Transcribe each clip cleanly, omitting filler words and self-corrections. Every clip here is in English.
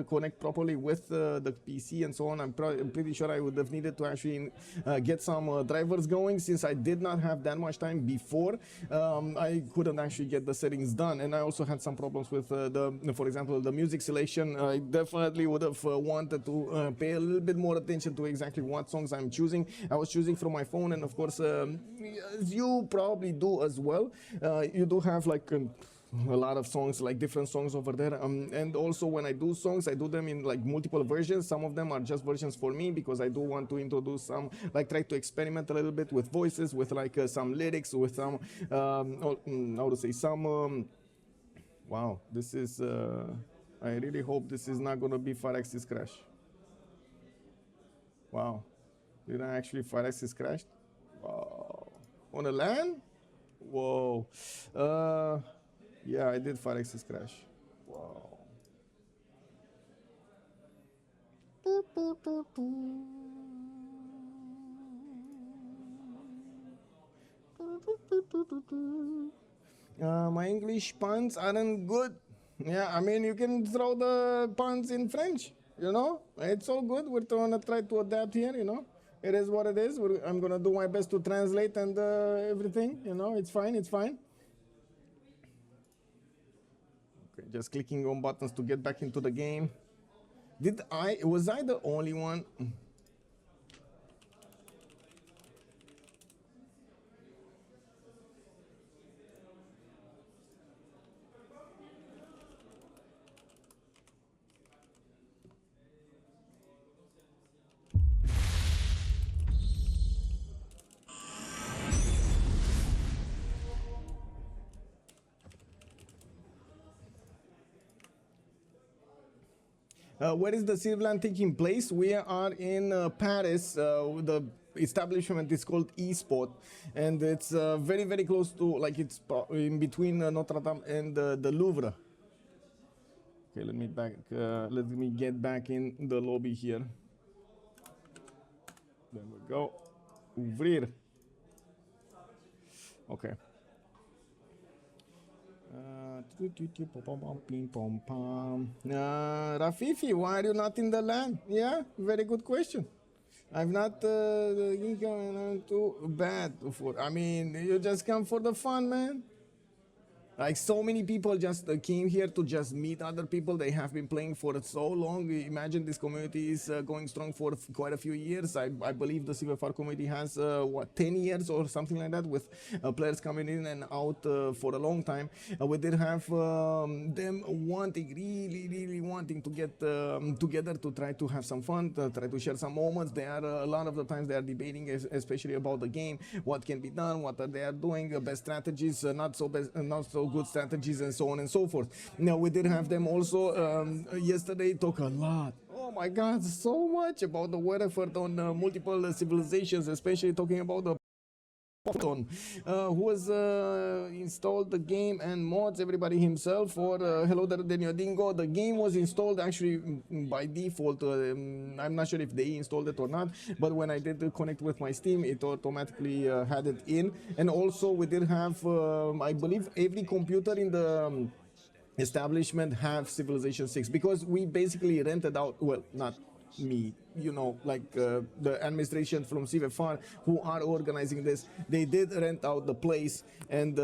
connect properly with the PC and so on. I'm pretty sure I would have needed to actually get some drivers going, since I did not have that much time before. I couldn't actually get the settings done, and I also had some problems with for example, the music selection. I definitely would have wanted to pay a little bit more attention to exactly what songs I'm choosing. I was choosing from my phone, and of course, you probably do as well. You do have like a lot of songs, like different songs over there, and also when I do songs, I do them in like multiple versions. Some of them are just versions for me, because I do want to introduce some, like try to experiment a little bit with voices, with like some lyrics, with some how to say, some wow, this is I really hope this is not gonna be Alexis crash. Wow, did I actually Alexis crashed? Wow, on a LAN? Whoa. Yeah, I did Alexis crash. Wow. My English puns aren't good. Yeah, I mean, you can throw the puns in French, you know? It's all good. We're gonna try to adapt here, you know? It is what it is. I'm gonna do my best to translate and everything, you know? It's fine, it's fine. Okay, just clicking on buttons to get back into the game. Was I the only one? Where is the CivLAN taking place? We are in Paris. The establishment is called ESpot, and it's very, very close to, like, it's in between Notre Dame and the Louvre. Okay, let me get back in the lobby here. There we go. Ouvrir. Okay. Rafifi, why are you not in the LAN? Yeah, very good question. I've not too bad for. I mean, you just come for the fun, man. Like, so many people just came here to just meet other people. They have been playing for so long. Imagine this community is going strong for quite a few years. I believe the CivFR community has, what, 10 years or something like that, with players coming in and out for a long time. We did have them wanting, really wanting to get together to try to have some fun, to try to share some moments. They are, a lot of the times, they are debating, especially about the game, what can be done, what they are doing, best strategies, not so good strategies, and so on and so forth. Now, we did have them also yesterday talk a lot, oh my god, so much about the war effort on multiple civilizations, especially talking about the who has installed the game and mods, everybody himself, or hello there, Dingo. The game was installed actually by default. I'm not sure if they installed it or not, but when I did connect with my Steam, it automatically had it in. And also we did have, I believe, every computer in the establishment have Civilization 6, because we basically rented out, well, not me, you know, like the administration from CivFR who are organizing this, they did rent out the place, and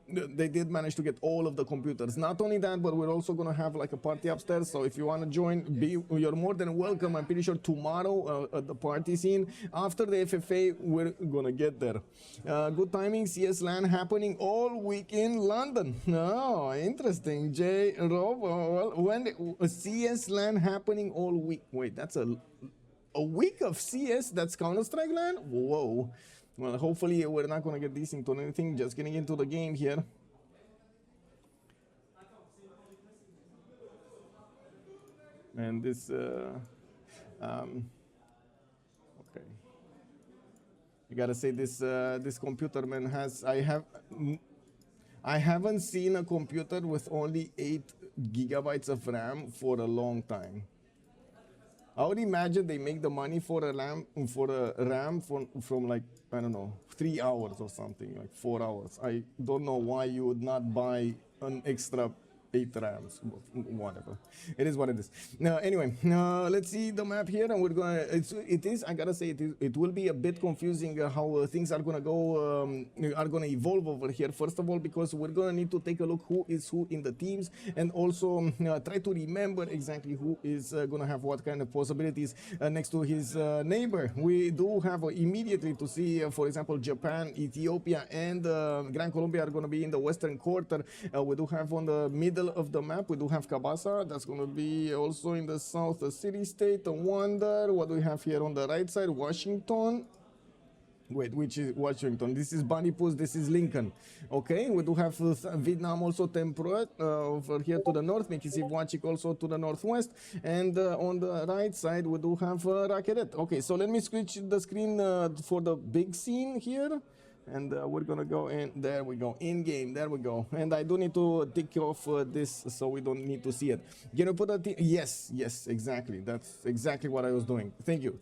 they did manage to get all of the computers. Not only that, but we're also gonna have like a party upstairs, so if you want to join, you're more than welcome. I'm pretty sure tomorrow at the party scene after the FFA, we're gonna get there. Good timing, CS LAN happening all week in London. Oh, interesting. J Rob, well, when CS LAN happening all week, wait, that's a week of CS? That's Counter-Strike LAN? Whoa. Well, hopefully we're not gonna get this into anything. Just getting into the game here. And this okay, you gotta say this this computer, man, has, I haven't seen a computer with only 8 gigabytes of RAM for a long time. I would imagine they make the money for a RAM from like, I don't know, 3 hours or something, like 4 hours. I don't know why you would not buy an extra 8 rams, whatever. It is what it is. Anyway, let's see the map here, and we're gonna. I gotta say, it will be a bit confusing how things are gonna go, are gonna evolve over here. First of all, because we're gonna need to take a look who is who in the teams, and also try to remember exactly who is gonna have what kind of possibilities next to his neighbor. We do have immediately to see, for example, Japan, Ethiopia, and Gran Colombia are gonna be in the western quarter. We do have on the middle of the map, we do have Kabasa. That's going to be also in the south, the city state. Wonder what do we have here on the right side. Washington. Wait, which is Washington? This is BaNiPouZ, this is Lincoln. Okay, we do have Vietnam also, Temprout over here to the north, Mikisiwachik also to the northwest, and on the right side we do have Rakiret. Okay, so let me switch the screen for the big scene here. And we're gonna go in. There we go, in game. There we go. And I do need to tick off this so we don't need to see it. Can you put a yes, exactly. That's exactly what I was doing. Thank you.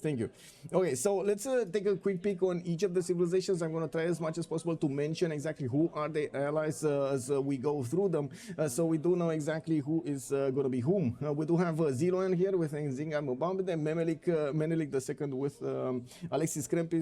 Okay, so let's take a quick peek on each of the civilizations. I'm gonna try as much as possible to mention exactly who are the allies as we go through them, so we do know exactly who is gonna be whom. We do have Zilouane here with Zingar Mbande, Menelik II with Alexis Krempp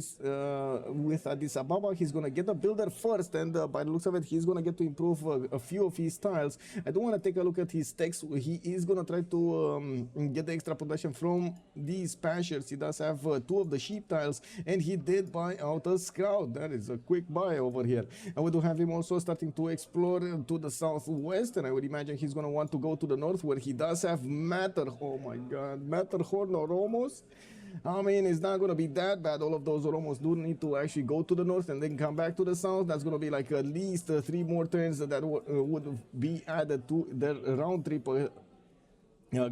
with Addis Ababa. He's going to get a builder first, and by the looks of it, he's going to get to improve a few of his tiles. I do want to take a look at his text. He is going to try to get the extra production from these pastures. He does have 2 of the sheep tiles, and he did buy out a scout. That is a quick buy over here. And we do have him also starting to explore to the southwest, and I would imagine he's going to want to go to the north, where he does have oh my god, Matterhorn or almost. I mean, it's not going to be that bad. All of those almost do need to actually go to the north and then come back to the south. That's going to be like at least 3 more turns that would be added to the round trip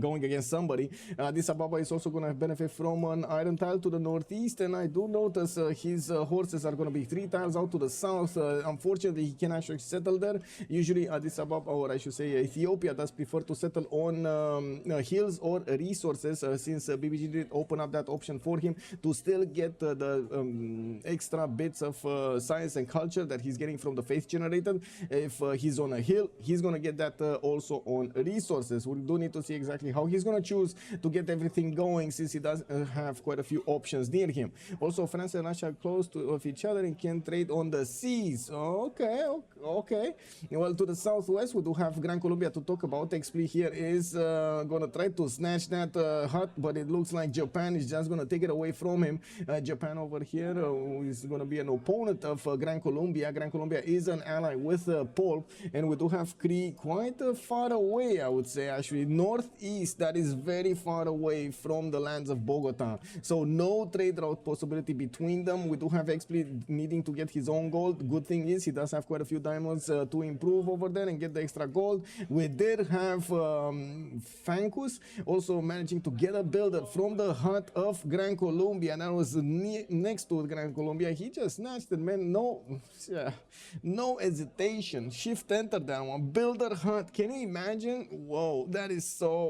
going against somebody. Addis Ababa is also going to benefit from an iron tile to the northeast, and I do notice his horses are going to be 3 tiles out to the south. Unfortunately, he can actually settle there. Usually Addis Ababa, or I should say Ethiopia, does prefer to settle on hills or resources, since BBG did open up that option for him to still get the extra bits of science and culture that he's getting from the faith generated. If he's on a hill, he's going to get that also on resources. We do need to see exactly how he's going to choose to get everything going, since he does have quite a few options near him. Also, France and Russia are close to each other and can trade on the seas. Okay. Well, to the southwest, we do have Gran Colombia to talk about. Xpli here is going to try to snatch that hut, but it looks like Japan is just going to take it away from him. Japan over here is going to be an opponent of Gran Colombia. Gran Colombia is an ally with Poolp, and we do have Cree quite far away, I would say, actually northeast. That is very far away from the lands of Bogota, so no trade route possibility between them. We do have Xpli needing to get his own gold. Good thing is he does have quite a few diamonds to improve over there and get the extra gold. We did have Frankus also managing to get a builder from the hut of Gran Colombia, and that was next to Gran Colombia. He just snatched it, man. No hesitation. Shift enter that one. Builder hut. Can you imagine? Whoa, that is so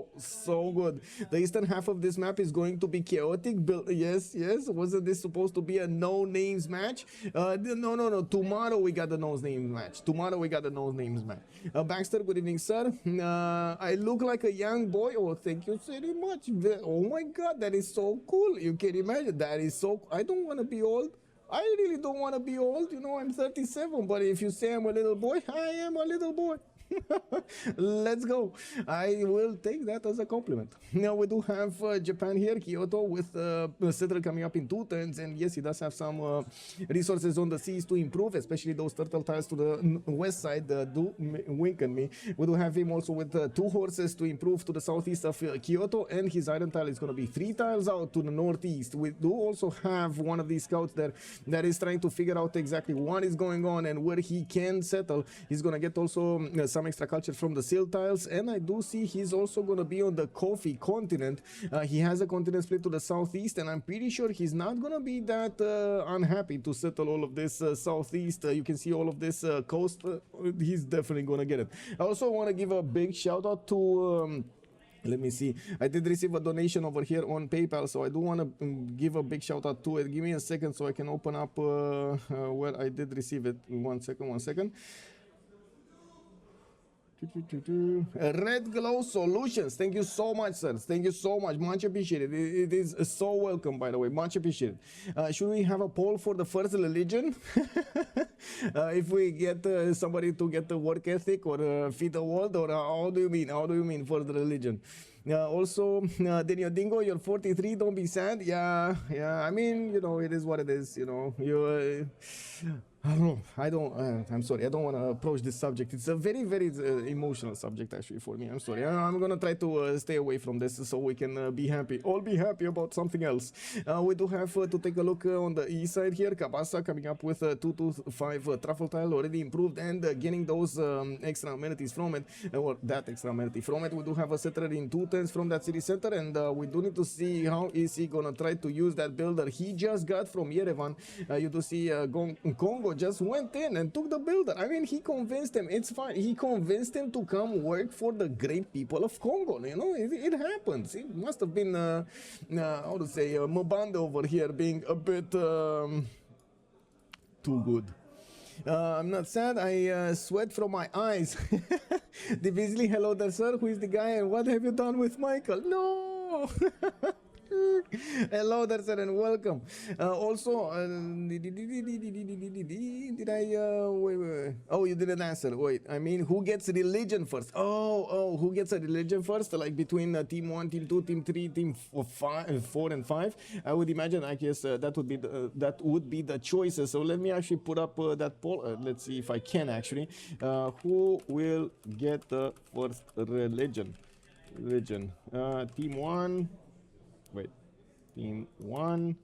good. The eastern half of this map is going to be chaotic. Yes. Wasn't this supposed to be a no names match? No. Tomorrow we got the no names match. Baxter, good evening, sir. I look like a young boy. Oh, thank you very much. Oh my god, that is so cool. You can imagine. That is so. I don't want to be old. I really don't want to be old. You know, I'm 37, but if you say I'm a little boy, I am a little boy. Let's go. I will take that as a compliment. Now we do have Japan here, Kyoto, with Settle coming up in 2 turns, and yes, he does have some resources on the seas to improve, especially those turtle tiles to the west side do wink at me. We do have him also with 2 horses to improve to the southeast of Kyoto, and his iron tile is going to be 3 tiles out to the northeast. We do also have one of these scouts there that is trying to figure out exactly what is going on and where he can settle. He's going to get also some extra culture from the seal tiles, and I do see he's also going to be on the coffee continent. He has a continent split to the southeast, and I'm pretty sure he's not going to be that unhappy to settle all of this southeast. You can see all of this coast. He's definitely going to get it. I also want to give a big shout out to let me see. I did receive a donation over here on PayPal, so I do want to give a big shout out to it. Give me a second so I can open up where I did receive it. One second. Red Glow Solutions. Thank you so much, sir. Thank you so much. Much appreciated. It is so welcome, by the way. Much appreciated. Should we have a poll for the first religion? If we get somebody to get the work ethic or feed the world, or how do you mean? How do you mean for the religion? Also, Daniel Dingo, you're 43. Don't be sad. Yeah. I mean, you know, it is what it is. You know, you. I'm sorry, I don't want to approach this subject. It's a very, very emotional subject actually for me. I'm sorry. I'm going to try to stay away from this so we can be happy. All be happy about something else. We do have to take a look on the east side here. Kabasa coming up with 225 truffle tile, already improved and getting those extra amenities from it, or that extra amenity from it. We do have a settler in 210s from that city center, and we do need to see how is he going to try to use that builder he just got from Yerevan. You do see Kongo just went in and took the builder. I mean, he convinced him. It's fine. He convinced him to come work for the great people of Congo. You know, it happens. It must have been, how to say, Mbande over here being a bit too good. I'm not sad. I sweat from my eyes. Divisely, hello there, sir. Who is the guy and what have you done with Michael? No. Hello there, sir, and welcome. Also, did I wait. Oh, you didn't answer. Wait, I mean, who gets religion first? Oh, who gets a religion first? Like between team 1, team 2, team 3, team 4 and 5. I would imagine, I guess that would be the choices. So let me actually put up that poll. Let's see if I can actually. Who will get the first religion? Team 1. Wait, team 1,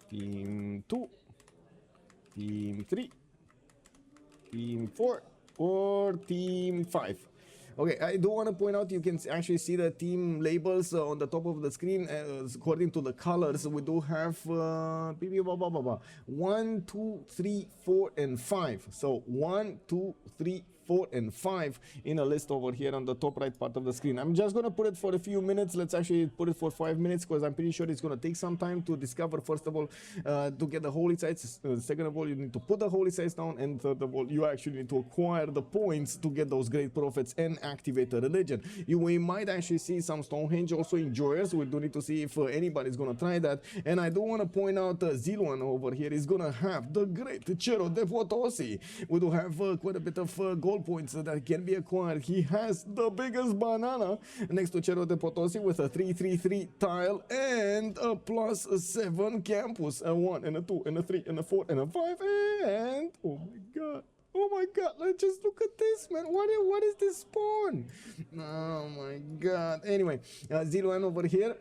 team 2, team 3, team 4, or team 5. Okay, I do want to point out you can actually see the team labels on the top of the screen according to the colors. We do have 1, 2, 3, 4, and 5. So 1, 2, 3, 4, and 5 in a list over here on the top right part of the screen. I'm just going to put it for a few minutes. Let's actually put it for 5 minutes because I'm pretty sure it's going to take some time to discover, first of all, to get the holy sites. Second of all, you need to put the holy sites down. And third of all, you actually need to acquire the points to get those great prophets and activate the religion. We might actually see some Stonehenge also enjoyers. We do need to see if anybody's going to try that. And I do want to point out Zilouane over here is going to have the great Cerro de Potosi. We do have quite a bit of gold points that can be acquired. He has the biggest banana next to Cerro de Potosi with a 333 tile and a +7 campus, a 1 and a 2 and a 3 and a 4 and a 5, and oh my god, let's just look at this, man. What is this spawn? Oh my god. Anyway, Zilouane over here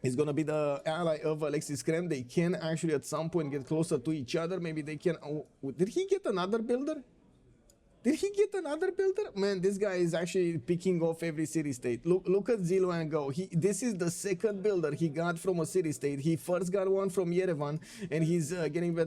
is going to be the ally of Alexis Krempp. They can actually at some point get closer to each other. Maybe they can. Oh, did he get another builder? Man, this guy is actually picking off every city-state. Look at Zilouane go. This is the second builder he got from a city-state. He first got one from Yerevan, and he's getting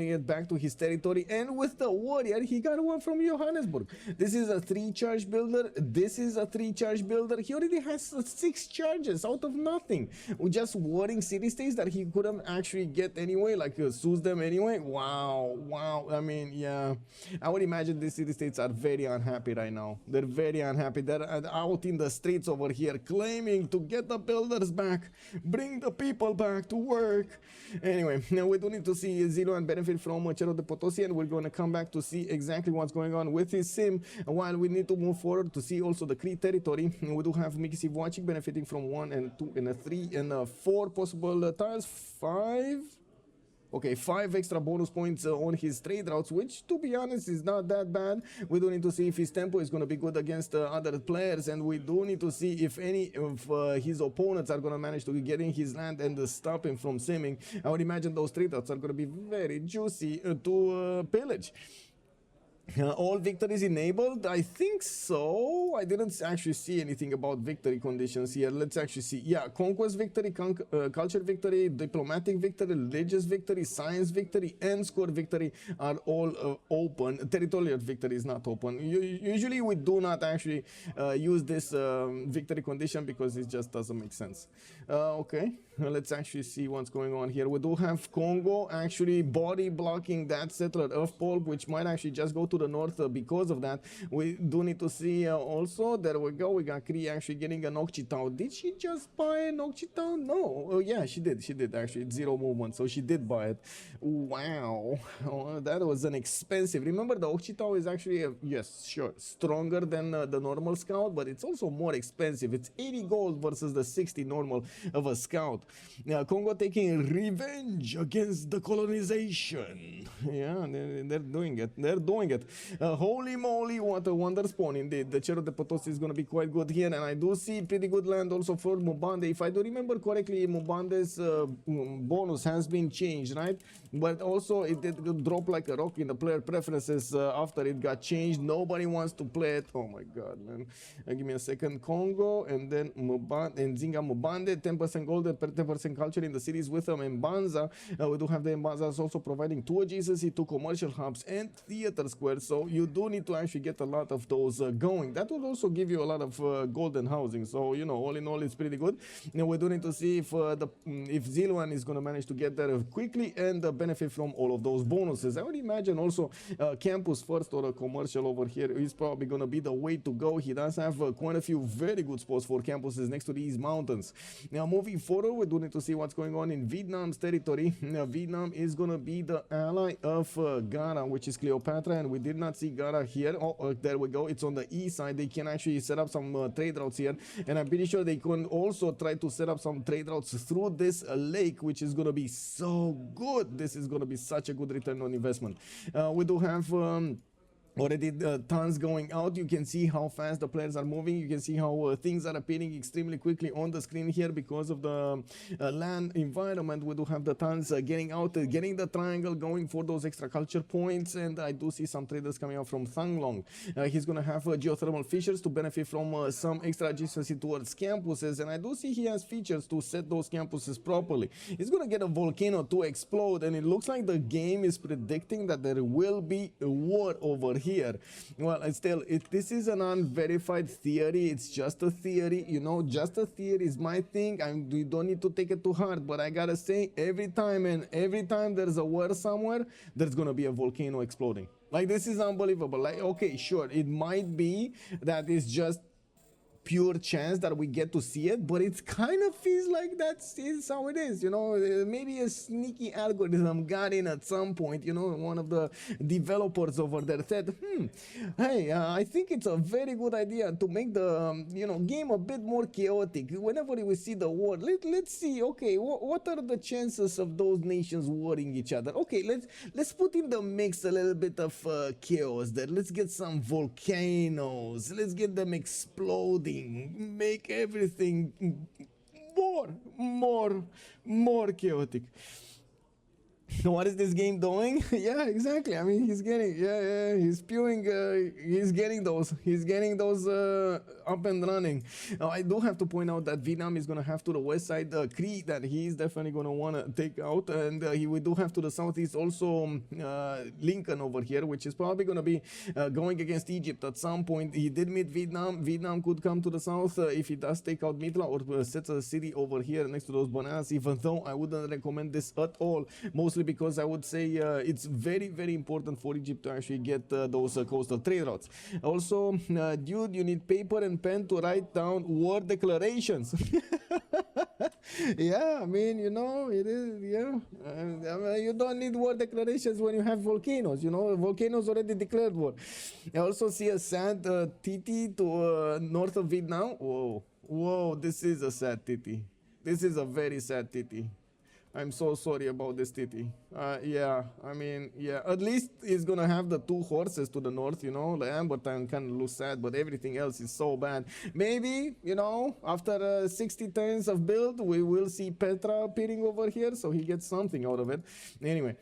it back to his territory. And with the warrior, he got one from Johannesburg. This is a 3-charge builder. This is a 3-charge builder. He already has 6 charges out of nothing. Just warring city-states that he couldn't actually get anyway, like soothe them anyway. Wow. I mean, yeah. I would imagine this city states are very unhappy right now. They're very unhappy. They're out in the streets over here claiming to get the builders back, bring the people back to work. Anyway, now we do need to see Zilouane benefit from Cerro de Potosi, and we're going to come back to see exactly what's going on with his sim while we need to move forward to see also the Cree territory. We do have Mikisi watching benefiting from 1 and 2 and a 3 and 4 possible tiles. 5. Okay, 5 extra bonus points on his trade routes, which, to be honest, is not that bad. We do need to see if his tempo is going to be good against other players, and we do need to see if any of his opponents are going to manage to get in his land and stop him from simming. I would imagine those trade routes are going to be very juicy to pillage. All victories enabled? I think so. I didn't actually see anything about victory conditions here. Let's actually see. Yeah, conquest victory, culture victory, diplomatic victory, religious victory, science victory, and score victory are all open. Territorial victory is not open. Usually we do not actually use this victory condition because it just doesn't make sense. Okay, let's actually see what's going on here. We do have Congo actually body blocking that settler of Poolp, which might actually just go to the north because of that. We do need to see also, there we go, we got Cree actually getting an Occhitao. Did she just buy an Occhitao? No. Oh yeah, she did actually. It's 0 movement, so she did buy it. Wow. Oh, that was an expensive. Remember, the Occhitao is actually, yes, sure, stronger than the normal scout, but it's also more expensive. It's 80 gold versus the 60 normal of a scout. Kongo taking revenge against the colonization. Yeah, they're doing it. They're doing it. Holy moly, what a wonder spawn indeed. The Cerro de Potosi is going to be quite good here, and I do see pretty good land also for Mbande. If I do remember correctly, Mbande's bonus has been changed, right? But also it did drop like a rock in the player preferences after it got changed. Nobody wants to play it. Oh my god, man. Give me a second. Kongo, and then Mbande, and Zinga Mbande, 10% gold, 10% culture in the cities with them. Mbanza, we do have the Mbanzas also providing 2 adjacency, 2 commercial hubs, and theater squares. So you do need to actually get a lot of those going. That will also give you a lot of golden housing. So, you know, all in all, it's pretty good. Now we do need to see if if Zilouane is going to manage to get there quickly and benefit from all of those bonuses. I would imagine also campus first or a commercial over here is probably going to be the way to go. He does have quite a few very good spots for campuses next to these mountains. Now moving forward, we do need to see what's going on in Vietnam's territory. Now, Vietnam is going to be the ally of Gara, which is Cleopatra, and we did not see Gara here. Oh, there we go. It's on the east side. They can actually set up some trade routes here, and I'm pretty sure they can also try to set up some trade routes through this lake, which is going to be so good. This is going to be such a good return on investment. We do have already tons going out. You can see how fast the players are moving. You can see how things are appearing extremely quickly on the screen here because of the land environment. We do have the tons getting out, getting the triangle going for those extra culture points, and I do see some traders coming out from Thanglong. He's going to have geothermal fissures to benefit from some extra adjacency towards campuses, and I do see he has features to set those campuses properly. He's going to get a volcano to explode, and it looks like the game is predicting that there will be a war over here. Well, this is an unverified theory. It's just a theory, you know. Just a theory is my thing. You don't need to take it too hard, but I gotta say, every time there's a war somewhere, there's gonna be a volcano exploding. Like, this is unbelievable. Like, okay, sure, it might be that it's just pure chance that we get to see it, but it kind of feels like that's how it is, you know. Maybe a sneaky algorithm got in at some point, you know. One of the developers over there said, hey, I think it's a very good idea to make the game a bit more chaotic. Whenever we see the war, let's see, okay, what are the chances of those nations warring each other? Okay, let's put in the mix a little bit of chaos there. Let's get some volcanoes, let's get them exploding, make everything more chaotic. What is this game doing? Yeah, exactly. I mean, he's getting, he's spewing, he's getting those up and running. I do have to point out that Vietnam is going to have to the west side Cree that he's definitely going to want to take out, and we do have to the southeast also Lincoln over here, which is probably going to be going against Egypt at some point. He did meet Vietnam. Vietnam could come to the south if he does take out Mitla or sets a city over here next to those bananas, even though I wouldn't recommend this at all, mostly because I would say it's very, very important for Egypt to actually get those coastal trade routes. Also, dude, you need paper and pen to write down war declarations. Yeah, I mean, you know, it is, yeah. I mean, you don't need war declarations when you have volcanoes, you know. Volcanoes already declared war. I also see a sad titi to north of Vietnam. Whoa, this is a sad titi. This is a very sad titi. I'm so sorry about this titi. Yeah, I mean, yeah, at least he's gonna have the 2 horses to the north, you know. The Ambertime kind of looks sad, but everything else is so bad. Maybe, you know, after 60 turns of build, we will see Petra appearing over here, so he gets something out of it. Anyway.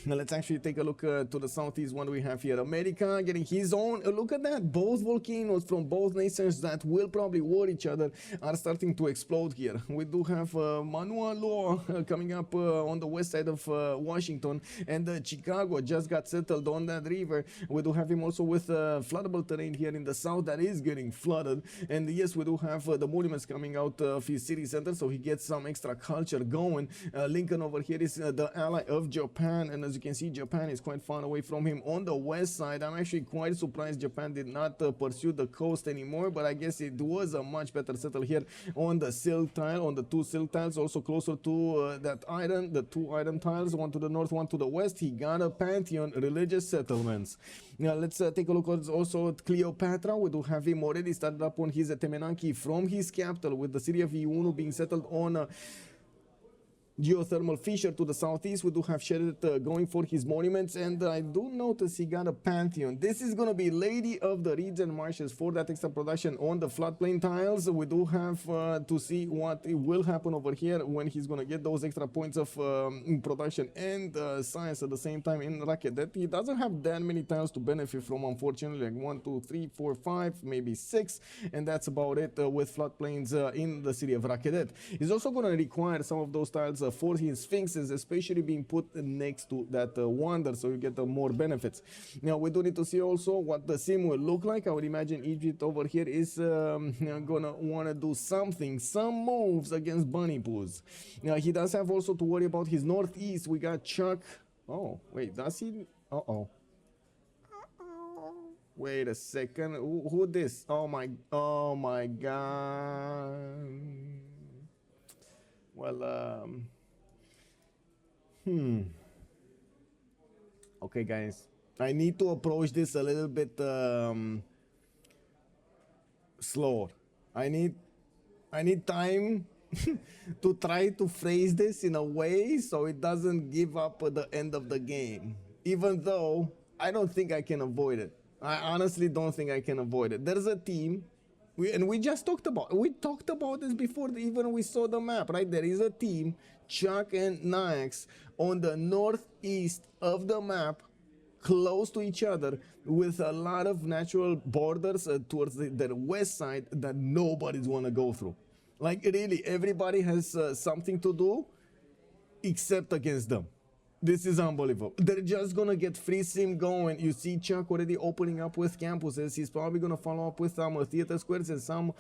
Now let's actually take a look to the southeast. What do we have here? America getting his own. Look at that. Both volcanoes from both nations that will probably war each other are starting to explode here. We do have Manual Law coming up on the west side of Washington, and Chicago just got settled on that river. We do have him also with floodable terrain here in the south that is getting flooded. And yes, we do have the monuments coming out of his city center, so he gets some extra culture going. Lincoln over here is the ally of Japan, and and as you can see, Japan is quite far away from him. On the west side, I'm actually quite surprised Japan did not pursue the coast anymore, but I guess it was a much better settle here on the silk tile, on the two silk tiles, also closer to that iron, the two iron tiles, one to the north, one to the west. He got a pantheon, religious settlements. Now let's take a look also at Cleopatra. We do have him already started up on his Temenanki from his capital, with the city of Zilouane being settled on geothermal fissure to the southeast. We do have Sheridan going for his monuments, and I do notice he got a pantheon. This is going to be Lady of the Reeds and Marshes for that extra production on the floodplain tiles. We do have to see what will happen over here when he's going to get those extra points of production and science at the same time in Racket. That he doesn't have that many tiles to benefit from, unfortunately, like 1, 2, 3, 4, 5, maybe 6, and that's about it with floodplains in the city of Racket. He's also going to require some of those tiles for his sphinxes, especially being put next to that wonder, so you get more benefits. Now we do need to see also what the sim will look like. I would imagine Egypt over here is gonna want to do something, some moves against BaNiPouZ. Now he does have also to worry about his northeast. We got Chuck. Oh wait, does he? Wait a second, who this? Oh my god. Well, okay guys, I need to approach this a little bit slower. I need time to try to phrase this in a way so it doesn't give up at the end of the game, even though I don't think I can avoid it. I honestly don't think I can avoid it. There's a team, we just talked about this before even we saw the map, right? There is a team, Chuck and Nyax, on the northeast of the map, close to each other, with a lot of natural borders towards the west side that nobody's want to go through. Like really, everybody has something to do except against them. This is unbelievable. They're just gonna get free sim going. You see Chuck already opening up with campuses. He's probably gonna follow up with some theater squares and some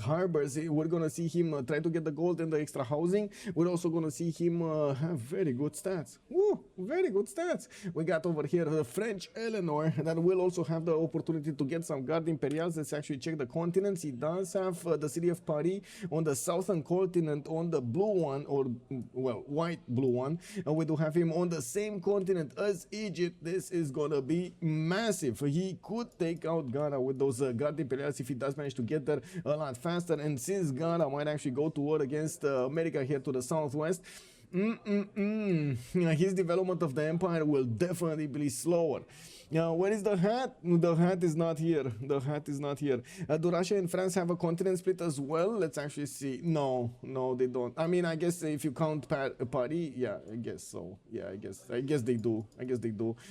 harbors. We're gonna see him try to get the gold and the extra housing. We're also gonna see him have very good stats. Woo, very good stats. We got over here the French Eleanor that will also have the opportunity to get some Garde Imperials. Let's actually check the continents. He does have the city of Paris on the southern continent, on the blue one, or well, white blue one. And we do have him on the same continent as Egypt. This is gonna be massive. He could take out Gara with those Garde Imperials if he does manage to get there a lot faster. And since Gara might actually go to war against America here to the southwest, his development of the empire will definitely be slower. Now, where is the hat? The hat is not here. The hat is not here. Do Russia and France have a continent split as well? Let's actually see. No, they don't. I mean, I guess if you count Paris, yeah, I guess so. Yeah, I guess they do.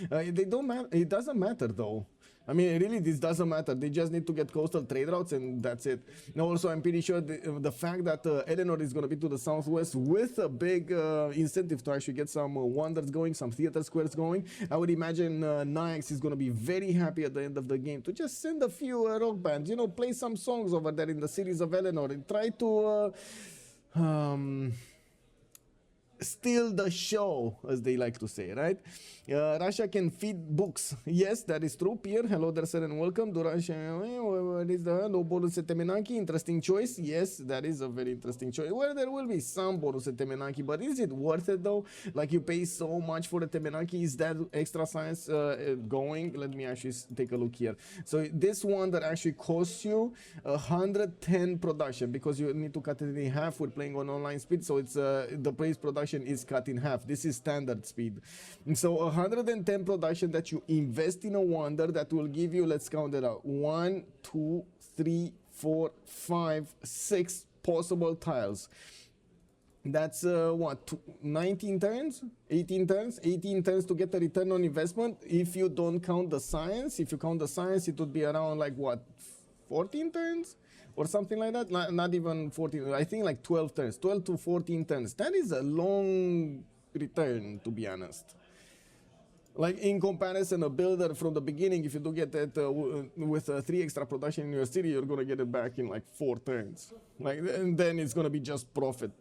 They don't matter. It doesn't matter though. I mean, really, this doesn't matter. They just need to get coastal trade routes, and that's it. Now, also, I'm pretty sure the fact that Eleanor is going to be to the southwest with a big incentive to actually get some wonders going, some theater squares going. I would imagine Nyax is going to be very happy at the end of the game to just send a few rock bands, you know, play some songs over there in the cities of Eleanor and try to steal the show, as they like to say, right? Russia can feed books. Yes, that is true. Pierre, hello there, sir, and welcome. Do Russia, what is the no bonus at Temenanki? Interesting choice. Yes, that is a very interesting choice. Well, there will be some bonus at Temenanki, but is it worth it though? Like, you pay so much for the Temenanki. Is that extra science going? Let me actually take a look here. So this one that actually costs you 110 production, because you need to cut it in half. We're playing on online speed, so it's the price production is cut in half. This is standard speed. And so 110 production that you invest in a wonder that will give you, let's count it out, 1, 2, 3, 4, 5, 6 possible tiles. That's what, 19 turns, 18 turns, 18 turns to get a return on investment. If you don't count the science, if you count the science, it would be around like what, 14 turns or something like that. Not even 14, I think like 12 turns, 12 to 14 turns. That is a long return, to be honest. Like, in comparison, a builder from the beginning, if you do get that with 3 extra production in your city, you're gonna get it back in like 4 turns. Like, and then it's gonna be just profit.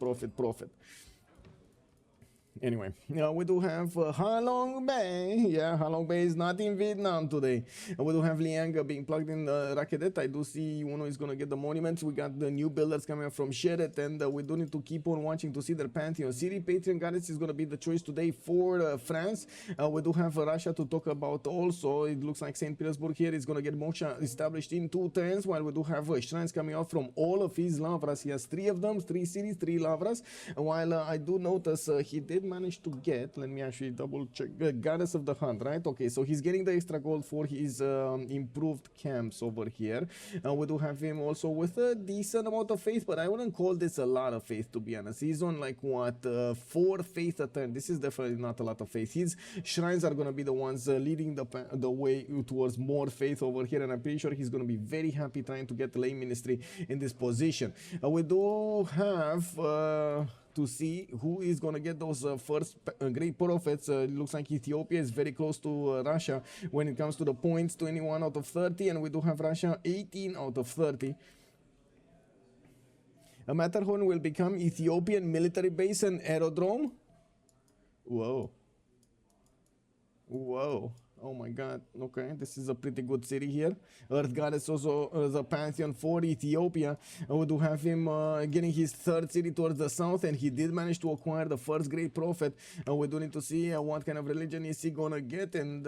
Anyway, we do have Halong Bay. Yeah, Halong Bay is not in Vietnam today. We do have Liang being plugged in Rakedet. I do see Uno is going to get the monuments. We got the new builders coming up from Sheret, and we do need to keep on watching to see their Pantheon. Syria, Patreon Goddess is going to be the choice today for France. We do have Russia to talk about also. It looks like St. Petersburg here is going to get Moksha established in 2 turns, while we do have shrines coming out from all of his Lavras. He has 3 of them, 3 cities, 3 Lavras. While I do notice he did manage to get, let me actually double check, Goddess of the Hunt, right? Okay, so he's getting the extra gold for his improved camps over here. We do have him also with a decent amount of faith, but I wouldn't call this a lot of faith, to be honest. He's on like what, 4 faith a turn. This is definitely not a lot of faith. His shrines are going to be the ones leading the way towards more faith over here, and I'm pretty sure he's going to be very happy trying to get the lay ministry in this position. We do have to see who is going to get those first great prophets. It looks like Ethiopia is very close to Russia when it comes to the points, 21 out of 30, and we do have Russia 18 out of 30. A Matterhorn will become Ethiopian military base and aerodrome. Whoa. Whoa. Oh my god. Okay, this is a pretty good city here. Earth Goddess also the Pantheon for Ethiopia. We do have him getting his 3rd city towards the south, and he did manage to acquire the first great prophet. We do need to see what kind of religion is he gonna get, and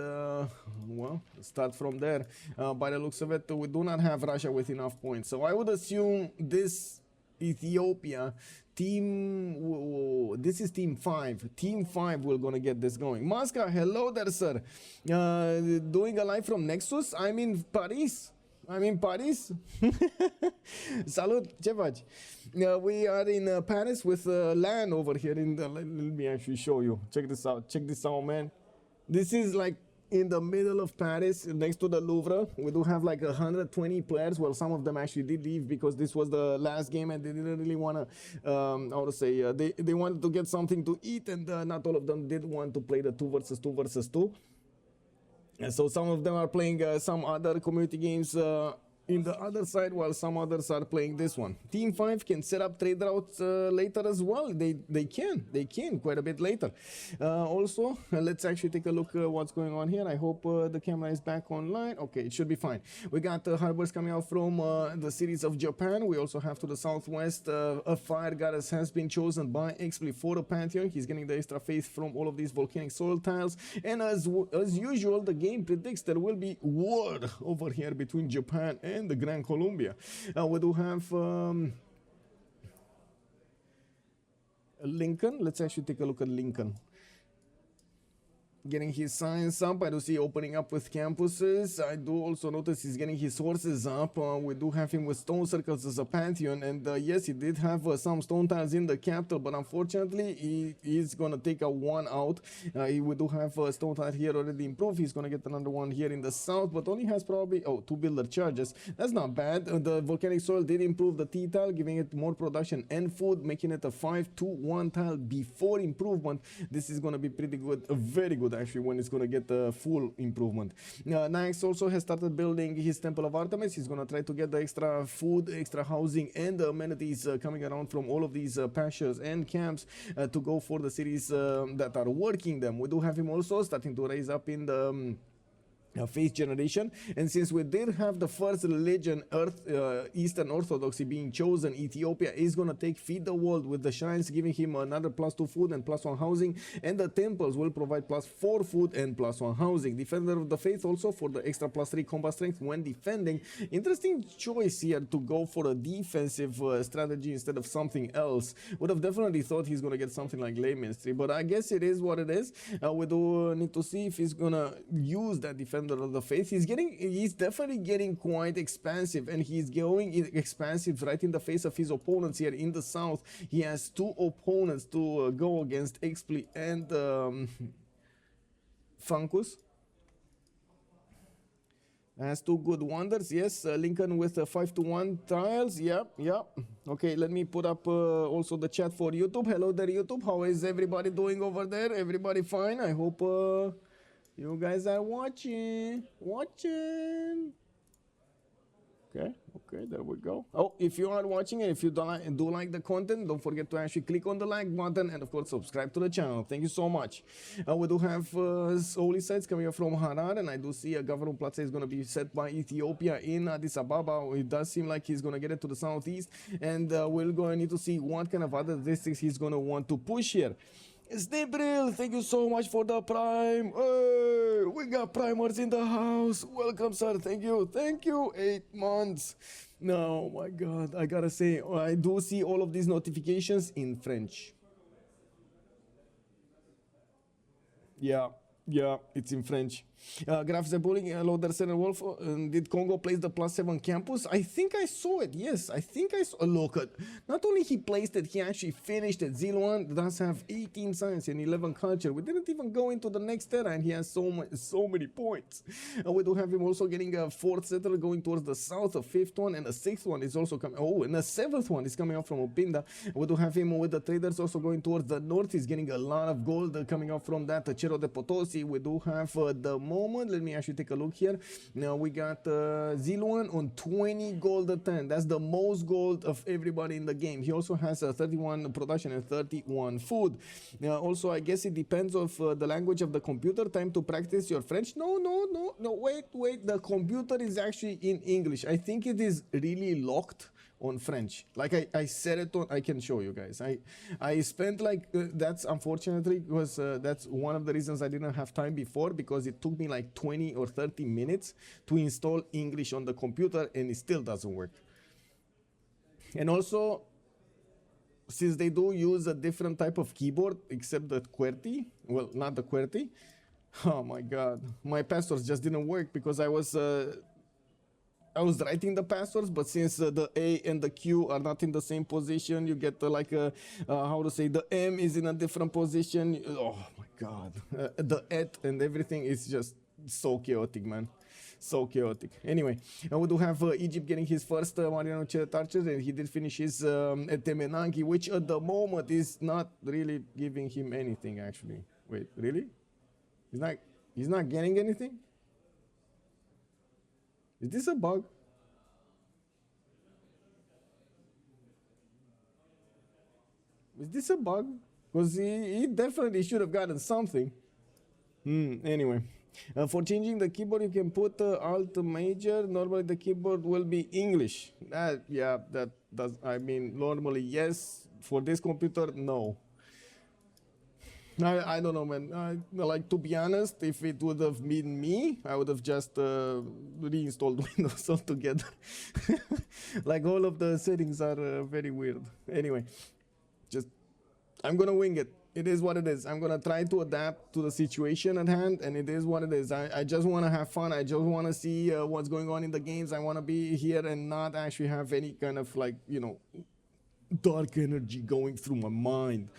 well, start from there. By the looks of it, we do not have Russia with enough points, so I would assume this Ethiopia team, this is team 5. Team 5 we're gonna get this going. Masca, hello there, sir. Doing a live from Nexus. I'm in Paris. Salut, ce faci? We are in Paris with LAN over here in the, let me actually show you. Check this out, man. This is like in the middle of Paris, next to the Louvre. We do have like 120 players. Well, some of them actually did leave because this was the last game and they didn't really want to, how to say, they wanted to get something to eat, and not all of them did want to play the 2 versus 2 versus 2. And so some of them are playing some other community games in the other side, while some others are playing this one. Team 5 can set up trade routes later as well. They can quite a bit later. Also, let's actually take a look what's going on here. I hope the camera is back online. Okay, it should be fine. We got harbors coming out from the cities of Japan. We also have to the southwest a fire goddess has been chosen by Xpli for the Pantheon. He's getting the extra faith from all of these volcanic soil tiles, and as usual, the game predicts there will be war over here between Japan and the Gran Colombia. We do have Lincoln. Let's actually take a look at Lincoln. Getting his science up. I do see opening up with campuses. I do also notice he's getting his sources up. We do have him with stone circles as a Pantheon, and yes, he did have some stone tiles in the capital, but unfortunately he is gonna take a 1 out. We do have a stone tile here already improved. He's gonna get another one here in the south, but only has probably 2 builder charges. That's not bad. The volcanic soil did improve the T tile, giving it more production and food, making it a 5-2-1 tile before improvement. This is gonna be pretty good, very good actually, when it's going to get the full improvement. Nyax also has started building his Temple of Artemis. He's going to try to get the extra food, extra housing, and the amenities coming around from all of these pastures and camps to go for the cities that are working them. We do have him also starting to raise up in the faith generation, and since we did have the first religion, Eastern Orthodoxy, being chosen, Ethiopia is going to take feed the world with the shrines giving him another +2 food and +1 housing, and the temples will provide +4 food and +1 housing. Defender of the faith also for the extra +3 combat strength when defending. Interesting choice here to go for a defensive strategy instead of something else. Would have definitely thought he's going to get something like lay ministry, but I guess it is what it is. We do need to see if he's going to use that defender of the faith. He's definitely getting quite expansive, and he's going expansive right in the face of his opponents here in the south. He has 2 opponents to go against, Xpli and Frankus. Has 2 good wonders. Yes, Lincoln with 5-1 tiles. Yep. Okay, let me put up also the chat for YouTube. Hello there, YouTube. How is everybody doing over there? Everybody fine? I hope you guys are watching. Okay. Okay, there we go. Oh, if you are watching and if you do like the content, don't forget to actually click on the like button and of course subscribe to the channel. Thank you so much. We do have holy sites coming up from Harar, and I do see a government plaza is going to be set by Ethiopia in Addis Ababa. It does seem like he's going to get it to the southeast, and we're going to need to see what kind of other districts he's going to want to push here. Stibril, thank you so much for the prime. Hey, we got primers in the house. Welcome, sir. Thank you. Thank you. 8 months. No, my God. I gotta say, I do see all of these notifications in French. Yeah, it's in French. Graf Zebuling, hello, there and Wolf. Did Kongo place the +7 campus? I think I saw it. Yes, I think I saw. Look, not only he placed it, he actually finished it. Zilouane does have 18 science and 11 culture. We didn't even go into the next era, and he has so many points. We do have him also getting a 4th settler going towards the south, a 5th one, and a 6th one is also coming. Oh, and a 7th one is coming up from Mbande. We do have him with the traders also going towards the north. He's getting a lot of gold coming up from that Cerro de Potosi. We do have the moment. Let me actually take a look here. Now we got Zilouane on 20 gold a 10. That's the most gold of everybody in the game. He also has 31 production and 31 food. Also, I guess it depends of the language of the computer. Time to practice your French. No, wait. The computer is actually in English. I think it is really locked on French. Like I said it on, I can show you guys. I spent like that's unfortunately because that's one of the reasons I didn't have time before, because it took me like 20 or 30 minutes to install English on the computer and it still doesn't work. And also, since they do use a different type of keyboard except the QWERTY, well, not the QWERTY, oh my God, my passwords just didn't work because I was writing the passwords, but since the A and the Q are not in the same position, you get like how to say, the M is in a different position. Oh my God, the et and everything is just so chaotic, man. So chaotic. Anyway, we do have Egypt getting his first Mariano Chariot Archer, and he did finish his Temenanki, which at the moment is not really giving him anything actually. Wait, really? He's not getting anything? Is this a bug? Is this a bug? Because he definitely should have gotten something. Anyway. For changing the keyboard, you can put Alt Major. Normally the keyboard will be English. That does, I mean, normally yes. For this computer, no. I don't know, man. Like, to be honest, if it would have been me, I would have just reinstalled Windows altogether. Like, all of the settings are very weird. Anyway, I'm gonna wing it. It is what it is. I'm gonna try to adapt to the situation at hand, and it is what it is. I just want to have fun. I just want to see what's going on in the games. I want to be here and not actually have any kind of, like, you know, dark energy going through my mind.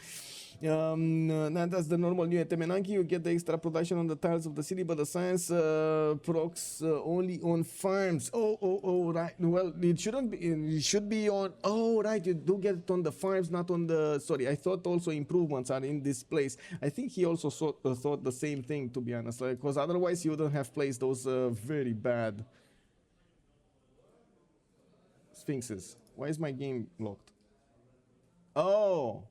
That's the normal new Temenanki. You get the extra production on the tiles of the city, but the science procs only on farms. Oh, right. Well, it shouldn't be. It should be on. Oh, right. You do get it on the farms, not on the. Sorry, I thought also improvements are in this place. I think he also thought the same thing, to be honest, because otherwise he wouldn't have placed those very bad sphinxes. Why is my game locked? Oh.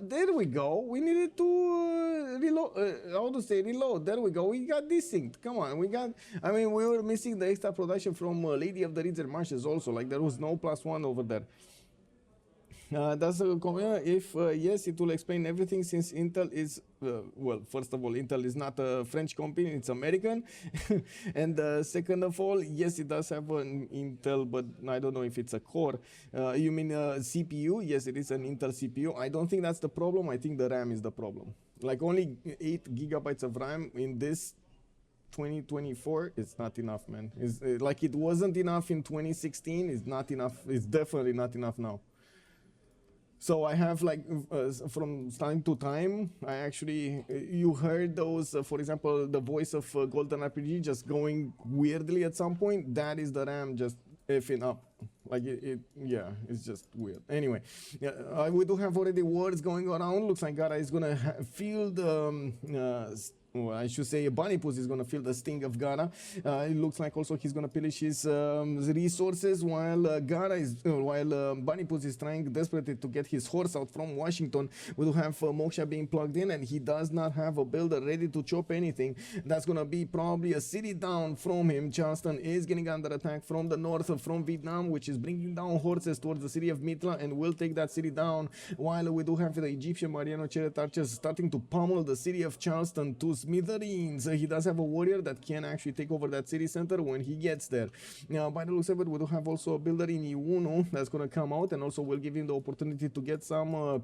There we go. We needed to reload. How to say reload? There we go. We got this thing. Come on. We got. I mean, we were missing the extra production from Lady of the Reeds and Marshes also. Like, there was no +1 over there. That's a comment. If yes, it will explain everything, since Intel is well, first of all, Intel is not a French company, it's American. And second of all, yes, it does have an Intel, but I don't know if it's a core. You mean CPU? Yes, it is an Intel CPU. I don't think that's the problem. I think the RAM is the problem. Like, only 8 gigabytes of RAM in this 2024 is not enough, man. It's like, it wasn't enough in 2016. It's not enough. It's definitely not enough now. So I have, like, from time to time, I actually, you heard those, for example, the voice of Golden RPG just going weirdly at some point. That is the RAM just effing up. Like, yeah, it's just weird. Anyway, yeah, we do have already words going around. Looks like Gara is gonna field well, I should say BaNiPouZ is going to feel the sting of Gara. It looks like also he's going to pillage his resources while BaNiPouZ is trying desperately to get his horse out from Washington. We do have Moksha being plugged in, and he does not have a builder ready to chop anything. That's going to be probably a city down from him. Charleston is getting under attack from the north from Vietnam, which is bringing down horses towards the city of Mitla and will take that city down, while we do have the Egyptian Mariano Chariot archers starting to pummel the city of Charleston to smithereens. He does have a warrior that can actually take over that city center when he gets there. Now, by the looks of it, we do have also a builder in Iuno that's going to come out, and also will give him the opportunity to get some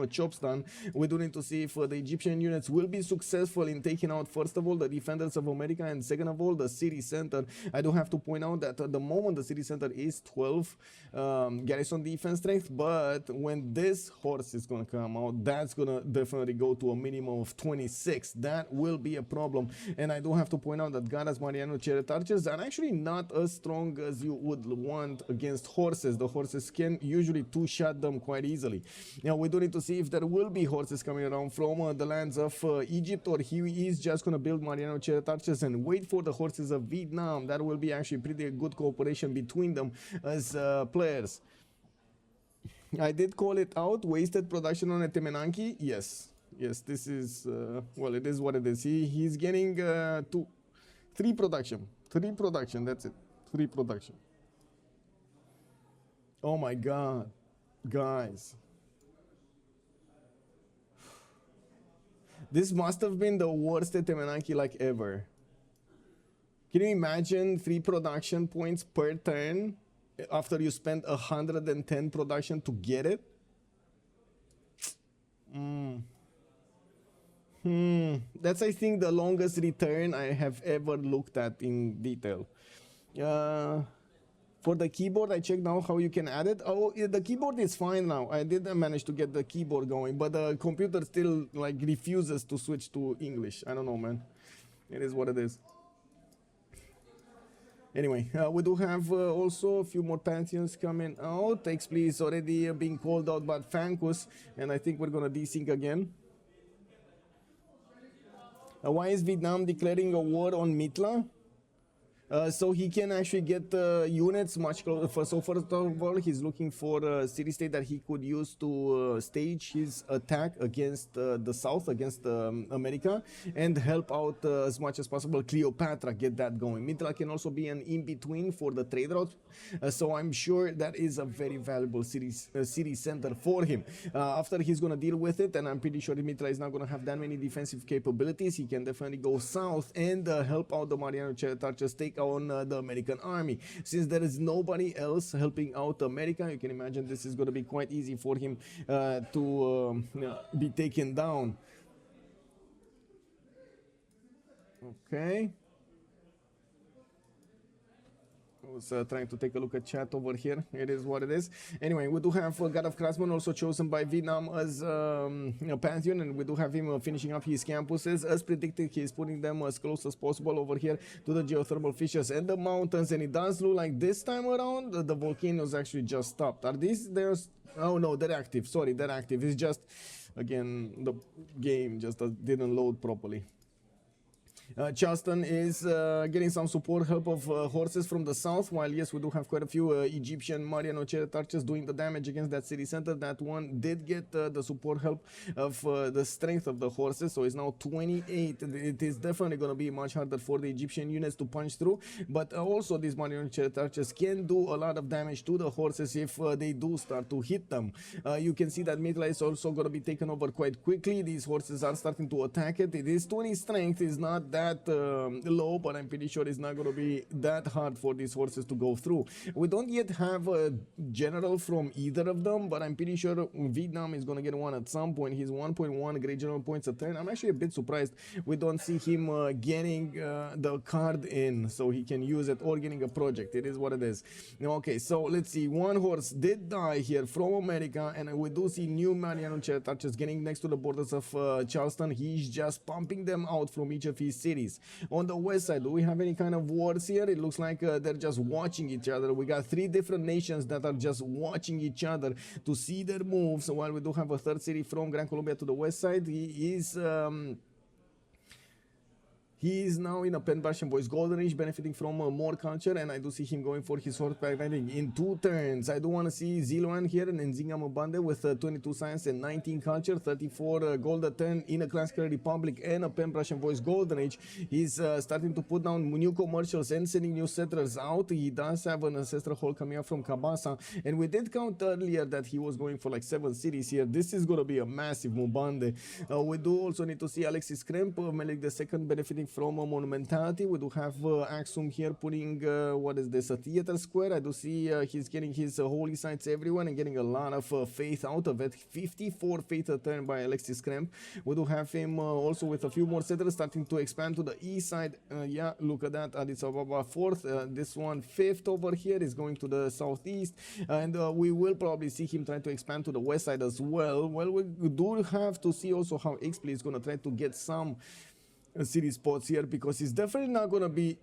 chops done. We do need to see if the Egyptian units will be successful in taking out, first of all, the defenders of America, and second of all, the city center. I do have to point out that at the moment the city center is 12 garrison defense strength, but when this horse is going to come out, that's going to definitely go to a minimum of 26. That will be a problem. And I do have to point out that Gara's Mariano Chariot archers are actually not as strong as you would want against horses. The horses can usually two-shot them quite easily. Now, we do need to see if there will be horses coming around from the lands of Egypt, or he is just going to build Mariano Chariot archers and wait for the horses of Vietnam. That will be actually pretty good cooperation between them as players. I did call it out. Wasted production on a Temenanki. Yes, this is well, it is what it is. He's getting 3 production. That's it. 3 production. Oh my god, guys, this must have been the worst Temenanki like ever. Can you imagine 3 production points per turn after you spend 110 production to get it? That's, I think, the longest return I have ever looked at in detail. For the keyboard, I checked now how you can add it. Oh, yeah, the keyboard is fine now. I did manage to get the keyboard going, but the computer still like refuses to switch to English. I don't know, man. It is what it is. Anyway, we do have also a few more pantheons coming out. Xpli is already being called out by Frankus, and I think we're gonna desync again. Why is Vietnam declaring a war on Mitla? So he can actually get units much closer. So first of all, he's looking for a city-state that he could use to stage his attack against the south, against America, and help out as much as possible Cleopatra, get that going. Mitla can also be an in-between for the trade route, so I'm sure that is a very valuable city center for him. After he's going to deal with it, and I'm pretty sure Mitla is not going to have that many defensive capabilities, he can definitely go south and help out the Mariano Chariot archers take on the American army. Since there is nobody else helping out America, you can imagine this is going to be quite easy for him to be taken down. Okay. I was trying to take a look at chat over here. It is what it is. Anyway, we do have God of Craftsman also chosen by Vietnam as Pantheon, and we do have him finishing up his campuses. As predicted, he's putting them as close as possible over here to the geothermal fissures and the mountains, and it does look like this time around the volcanoes actually just stopped. Are these there's... Oh no, they're active. Sorry, they're active. It's just, again, the game just didn't load properly. Charleston is getting some support help of horses from the south, while yes, we do have quite a few Egyptian Mariano Chariot archers doing the damage against that city center. That one did get the support help of the strength of the horses, so it's now 28. It is definitely going to be much harder for the Egyptian units to punch through, but also these Mariano Chariot archers can do a lot of damage to the horses if they do start to hit them. You can see that Mitla is also going to be taken over quite quickly. These horses are starting to attack it. It is 20 strength, is not that low, but I'm pretty sure it's not going to be that hard for these horses to go through. We don't yet have a general from either of them, but I'm pretty sure Vietnam is going to get one at some point. He's 1.1 great general points a turn. I'm actually a bit surprised we don't see him getting the card in so he can use it, or getting a project. It is what it is. Okay, so let's see. One horse did die here from America, and we do see new Mariano Chariot archers getting next to the borders of Charleston. He's just pumping them out from each of his cities. On the west side, do we have any kind of wars here? It looks like they're just watching each other. We got 3 different nations that are just watching each other to see their moves, while we do have a third city from Gran Colombia to the west side. He is He is now in a pen brush and voice golden age, benefiting from more culture, and I do see him going for his horseback riding in 2 turns. I do want to see Zilouane here and Nzinga Mbande with 22 science and 19 culture, 34 gold a turn in a classical republic and a pen brush and voice golden age. He's starting to put down new commercials and sending new settlers out. He does have an ancestral hole coming up from Kabasa, and we did count earlier that he was going for like 7 cities here. This is going to be a massive Mbande. We do also need to see Alexis Krempp, Melik the second, benefiting from a monumentality. We do have Axum here putting what is this, a theater square. I do see he's getting his holy sites everywhere and getting a lot of faith out of it. 54 faith a turn by Alexis Krempp. We do have him also with a few more settlers starting to expand to the east side. Yeah, look at that. Addis Ababa 4th, this one 5th over here is going to the southeast, and we will probably see him try to expand to the west side as well. Well, we do have to see also how Xpli is going to try to get some city spots here, because he's definitely not going to be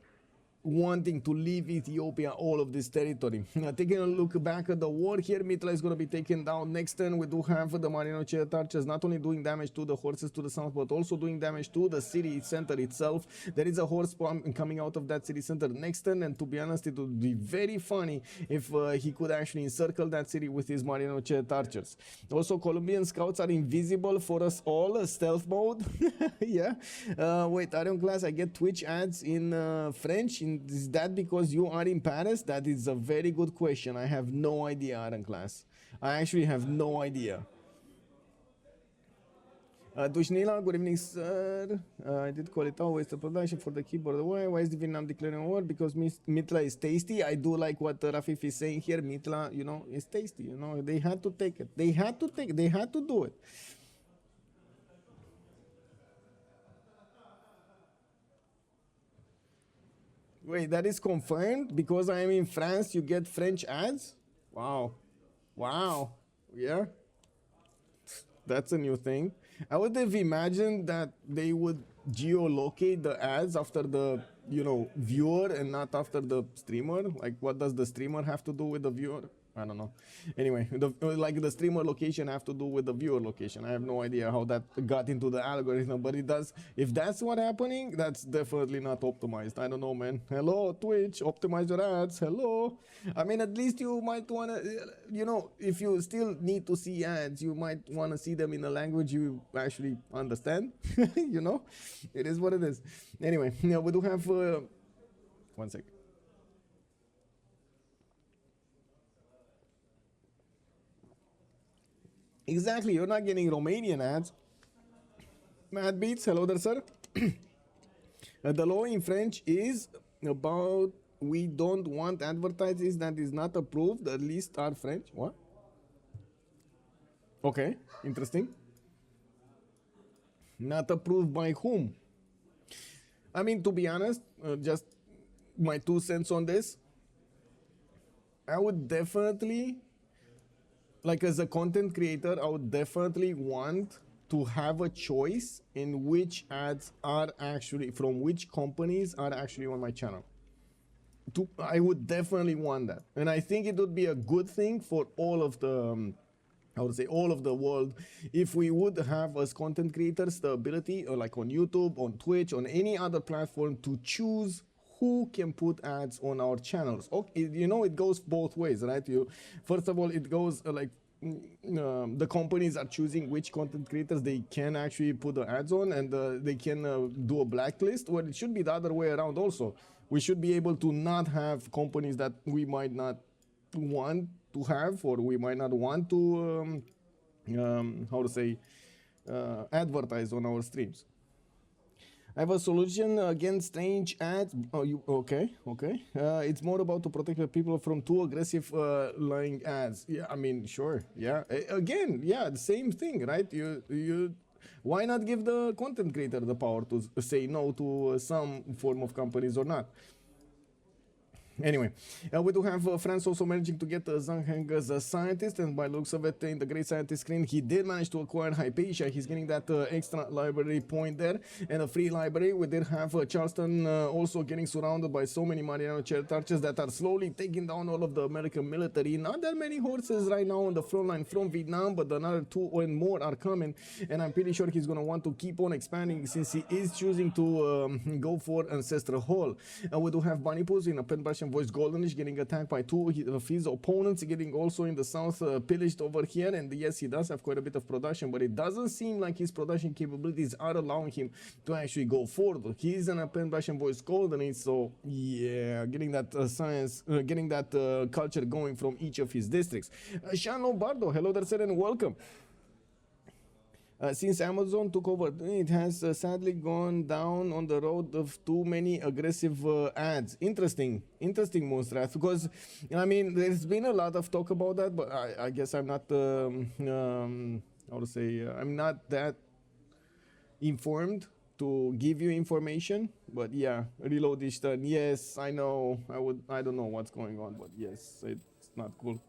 wanting to leave Ethiopia all of this territory. Taking a look back at the war here, Mitla is going to be taken down next turn. We do have the Marino archers not only doing damage to the horses to the south, but also doing damage to the city center itself. There is a horse coming out of that city center next turn, and to be honest, it would be very funny if he could actually encircle that city with his Marino archers. Also, Colombian scouts are invisible for us all, stealth mode. Yeah. Wait, Arion class, I get Twitch ads in French. Is that because you are in Paris? That is a very good question. I have no idea, Aaron class. I actually have no idea. Dushnila, good evening, sir. I did call it always the production for the keyboard. Why is the Vietnam declaring war? Because Mitla is tasty. I do like what Rafif is saying here. Mitla, you know, is tasty. You know, they had to take it. They had to take it. They had to do it. Wait, that is confirmed? Because I am in France, you get French ads? Wow. Wow. Yeah. That's a new thing. I would have imagined that they would geolocate the ads after the, you know, viewer and not after the streamer. Like, what does the streamer have to do with the viewer? I don't know. Anyway, like the streamer location have to do with the viewer location. I have no idea how that got into the algorithm, but it does. If that's what happening, that's definitely not optimized. I don't know, man. Hello, Twitch, optimize your ads. Hello. I mean, at least you might want to, you know, if you still need to see ads, you might want to see them in a language you actually understand. You know, it is what it is. Anyway, yeah, we do have, 1 sec. Exactly, you're not getting Romanian ads. Mad Beats, hello there, sir. The law in French is about we don't want advertisements that is not approved, at least are French. What? Okay, interesting. Not approved by whom? I mean, to be honest, just my 2 cents on this. I would definitely, like as a content creator, I would definitely want to have a choice in which ads are actually, from which companies are actually on my channel. I would definitely want that. And I think it would be a good thing for all of the, I would say all of the world, if we would have as content creators the ability, or like on YouTube, on Twitch, on any other platform, to choose who can put ads on our channels. Okay, you know, it goes both ways, right? First of all, it goes like the companies are choosing which content creators they can actually put the ads on, and they can do a blacklist. Well, it should be the other way around also. We should be able to not have companies that we might not want to have, or we might not want to how to say advertise on our streams. I have a solution against strange ads. Oh, you okay? Okay. It's more about to protect the people from too aggressive lying ads. Yeah, I mean, sure. Yeah. Again, yeah, the same thing, right? You. Why not give the content creator the power to say no to some form of companies or not? Anyway, we do have France also managing to get Zhang Heng as a scientist, and by looks of it, in the great scientist screen, he did manage to acquire Hypatia. He's getting that extra library point there, and a free library. We did have Charleston also getting surrounded by so many Mariano chariot archers that are slowly taking down all of the American military. Not that many horses right now on the front line from Vietnam, but another 2 and more are coming, and I'm pretty sure he's going to want to keep on expanding since he is choosing to go for Ancestral Hall. We do have BaNiPouZ in a pen brush voice Goldenish getting attacked by 2 of his opponents, getting also in the south pillaged over here, and yes, he does have quite a bit of production, but it doesn't seem like his production capabilities are allowing him to actually go forward. He's in a pen brush and voice Goldenish, so yeah, getting that science, getting that culture going from each of his districts. Sean Lombardo, hello there sir and welcome. Since Amazon took over, it has sadly gone down on the road of too many aggressive ads. Interesting Monstrat, because I mean there's been a lot of talk about that, but I guess I'm not how to say I'm not that informed to give you information. But yeah, reload is done. Yes, I know. I don't know what's going on, but yes, it's not cool.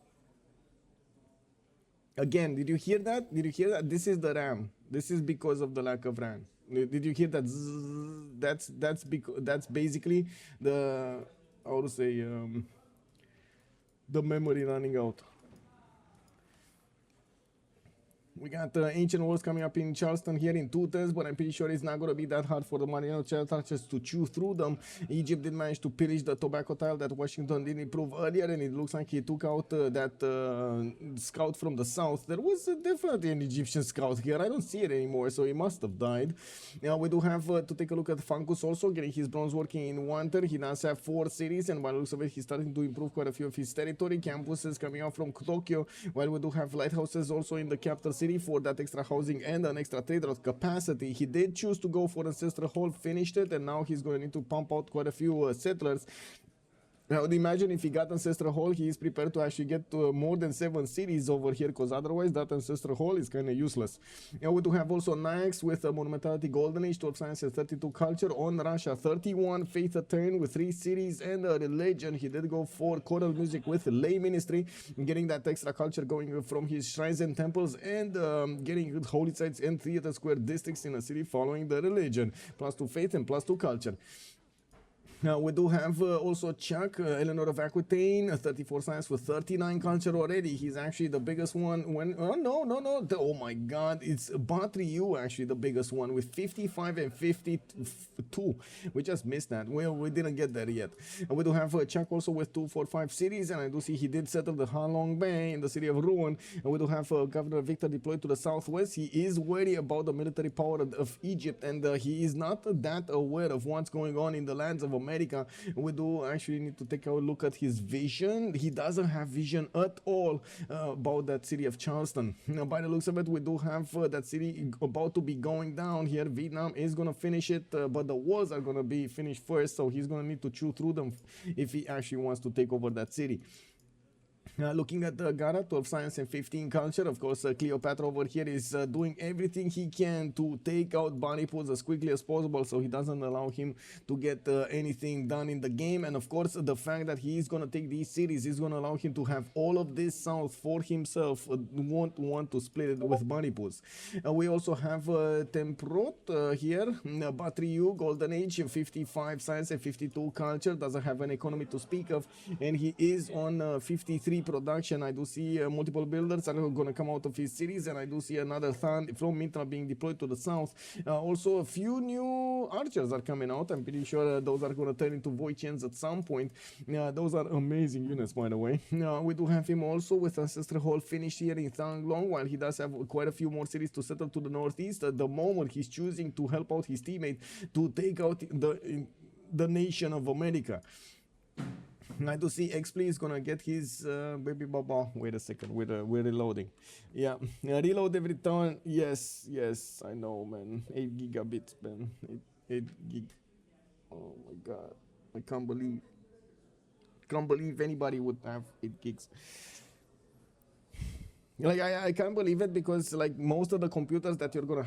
Again, did you hear that? Did you hear that? This is the RAM. This is because of the lack of RAM. Did you hear that? That's basically the, how to say, the memory running out. We got Ancient Wars coming up in Charleston here in 2 turns, but I'm pretty sure it's not going to be that hard for the Mariano chariot archers to chew through them. Egypt did manage to pillage the tobacco tile that Washington didn't improve earlier, and it looks like he took out that scout from the south. There was definitely an Egyptian scout here. I don't see it anymore, so he must have died. Now we do have to take a look at Frankus also getting his bronze working in 1 turn. He does have 4 cities, and by the looks of it, he's starting to improve quite a few of his territory. Campuses coming out from Tokyo, while we do have lighthouses also in the capital city for that extra housing and an extra trade route capacity. He did choose to go for Ancestral Hall, finished it, and now he's going to need to pump out quite a few settlers. I would imagine if he got Ancestral Hall, he is prepared to actually get more than 7 cities over here, because otherwise that Ancestral Hall is kind of useless. And we do have also Nyax with a Monumentality Golden Age, 12 Science and 32 Culture on Russia, 31 Faith a turn with 3 cities and a religion. He did go for choral music with Lay Ministry, getting that extra culture going from his shrines and temples, and getting holy sites and theater square districts in a city following the religion, +2 faith and +2 culture. We do have also Chuck, Eleanor of Aquitaine, 34 science with 39 culture already. He's actually the biggest one. Oh my god, it's Batriu actually the biggest one with 55 and 52. We just missed that. We didn't get there yet. And we do have Chuck also with 245 cities, and I do see he did settle the Halong Bay in the city of Ruan. And we do have Governor Victor deployed to the southwest. He is wary about the military power of Egypt, and he is not that aware of what's going on in the lands of America. We do actually need to take a look at his vision. He doesn't have vision at all about that city of Charleston. Now, by the looks of it, we do have that city about to be going down here. Vietnam is going to finish it, but the walls are going to be finished first, so he's going to need to chew through them if he actually wants to take over that city. Looking at Gara, 12 science and 15 culture. Of course, Cleopatra over here is doing everything he can to take out BaNiPouZ as quickly as possible, so he doesn't allow him to get anything done in the game. And of course, the fact that he is going to take these cities is going to allow him to have all of this south for himself. Won't want to split it with BaNiPouZ. We also have Temprout here, Batriu, Golden Age, 55 science and 52 culture. Doesn't have an economy to speak of, and he is on 53 production. I do see multiple builders are going to come out of his cities, and I do see another Than from Mintra being deployed to the south. Also, a few new archers are coming out. I'm pretty sure those are going to turn into Voichens at some point. Those are amazing units, by the way. We do have him also with Ancestral Hall finished here in Thang Long, while he does have quite a few more cities to settle to the northeast. At the moment, he's choosing to help out his teammate to take out the nation of America. I do see Xpli is gonna get his baby baba. Wait a second, we're reloading. Yeah, reload every turn. Yes, I know, man. 8 gigabits, man. 8 gig. Oh my god, I can't believe anybody would have 8 gigs. Like I can't believe it, because like most of the computers that you're gonna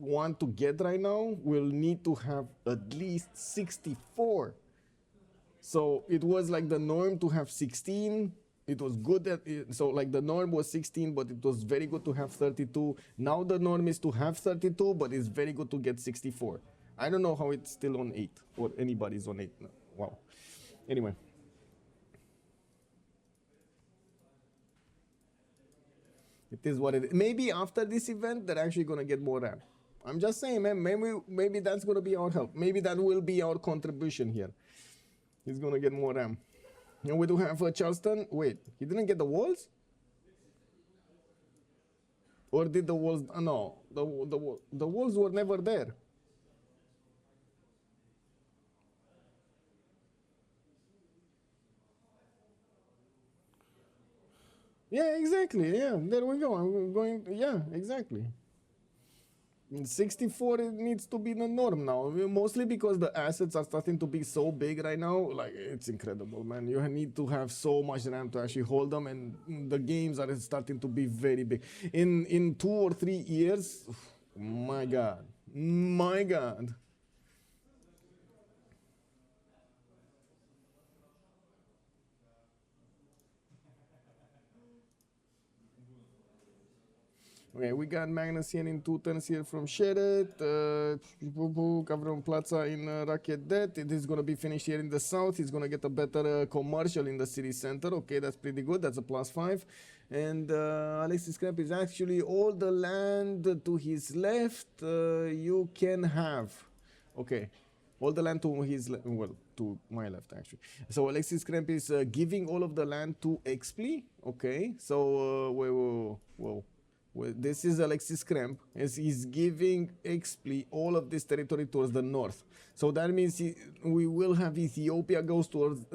want to get right now will need to have at least 64 So it was like the norm to have 16. It was good at it, so like the norm was 16, but it was very good to have 32. Now the norm is to have 32, but it's very good to get 64. I don't know how it's still on 8 or anybody's on 8. No. Wow. Anyway. It is what it is. Maybe after this event, they're actually going to get more RAM. I'm just saying, man, maybe that's going to be our help. Maybe that will be our contribution here. He's going to get more RAM. And we do have Charleston. Wait, he didn't get the walls? Or did the walls? No, the walls were never there. Yeah, exactly. Yeah, there we go. I'm going. Yeah, exactly. 64 it needs to be the norm now, mostly because the assets are starting to be so big right now. Like, it's incredible, man. You need to have so much RAM to actually hold them, and the games are starting to be very big. In 2 or 3 years, my god, my god. Okay, we got Magnus here in 2 turns here from Sheret. Gavron Plaza in Rocket Debt. It is going to be finished here in the south. He's going to get a better commercial in the city center. Okay, that's pretty good. That's a +5. And Alexis Krempp is actually all the land to his left you can have. Okay, all the land to his left. Well, to my left actually. So Alexis Krempp is giving all of the land to Xpli. Okay, so whoa. Well, this is Alexis Krempp, as he's giving Xpli all of this territory towards the north. So that means we will have Ethiopia go towards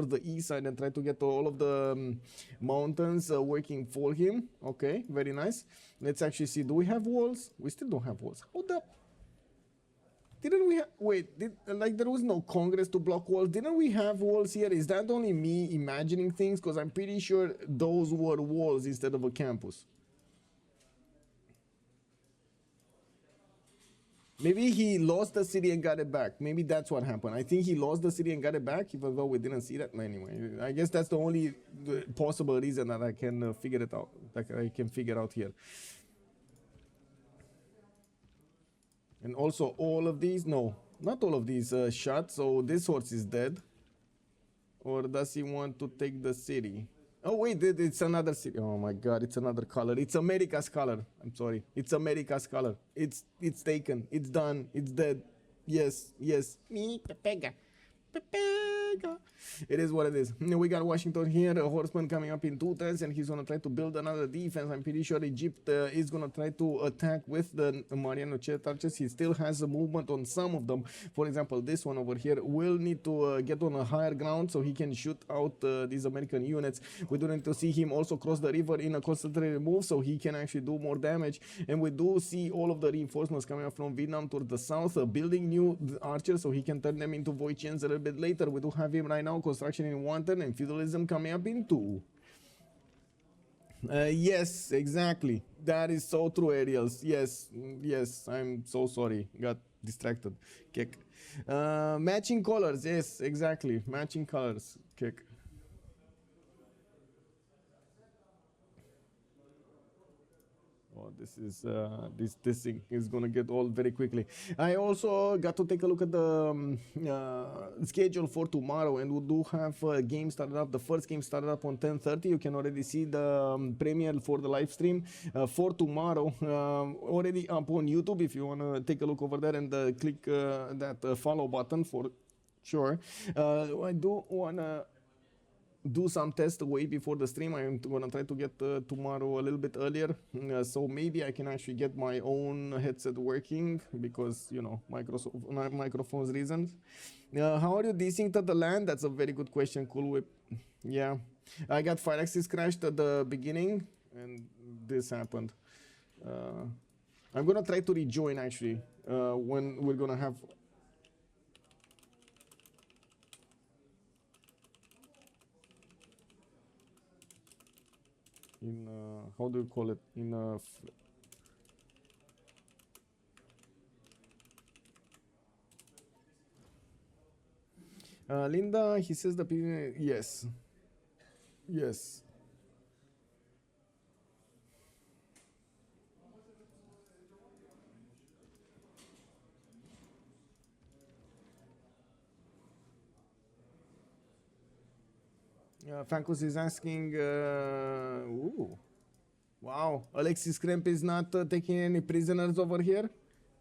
the east side and try to get all of the mountains working for him. Okay, very nice. Let's actually see. Do we have walls? We still don't have walls. Hold up. Didn't we have... Wait, like there was no Congress to block walls. Didn't we have walls here? Is that only me imagining things? Because I'm pretty sure those were walls instead of a campus. Maybe he lost the city and got it back. Maybe that's what happened. I think he lost the city and got it back, even though we didn't see that. Anyway, I guess that's the only possible reason that I can figure it out. Like I can figure out here. And also all of these, no, not all of these shot. So this horse is dead. Or does he want to take the city? Oh wait, it's another city. Oh my god, it's another color. It's America's color. I'm sorry. It's America's color. It's taken. It's done. It's dead. Yes. Me, Pepega. It is what it is. We got Washington here, a horseman coming up in 2 turns, and he's gonna try to build another defense. I'm pretty sure Egypt is gonna try to attack with the Mariano Chet archers. He still has a movement on some of them. For example, this one over here will need to get on a higher ground so he can shoot out these American units. We do need to see him also cross the river in a concentrated move so he can actually do more damage. And we do see all of the reinforcements coming up from Vietnam towards the south, building new archers so he can turn them into Voichians a little bit later. We do have him right now, construction in 1 turn and feudalism coming up in 2. Yes, exactly. That is so true, Ariels. Yes, I'm so sorry. Got distracted. Kick. Matching colors. Yes, exactly. Matching colors. Kick. Oh, this is this thing is gonna get old very quickly. I also got to take a look at the schedule for tomorrow, and we do have a game started up. The first game started up on 10:30. You can already see the premiere for the live stream for tomorrow already up on YouTube. If you wanna take a look over there and click that follow button for sure. I do wanna do some tests way before the stream. I'm gonna try to get tomorrow a little bit earlier, so maybe I can actually get my own headset working because, you know, microphones reasons. How are you desynced the LAN? That's a very good question, Cool Whip. Yeah, I got Fire Axis crashed at the beginning and this happened. I'm gonna try to rejoin actually when we're gonna have in how do you call it, in Linda, he says the yes. Yes. Frankus is asking, ooh, wow, Alexis Krempp is not taking any prisoners over here.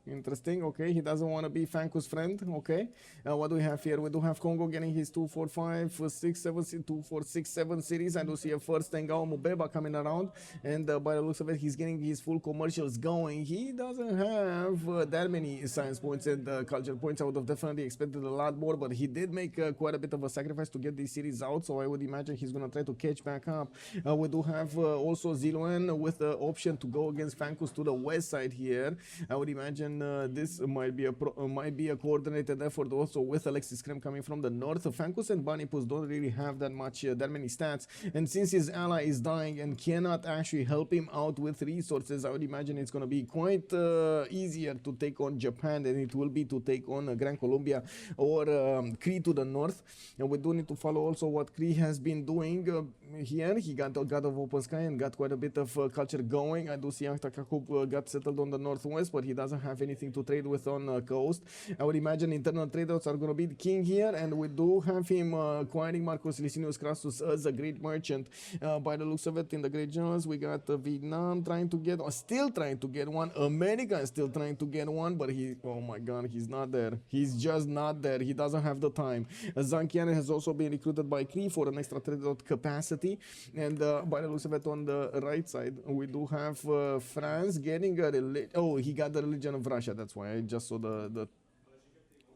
Interesting. Okay, he doesn't want to be Frankus' friend. Okay, what do we have here? We do have Kongo getting his 2-4-5-6-7 series. I do see a first Tengao Mubeba coming around, and by the looks of it, he's getting his full commercials going. He doesn't have that many science points and culture points. I would have definitely expected a lot more, but he did make quite a bit of a sacrifice to get this series out, so I would imagine he's going to try to catch back up. We do have also Zilouane with the option to go against Frankus to the west side here. I would imagine this might be a coordinated effort also with Alexis Krempp coming from the north. Frankus and BaNiPouZ don't really have that many stats, and since his ally is dying and cannot actually help him out with resources, I would imagine it's going to be quite easier to take on Japan than it will be to take on Gran Colombia or Cree to the north. And we do need to follow also what Cree has been doing here. He got a God of Open Sky and got quite a bit of culture going. I do see Kakub got settled on the northwest, but he doesn't have anything to trade with on coast. I would imagine internal trade-outs are going to be the king here, and we do have him acquiring Marcus Licinius Crassus as a great merchant. By the looks of it, in the great generals, we got Vietnam trying to get, or still trying to get one. America is still trying to get one, but oh my god, he's not there. He's just not there. He doesn't have the time. Zankian has also been recruited by Cree for an extra trade-out capacity, and by the looks of it, on the right side, we do have France getting a he got the religion of Russia. That's why I just saw the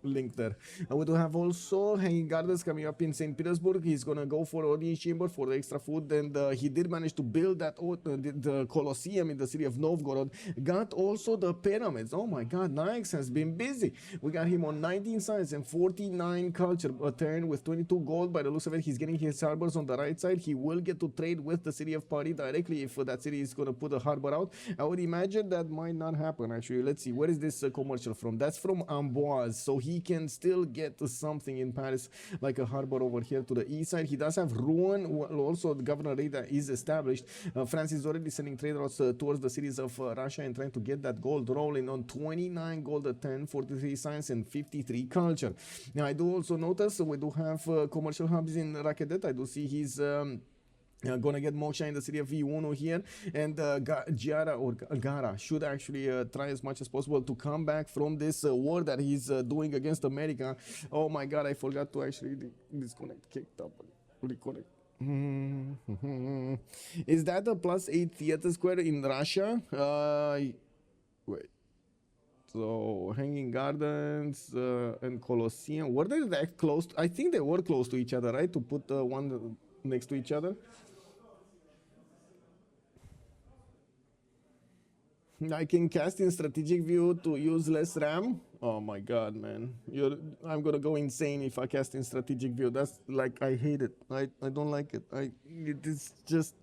link there. We do have also hanging gardens coming up in St. Petersburg. He's gonna go for audience chamber for the extra food, and he did manage to build that the Colosseum in the city of Novgorod. Got also the pyramids. Oh my god, Nyax has been busy. We got him on 19 science and 49 culture, a turn with 22 gold. By the looks of it, he's getting his harbors on the right side. He will get to trade with the city of Paris directly if that city is gonna put a harbor out. I would imagine that might not happen actually. Let's see, where is this commercial from? That's from Amboise, so he can still get something in Paris, like a harbor over here to the east side. He does have Rouen, also the governor data is established. France is already sending trade routes towards the cities of Russia and trying to get that gold rolling on 29 gold at 10, 43 science and 53 culture. Now I do also notice we do have commercial hubs in Rakedet. I do see he's gonna get Moksha in the city of V1 here, and Gara should actually try as much as possible to come back from this war that he's doing against America. Oh my god, I forgot to actually disconnect, kicked up, reconnect. Is that a +8 theater square in Russia? Wait. So Hanging Gardens and Colosseum, were they that close? I think they were close to each other, right? To put one next to each other. I can cast in strategic view to use less RAM. Oh my god, man. I'm gonna go insane if I cast in strategic view. That's like, I hate it. I don't like it. It is just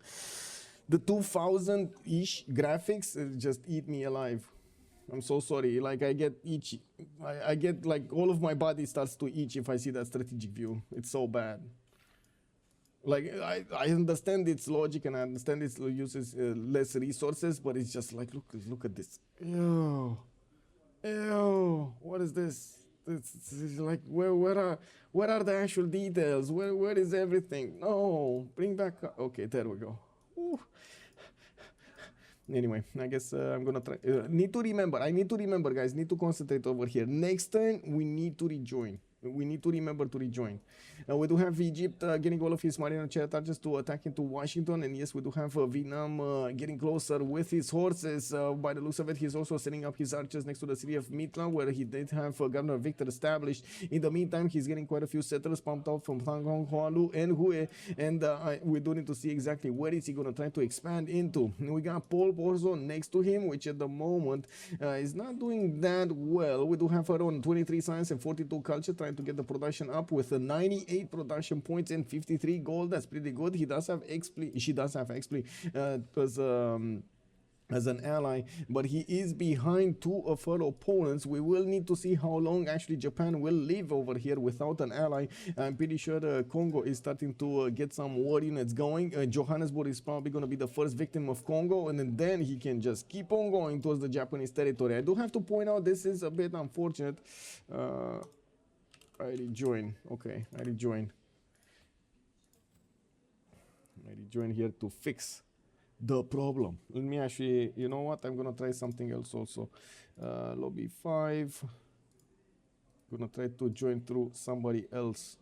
the 2000-ish graphics just eat me alive. I'm so sorry. Like, I get itchy. I get like all of my body starts to itch if I see that strategic view. It's so bad. Like, I understand its logic and I understand it uses less resources, but it's just like, look at this. Ew, what is this? It's like, where are the actual details? Where is everything? No, bring back. Okay, there we go. Ooh. Anyway, I guess I'm gonna try. I need to remember, guys. Need to concentrate over here. Next turn, we need to rejoin. We need to remember to rejoin. We do have Egypt getting all of his marine charges to attack into Washington, and yes, we do have Vietnam getting closer with his horses. By the looks of it, he's also setting up his archers next to the city of Mitla, where he did have Governor Victor established. In the meantime, he's getting quite a few settlers pumped out from Tangong, Hualu, and Hue, and we do need to see exactly where is he going to try to expand into. We got Poolp also next to him, which at the moment is not doing that well. We do have around 23 science and 42 culture, trying to get the production up with 98 production points and 53 gold. That's pretty good. He does have Xpli. She does have Xpli. as an ally, but he is behind two of her opponents. We will need to see how long actually Japan will live over here without an ally. I'm pretty sure Congo is starting to get some war units going. Johannesburg is probably going to be the first victim of Congo, and then he can just keep on going towards the Japanese territory. I do have to point out this is a bit unfortunate. I rejoin. Okay, I rejoin. I rejoin here to fix the problem. Let me actually, you know what, I'm gonna try something else also. Lobby 5. Gonna try to join through somebody else.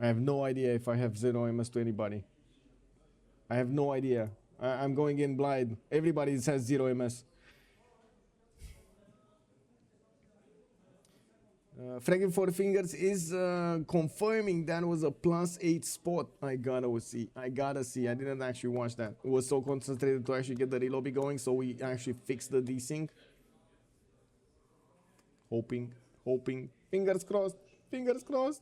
I have no idea if I have 0 MS to anybody. I have no idea. I'm going in blind. Everybody has 0 MS. Frankus for Fingers is confirming that was a +8 spot. I gotta see. I didn't actually watch that. It was so concentrated to actually get the relobby going, so we actually fixed the desync. Hoping. Fingers crossed. Fingers crossed.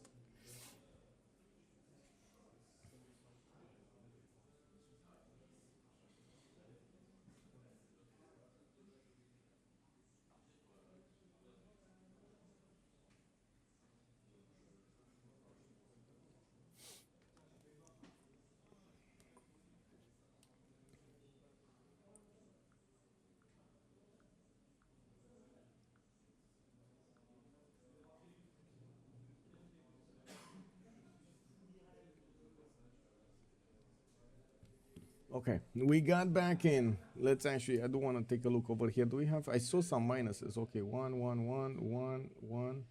Okay, we got back in. Let's actually, I do want to take a look over here. Do we have, I saw some minuses. Okay, 1, 1, 1, 1, 1,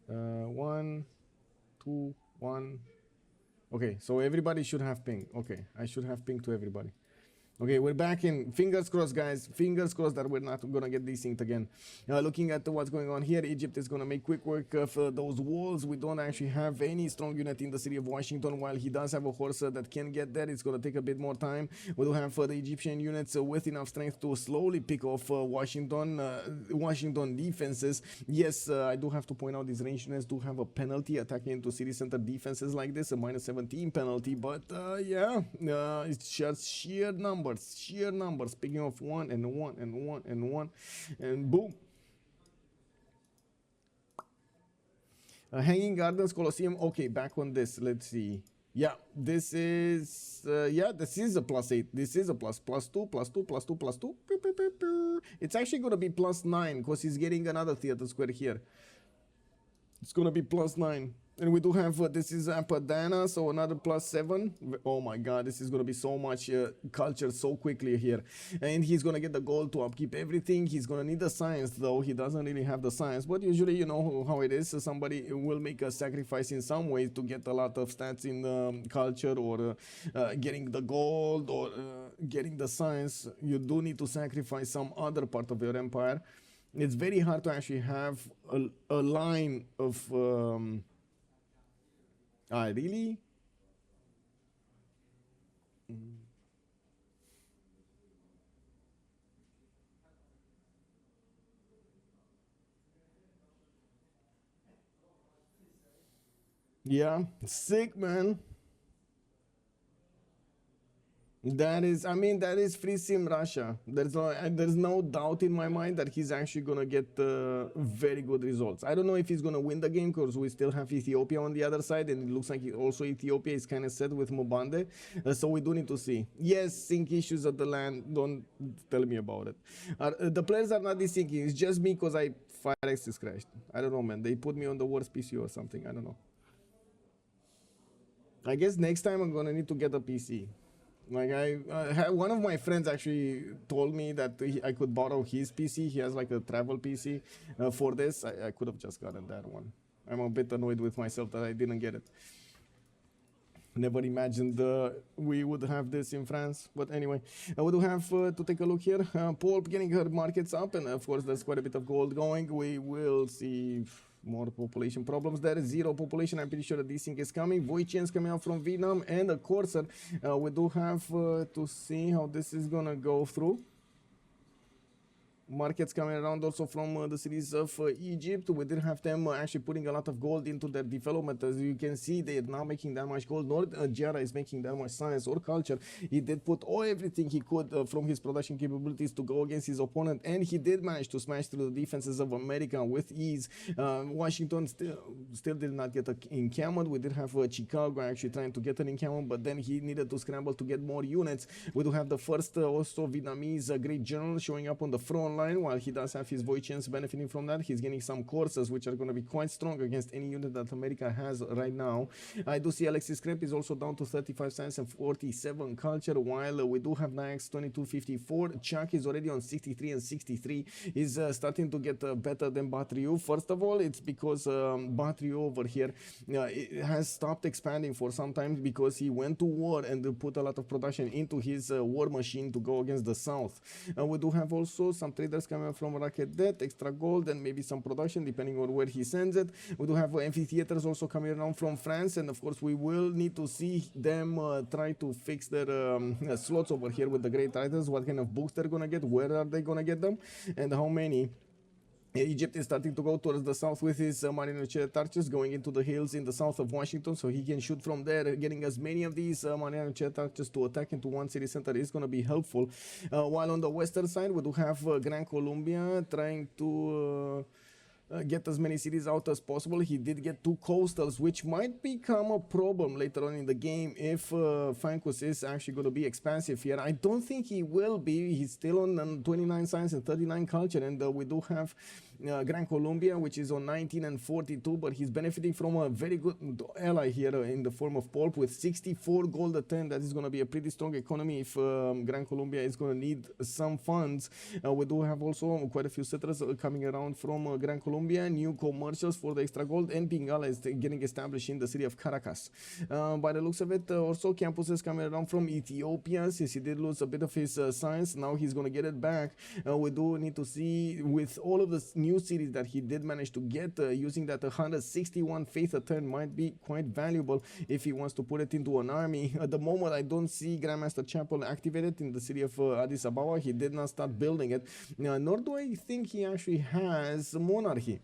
1, 2, 1. Okay, so everybody should have ping. Okay, I should have ping to everybody. Okay, we're back in. Fingers crossed, guys. Fingers crossed that we're not going to get desynced again. Looking at what's going on here, Egypt is going to make quick work of those walls. We don't actually have any strong unit in the city of Washington. While he does have a horse that can get there, it's going to take a bit more time. We do have the Egyptian units with enough strength to slowly pick off Washington defenses. Yes, I do have to point out these range units do have a penalty attacking into city center defenses like this, a -17 penalty. But yeah, it's just sheer numbers. Picking off 1 and 1 and 1 and 1, and boom. Hanging Gardens Colosseum. Okay, back on this. Let's see. Yeah, this is this is a +8. This is a +2, +2, +2, +2. It's actually gonna be +9 because he's getting another theater square here. It's gonna be +9. And we do have, this is Apadana, so another +7. Oh my god, this is going to be so much culture so quickly here. And he's going to get the gold to upkeep everything. He's going to need the science, though. He doesn't really have the science. But usually, you know how it is. Somebody will make a sacrifice in some way to get a lot of stats in culture, or getting the gold, or getting the science. You do need to sacrifice some other part of your empire. It's very hard to actually have a line of... really? Yeah, sick, man. That is, I mean, that is free sim Russia. There's no doubt in my mind that he's actually gonna get very good results. I don't know if he's gonna win the game because we still have Ethiopia on the other side, and it looks like also Ethiopia is kind of set with Mbande. So we do need to see. Yes, sync issues at the LAN. Don't tell me about it. The players are not desyncing. It's just me because Firex is crashed. I don't know, man. They put me on the worst PC or something. I don't know. I guess next time I'm gonna need to get a PC. Like one of my friends actually told me that I could borrow his PC. He has like a travel PC for this. I could have just gotten that one. I'm a bit annoyed with myself that I didn't get it. Never imagined we would have this in France. But anyway, we do have to take a look here. Poolp getting her markets up, and of course there's quite a bit of gold going. We will see more population problems there. 0 population. I'm pretty sure the desync is coming. Voichians coming out from Vietnam, and a Corsair. We do have to see how this is gonna go through. markets coming around also from the cities of Egypt. We did have them actually putting a lot of gold into their development. As you can see, they're now making that much gold. Nor Gara is making that much science or culture. He did put everything he could from his production capabilities to go against his opponent, and he did manage to smash through the defenses of America with ease. Washington still did not get an encampment. We did have Chicago actually trying to get an encampment, but then he needed to scramble to get more units. We do have the first also Vietnamese great general showing up on the front line. While he does have his Voichens benefiting from that, he's getting some courses which are going to be quite strong against any unit that America has right now. I do see Alexis Krempp is also down to 35 science and 47 culture, while we do have Nyax 2254. Chuck is already on 63 and 63. He's starting to get better than Batriu. First of all, it's because Batriu over here has stopped expanding for some time because he went to war and put a lot of production into his war machine to go against the south. We do have also some traders coming from Rocket Debt, extra gold, and maybe some production depending on where he sends it. We do have amphitheaters also coming around from France, and of course we will need to see them try to fix their slots over here with the great titans. What kind of books they're gonna get, where are they gonna get them, and how many. Egypt is starting to go towards the south with his mariner archers going into the hills in the south of Washington, so he can shoot from there. Getting as many of these mariner archers to attack into one city center is going to be helpful. While on the western side, we do have Gran Colombia trying to get as many cities out as possible. He did get 2 coastals, which might become a problem later on in the game if Frankus is actually going to be expansive here. I don't think he will be. He's still on 29 science and 39 culture, and we do have Gran Colombia, which is on 19 and 42, but he's benefiting from a very good ally here in the form of Poolp with 64 gold a 10. That is going to be a pretty strong economy if Gran Colombia is going to need some funds. We do have also quite a few settlers coming around from Gran Colombia, new commercials for the extra gold, and Pingala is getting established in the city of Caracas. By the looks of it, also Campus is coming around from Ethiopia, since he did lose a bit of his science. Now he's going to get it back. We do need to see with all of the new cities that he did manage to get, using that 161 faith a turn might be quite valuable if he wants to put it into an army. At the moment, I don't see Grandmaster Chapel activated in the city of Addis Ababa. He did not start building it, nor do I think he actually has monarchy.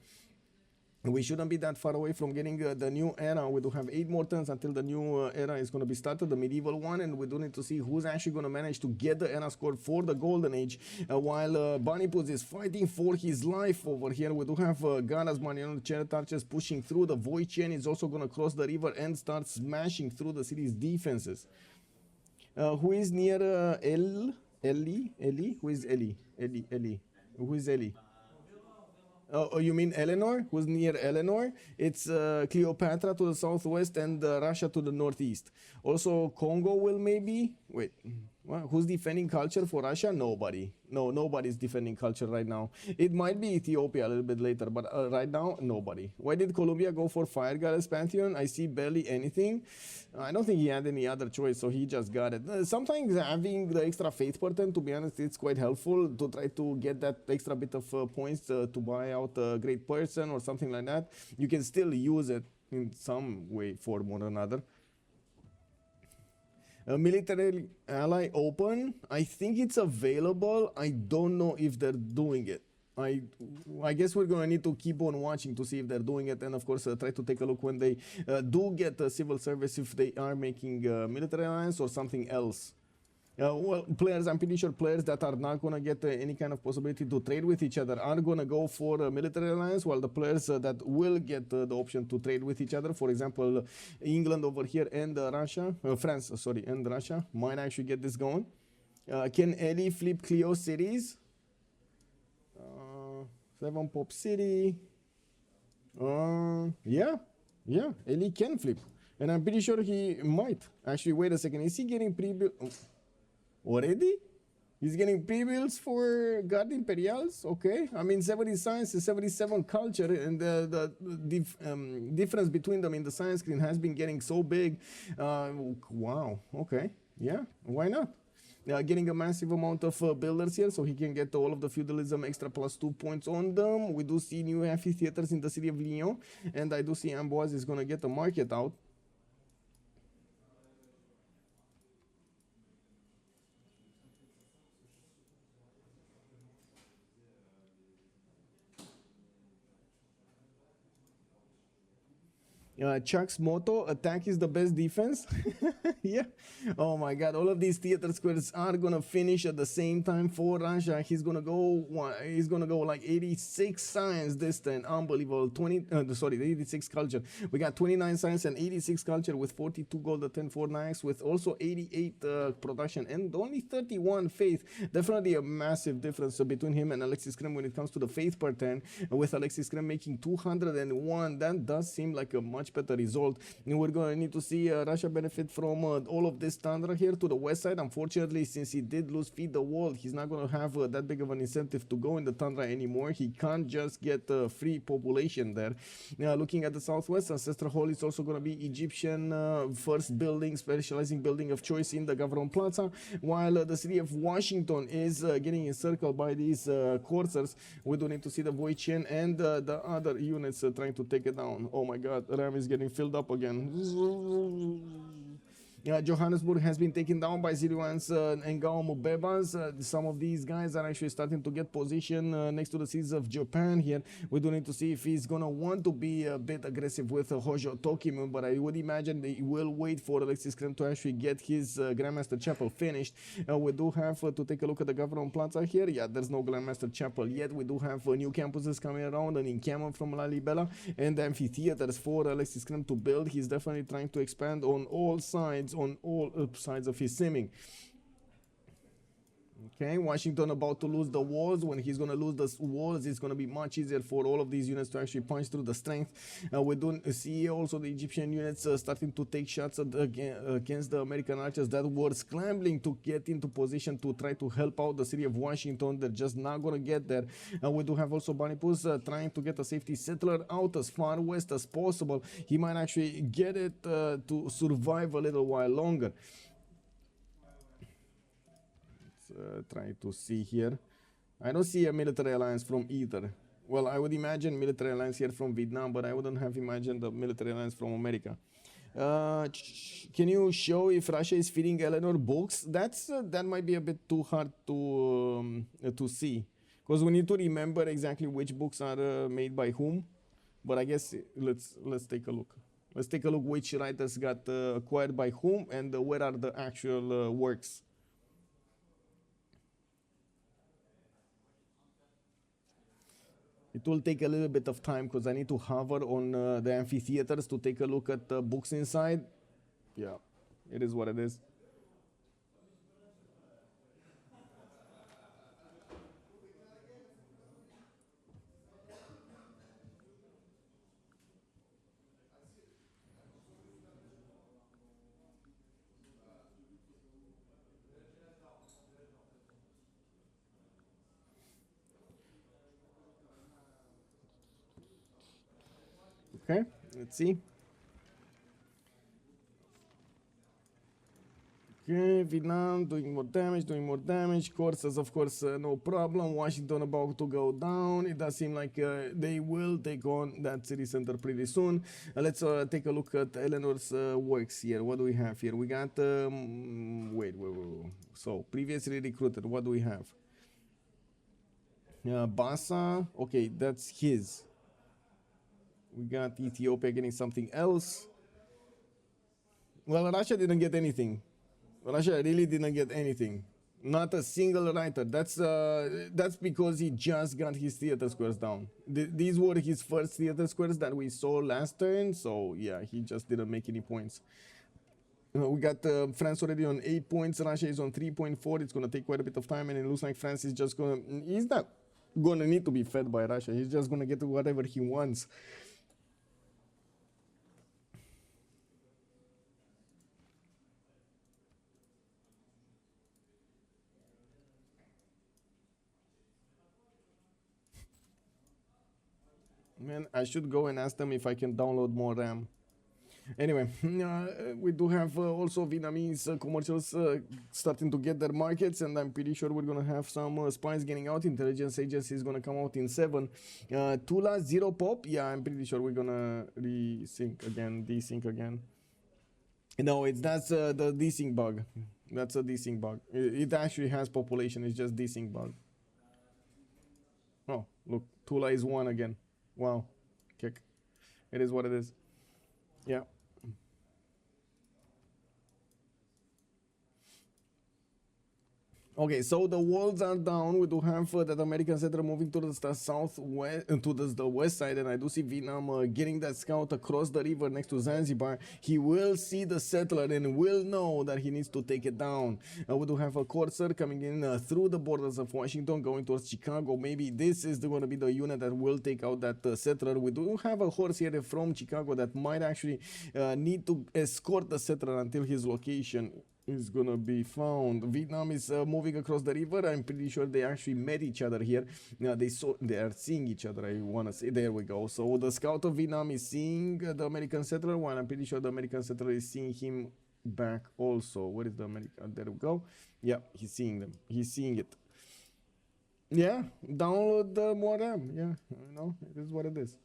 We shouldn't be that far away from getting the new era. We do have 8 more turns until the new era is going to be started, the medieval one, and we do need to see who's actually going to manage to get the era score for the golden age. While BaNiPouZ is fighting for his life over here, we do have Gara's Mariano Chariot Archers pushing through. The Voichen is also going to cross the river and start smashing through the city's defenses. Who is near Eli? Who is Eli? Who is Eli? Oh, you mean Eleanor? Who's near Eleanor? It's Cleopatra to the southwest and Russia to the northeast. Also, Kongo will maybe... Wait, well, who's defending culture for Russia? Nobody. No, nobody's defending culture right now. It might be Ethiopia a little bit later, but right now, nobody. Why did Colombia go for Fire Goddess Pantheon? I see barely anything. I don't think he had any other choice, so he just got it. Sometimes having the extra faith button, to be honest, it's quite helpful to try to get that extra bit of points to buy out a great person or something like that. You can still use it in some way, form or another. Military ally open. I think it's available. I don't know if they're doing it. I guess we're going to need to keep on watching to see if they're doing it, and of course try to take a look when they do get civil service, if they are making military alliance or something else. Well, players, I'm pretty sure players that are not going to get any kind of possibility to trade with each other are going to go for a military alliance, while the players that will get the option to trade with each other, for example, England over here and Russia, France, sorry, and Russia, might actually get this going. Can Eli flip Cleo cities? 7 Pop City. Yeah, Eli can flip. And I'm pretty sure he might. Actually, wait a second. Is he getting pre-built? Already? He's getting pre-builds for Guard Imperials? Okay. I mean, 70 science and 77 culture, and the difference between them in the science screen has been getting so big. Wow. Okay. Yeah. Why not? Getting a massive amount of builders here, so he can get all of the feudalism extra +2 points on them. We do see new amphitheaters in the city of Lyon, and I do see Mbande is going to get a market out. Chuck's motto: attack is the best defense. Yeah. Oh my God! All of these theater squares are gonna finish at the same time for Russia. He's gonna go. He's gonna go like 86 science this turn. Unbelievable. 86 culture. We got 29 science and 86 culture with 42 gold at 10 for Nyax, with also 88 production and only 31 faith. Definitely a massive difference between him and Alexis Krempp when it comes to the faith per turn. With Alexis Krempp making 201, that does seem like a much better result. And we're going to need to see Russia benefit from all of this tundra here to the west side. Unfortunately, since he did lose feed the wall, he's not going to have that big of an incentive to go in the tundra anymore. He can't just get free population there. Looking at the southwest, Ancestral Hall is also going to be Egyptian first building, specializing building of choice in the Government Plaza, while the city of Washington is getting encircled by these coursers. We do need to see the Voichen and the other units trying to take it down. Oh my God, Ram is getting filled up again. Johannesburg has been taken down by Zilouane's Ngao Mubebas. Some of these guys are actually starting to get position next to the seas of Japan here. We do need to see if he's going to want to be a bit aggressive with Hojo Tokimu, but I would imagine they will wait for Alexis Krempp to actually get his Grandmaster Chapel finished. We do have to take a look at the Government Plaza here. Yeah, there's no Grandmaster Chapel yet. We do have new campuses coming around, an encampment from Lalibela and amphitheaters for Alexis Krempp to build. He's definitely trying to expand on all sides, on all sides of his simming. Okay, Washington about to lose the walls. When he's going to lose the walls, it's going to be much easier for all of these units to actually punch through the strength. We do see also the Egyptian units starting to take shots against the American archers that were scrambling to get into position to try to help out the city of Washington. They're just not going to get there. We do have also BaNiPouZ trying to get a safety settler out as far west as possible. He might actually get it to survive a little while longer. Trying to see here. I don't see a military alliance from either. Well, I would imagine military alliance here from Vietnam, but I wouldn't have imagined the military alliance from America. Can you show if Russia is feeding Eleanor books? That might be a bit too hard to see, because we need to remember exactly which books are made by whom. But I guess let's take a look. Let's take a look which writers got acquired by whom and where are the actual works. It will take a little bit of time because I need to hover on the amphitheaters to take a look at the books inside. Yeah, it is what it is. Okay, let's see. Okay, Vietnam doing more damage. Courses, of course, no problem. Washington about to go down. It does seem like they will take on that city center pretty soon. Let's take a look at Eleanor's works here. What do we have here? We got, wait. So, previously recruited, what do we have? Bassa, okay, that's his. We got Ethiopia getting something else. Well, Russia didn't get anything. Russia really didn't get anything. Not a single writer. That's because he just got his theater squares down. These were his first theater squares that we saw last turn. So yeah, he just didn't make any points. We got France already on 8 points. Russia is on 3.4. It's going to take quite a bit of time, and it looks like France is just going to... He's not going to need to be fed by Russia. He's just going to get whatever he wants. Man, I should go and ask them if I can download more RAM. Anyway, we do have also Vietnamese commercials starting to get their markets, and I'm pretty sure we're going to have some spies getting out. Intelligence agency is going to come out in 7. Tula, 0 pop. Yeah, I'm pretty sure we're going to desync again. No, that's the desync bug. That's a desync bug. It actually has population, it's just desync bug. Oh, look, Tula is 1 again. Wow, kick. It is what it is. Yeah. Okay, so the walls are down. We do have that American settler moving towards the southwest, towards the west side, and I do see Vietnam getting that scout across the river next to Zanzibar. He will see the settler and will know that he needs to take it down. We do have a courser coming in through the borders of Washington, going towards Chicago. Maybe this is going to be the unit that will take out that settler. We do have a horse here from Chicago that might actually need to escort the settler until his location is gonna be found. Vietnam is moving across the river. I'm pretty sure they actually met each other here. They are seeing each other. I wanna say, there we go. So the scout of Vietnam is seeing the American settler, while I'm pretty sure the American settler is seeing him back also. Where is the American? There we go. Yeah, he's seeing them. He's seeing it. Yeah, download the more RAM. Yeah, you know, it is what it is.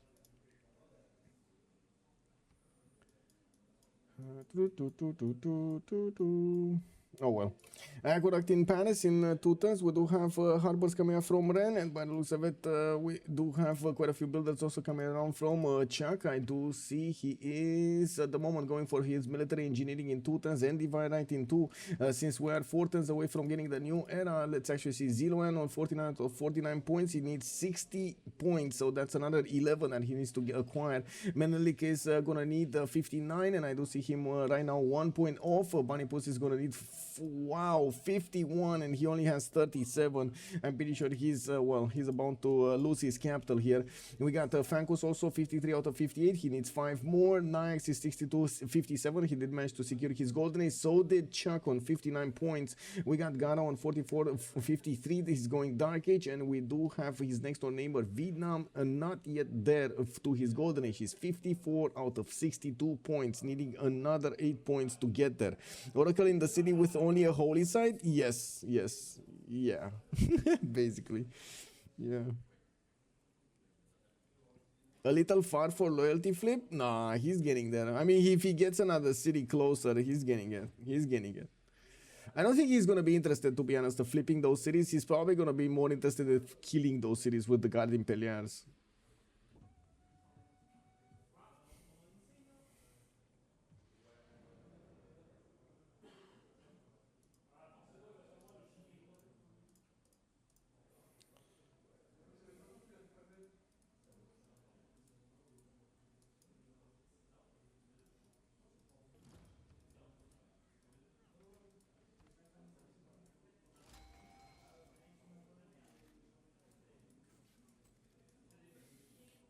Oh well. Aqueduct in Paris in 2 turns. We do have harbors coming up from Ren, and by the looks of it, we do have quite a few builders also coming around from Chuck. I do see he is at the moment going for his military engineering in 2 turns and divide right in 2. Since we are 4 turns away from getting the new era, let's actually see Zilouane on 49 points. He needs 60 points, so that's another 11 that he needs to acquire. Menelik is gonna need 59, and I do see him right now 1 point off. BaNiPouZ is gonna need 51, and he only has 37. I'm pretty sure he's well, he's about to lose his capital here. We got Frankus also 53 out of 58. He needs 5 more. Nyax is 57. He did manage to secure his golden age. So did Chuck on 59 points. We got Gara on 53. This is going dark age, and we do have his next door neighbor Vietnam not yet there to his golden age. He's 54 out of 62 points, needing another 8 points to get there. Oracle in the city with only a holy site? Yes, yeah. Basically, yeah. A little far for loyalty flip? Nah, he's getting there. I mean, if he gets another city closer, he's getting it. I don't think he's going to be interested, to be honest, of flipping those cities. He's probably going to be more interested in killing those cities with the Guardian Peliers.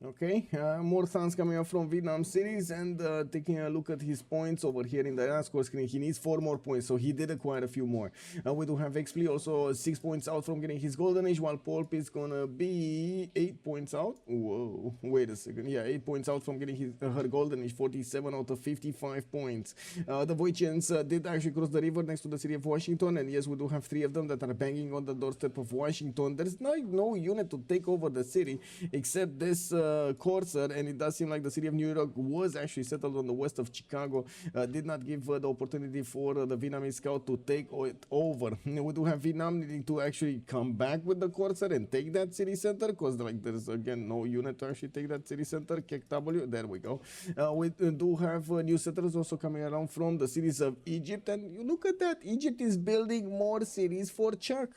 Okay, more sons coming up from Vietnam cities, and taking a look at his points over here in the score screen. He needs 4 more points, so he did acquire a few more. We do have Xpli also 6 points out from getting his golden age, while Poolp is gonna be 8 points out. Whoa, wait a second. Yeah, 8 points out from getting her golden age, 47 out of 55 points. The Voyagers did actually cross the river next to the city of Washington, and yes, we do have 3 of them that are banging on the doorstep of Washington. There's no unit to take over the city except this courser, and it does seem like the city of New York was actually settled on the west of Chicago. Did not give the opportunity for the Vietnamese scout to take it over. We do have Vietnam needing to actually come back with the courser and take that city center, because like there's again no unit to actually take that city center. KW, there we go. We do have new settlers also coming around from the cities of Egypt, and you look at that, Egypt is building more cities for Chuck.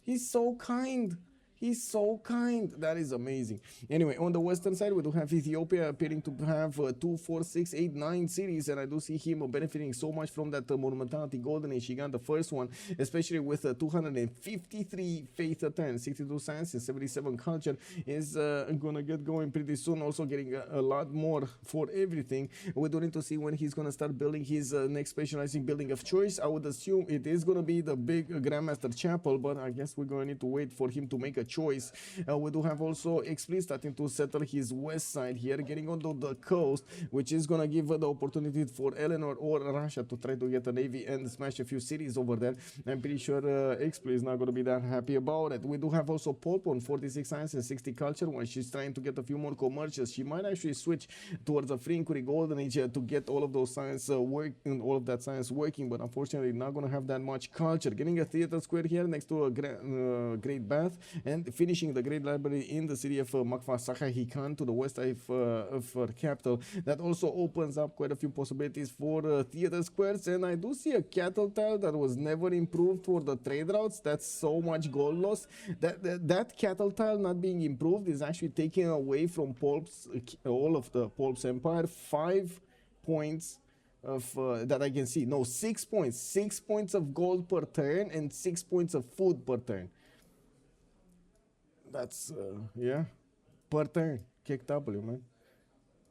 He's so kind. He's so kind. That is amazing. Anyway, on the western side, we do have Ethiopia appearing to have 2, 4, 6, 8, 9 cities, and I do see him benefiting so much from that monumentality golden age. He got the first one, especially with 253 faith attempts, 62 science, and 77 culture. Is gonna get going pretty soon. Also getting a lot more for everything. We do need to see when he's gonna start building his next specializing building of choice. I would assume it is gonna be the big Grandmaster Chapel, but I guess we're gonna need to wait for him to make a choice. We do have also Xpli starting to settle his west side here, getting onto the coast, which is gonna give the opportunity for Eleanor or Russia to try to get a navy and smash a few cities over there. I'm pretty sure Xpli is not gonna be that happy about it. We do have also Poolp on 46 science and 60 culture. When she's trying to get a few more commercials, she might actually switch towards a free inquiry golden age to get all of those science all of that science working, but unfortunately not gonna have that much culture. Getting a theater square here next to a great bath, and and finishing the great library in the city of Makfa Sakahikan to the west of capital. That also opens up quite a few possibilities for theater squares, and I do see a cattle tile that was never improved for the trade routes. That's so much gold loss. That cattle tile not being improved is actually taking away from Poolp's all of the Poolp's empire 5 points of that I can see. No, 6 points. 6 points of gold per turn and 6 points of food per turn. That's yeah, per turn. Kick W, man.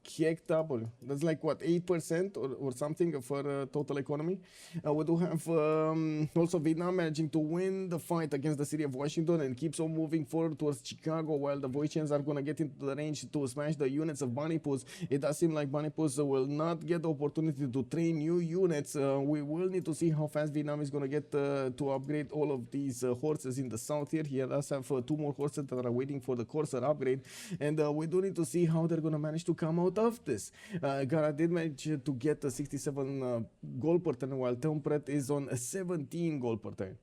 Kick W. That's like what, 8% or something of our total economy. We do have also Vietnam managing to win the fight against the city of Washington and keeps on moving forward towards Chicago, while the Voicians are going to get into the range to smash the units of BaNiPouZ. It does seem like BaNiPouZ will not get the opportunity to train new units. We will need to see how fast Vietnam is going to get to upgrade all of these horses in the south here. He does have 2 more horses that are waiting for the Corsair upgrade, and we do need to see how they're going to manage to come out of this. Gara did manage to get a 67 goal per turn, while Temprout is on a 17 goal per turn.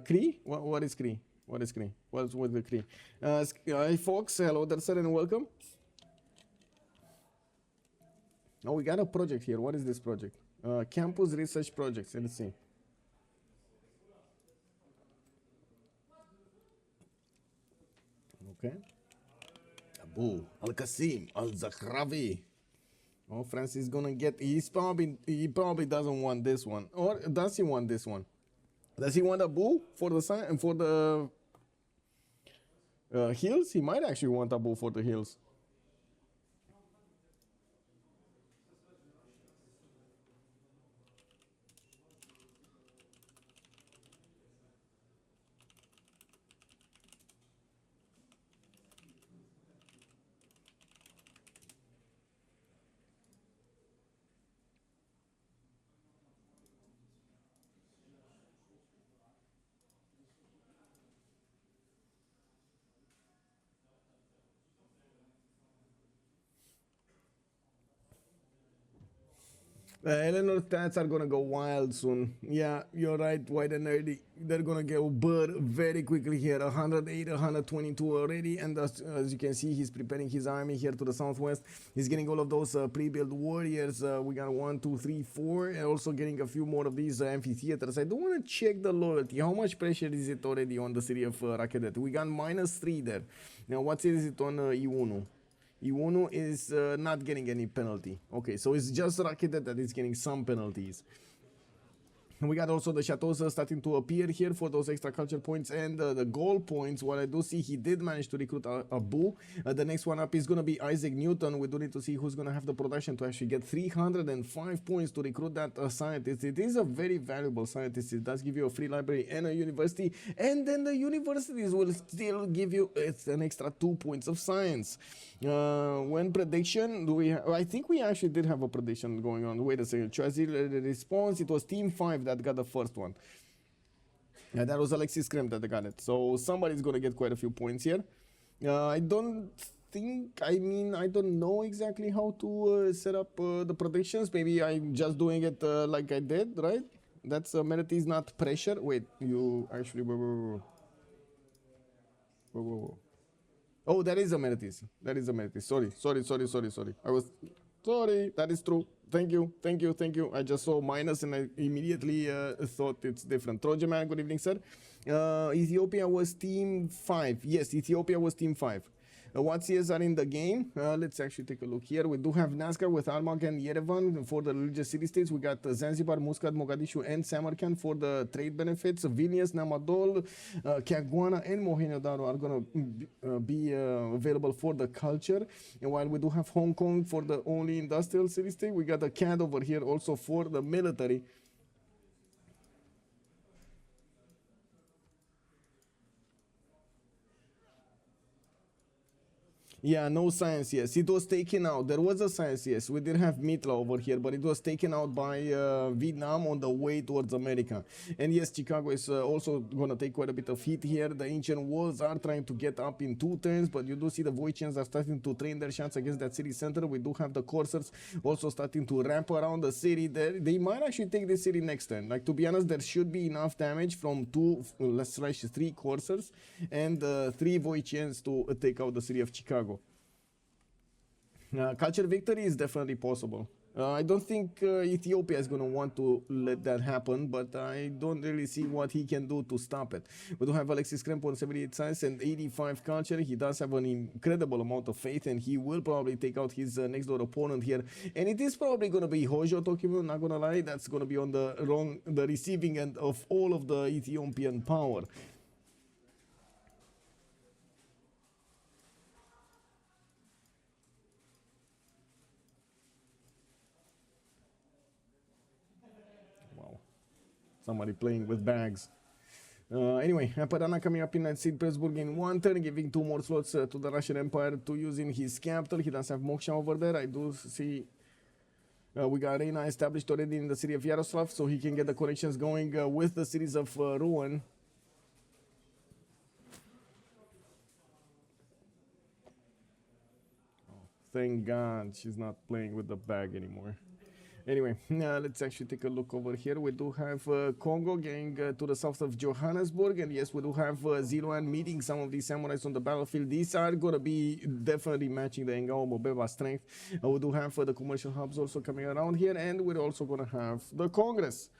Cree? What is Cree? What is Cree? What's with the Cree? Hi Fox, hello there sir and welcome. Oh, we got a project here. What is this project? Campus research projects. Let's see. Okay. Abu Al-Qasim Al-Zakravi. Oh, Francis is gonna get. He probably doesn't want this one, or does he want this one? Does he want Abu for the sign and for the hills? He might actually want Abu for the hills. Eleanor stats are gonna go wild soon. Yeah, you're right, White and Nerdy. They're gonna go bird very quickly here. 108, 122 already, and as you can see, he's preparing his army here to the southwest. He's getting all of those pre-built warriors. We got 1, 2, 3, 4, and also getting a few more of these amphitheaters. I do want to check the loyalty. How much pressure is it already on the city of Rakedet? We got -3 there. Now, what is it on E1? E1 is not getting any penalty. Okay, so it's just Rakedet that is getting some penalties. And we got also the chateaus starting to appear here for those extra culture points and the goal points. What I do see, he did manage to recruit Abu. The next one up is going to be Isaac Newton. We do need to see who's going to have the production to actually get 305 points to recruit that scientist. It is a very valuable scientist. It does give you a free library and a university. And then the universities will still give you an extra 2 points of science. When prediction, do we I think we actually did have a prediction going on. Wait a second. Chazil response, it was Team 5 that got the first one. Yeah, that was Alexis Krempp that got it. So somebody's going to get quite a few points here. I don't know exactly how to set up the predictions. Maybe I'm just doing it like I did, right? That's amenities, not pressure. Wait, you actually... Whoa. Oh, that is amenities. That is amenities. Sorry. I was... Sorry, that is true. Thank you. I just saw minus and I immediately thought it's different. Trojan man, good evening, sir. Ethiopia was team 5. Yes, Ethiopia was team 5. What CS are in the game? Let's actually take a look here. We do have NASCAR with Almag and Yerevan for the religious city-states. We got Zanzibar, Muscat, Mogadishu, and Samarkand for the trade benefits. Vilnius, Namadol, Kagwana, and Mohenjo-Daro are going to be available for the culture. And while we do have Hong Kong for the only industrial city-state, we got a CAD over here also for the military. Yeah, no science, yes. It was taken out. There was a science, yes. We did have Mitla over here, but it was taken out by Vietnam on the way towards America. And yes, Chicago is also going to take quite a bit of heat here. The ancient walls are trying to get up in 2 turns, but you do see the Voichians are starting to train their shots against that city center. We do have the coursers also starting to ramp around the city there. They might actually take the city next turn. Like, to be honest, there should be enough damage from 3 coursers and 3 Voichians to take out the city of Chicago. Culture victory is definitely possible. I don't think Ethiopia is going to want to let that happen, but I don't really see what he can do to stop it. We do have Alexis Krempp on 78 science and 85 culture. He does have an incredible amount of faith, and he will probably take out his next door opponent here. And it is probably going to be Hojo Tokyo, not going to lie. That's going to be on the receiving end of all of the Ethiopian power. Somebody playing with bags. Anyway, Padana coming up in St. Petersburg in 1 turn, giving 2 more slots to the Russian Empire to use in his capital. He does have Moksha over there. I do see we got Reina established already in the city of Yaroslav, so he can get the connections going with the cities of Ruan. Thank God she's not playing with the bag anymore. Anyway, let's actually take a look over here. We do have Kongo getting to the south of Johannesburg, and yes, we do have Zilouane meeting some of these samurais on the battlefield. These are going to be definitely matching the Ngao Mobeba strength. We do have the commercial hubs also coming around here, and we're also going to have the Congress.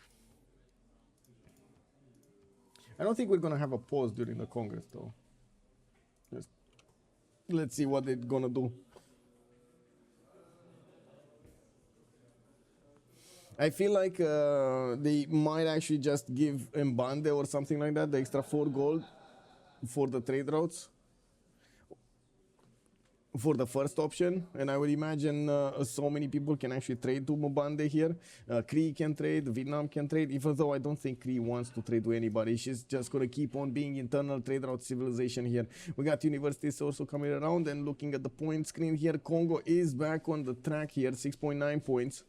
I don't think we're going to have a pause during the Congress, though. Let's see what they're going to do. I feel like they might actually just give Mbande or something like that, the extra 4 gold for the trade routes for the first option. And I would imagine so many people can actually trade to Mbande here. Cree can trade, Vietnam can trade, even though I don't think Cree wants to trade to anybody. She's just going to keep on being internal trade route civilization here. We got universities also coming around, and looking at the point screen here, Congo is back on the track here, 6.9 points.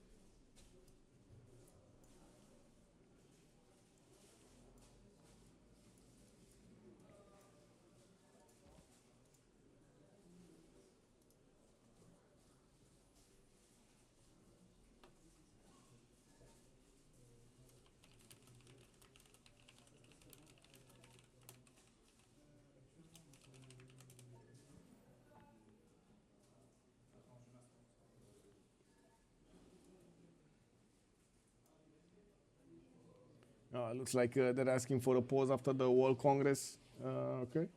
Looks like they're asking for a pause after the World Congress. Okay.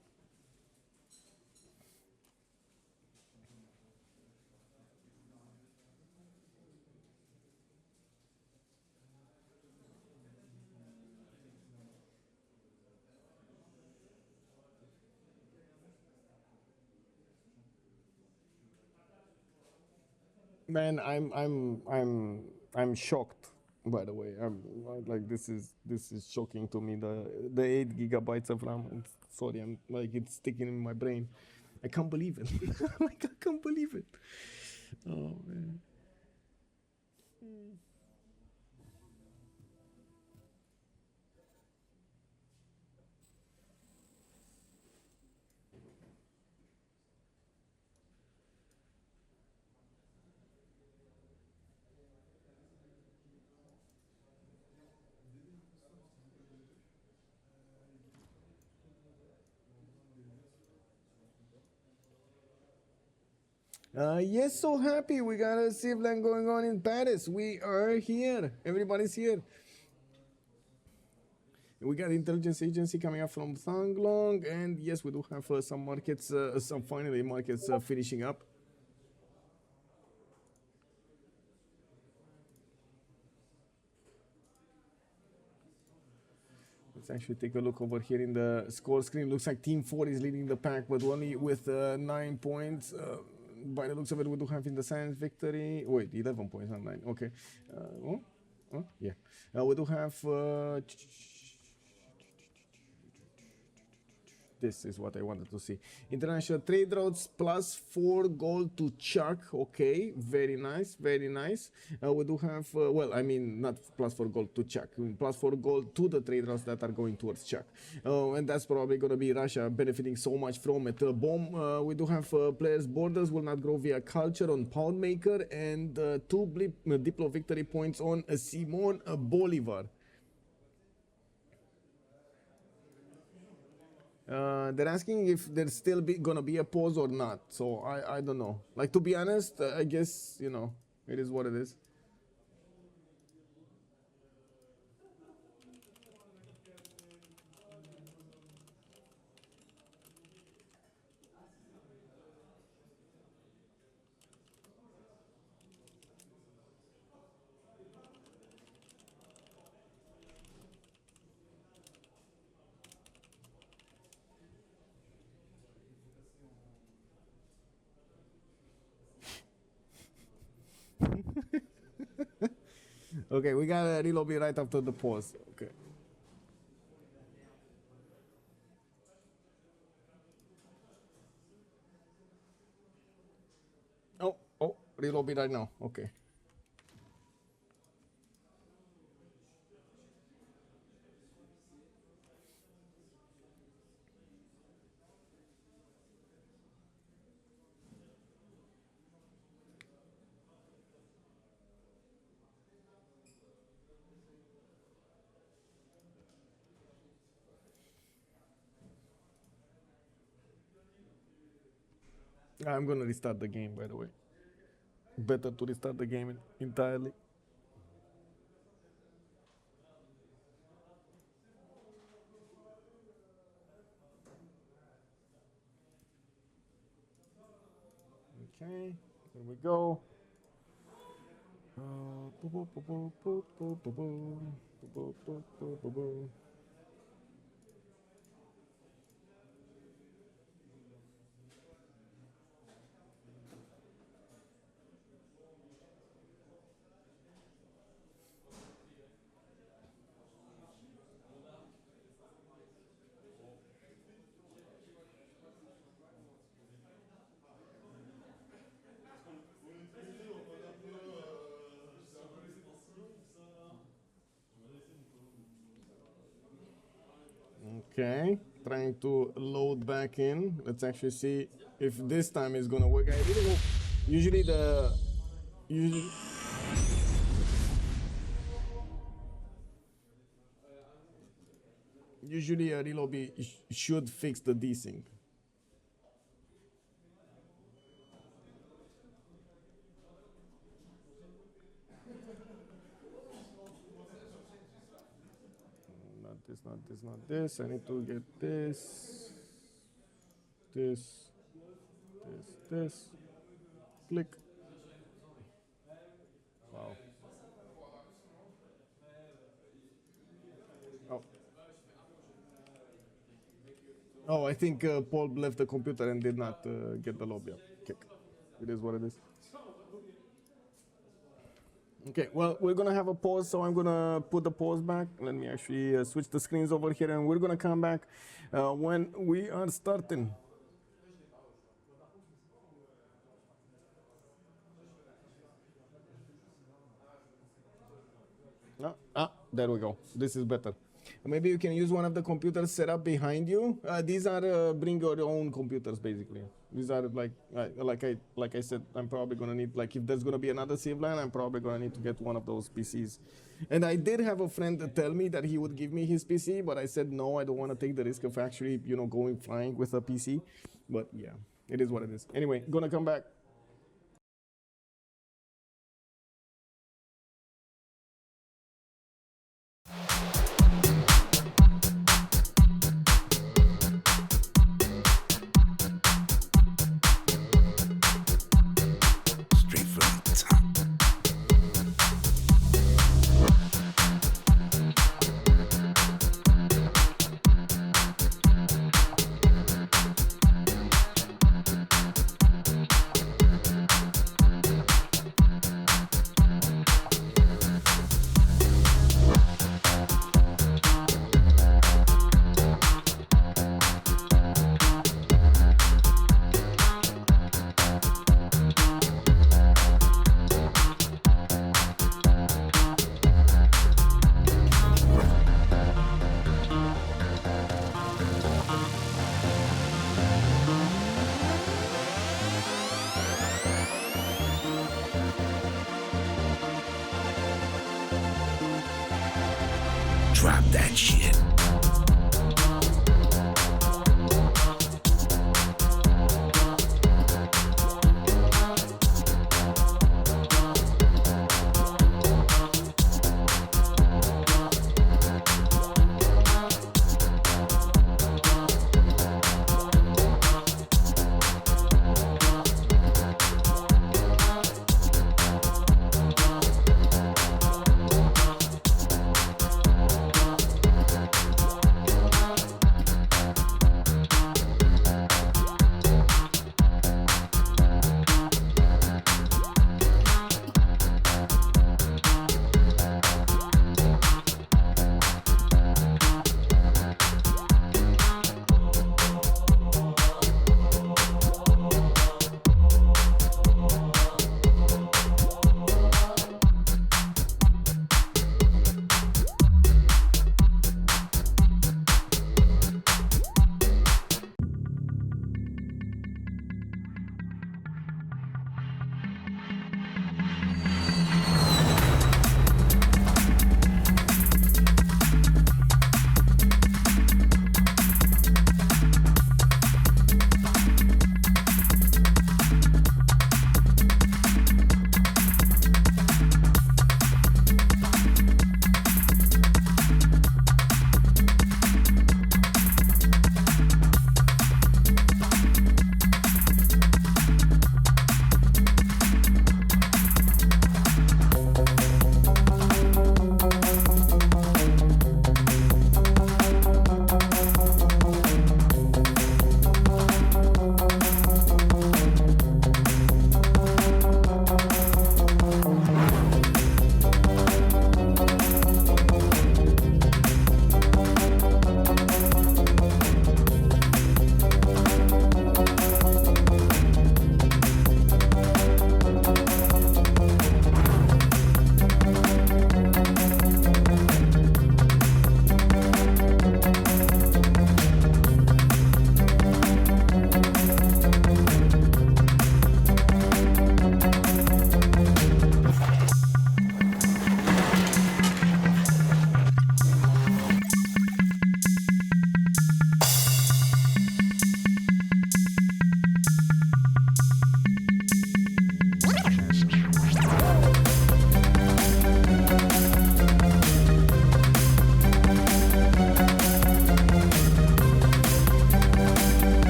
Man, I'm shocked. By the way, I'm like, this is shocking to me. The 8 gigabytes of RAM. Sorry, I'm like, it's sticking in my brain. I can't believe it. Like, I can't believe it. Oh man. Yes, so happy. We got a CivFR LAN going on in Paris. We are here. Everybody's here. We got intelligence agency coming up from Thanglong, and yes, we do have some markets, some finally markets finishing up. Let's actually take a look over here in the score screen. Looks like Team 4 is leading the pack, but only with 9 points. By the looks of it, we do have in the science victory. Wait, 11 points, not 9. Okay. Yeah. We do have This is what I wanted to see. International trade routes +4 gold to Chuck. Okay, very nice, very nice. We do have, well, I mean, not +4 gold to Chuck, +4 gold to the trade routes that are going towards Chuck. And that's probably going to be Russia benefiting so much from it. Bomb, we do have players' borders will not grow via culture on Poundmaker, and 2 Diplo victory points on Simon Bolivar. They're asking if there's still gonna be a pause or not, so I don't know. Like, to be honest, I guess, you know, it is what it is. Okay, we got a reload right after the pause. Okay. Oh, reload right now. Okay. I'm gonna restart the game, by the way. Better to restart the game entirely. Okay, here we go. Okay, trying to load back in. Let's actually see if this time is gonna work. I really hope. Usually a reload should fix the desync. Not this. I need to get this. Click. Wow. Oh, I think Poolp left the computer and did not get the lobby up. Kick. It is what it is. Okay, well, we're gonna have a pause, so I'm gonna put the pause back. Let me actually switch the screens over here, and we're gonna come back when we are starting. There we go. This is better. Maybe you can use one of the computers set up behind you. These are bring your own computers, basically. These are like I said, I'm probably gonna need, like, if there's gonna be another CivLAN, I'm probably gonna need to get one of those PCs. And I did have a friend tell me that he would give me his PC, but I said no, I don't want to take the risk of actually, you know, going flying with a PC. But yeah, it is what it is. Anyway, gonna come back. drop that shit.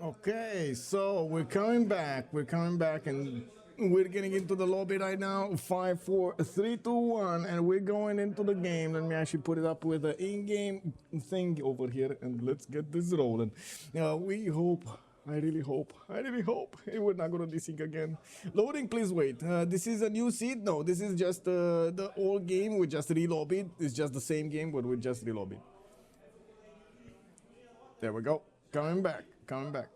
Okay, so we're coming back. We're coming back, and we're getting into the lobby right now. 5, 4, 3, 2, 1, and we're going into the game. Let me actually put it up with the in-game thing over here, and let's get this rolling. We hope. I really hope we're not gonna desync again. Loading, please wait. This is a new seed? No, this is just the old game. We just relobbied. It's just the same game, but we just relobbied. There we go. Coming back. Coming back.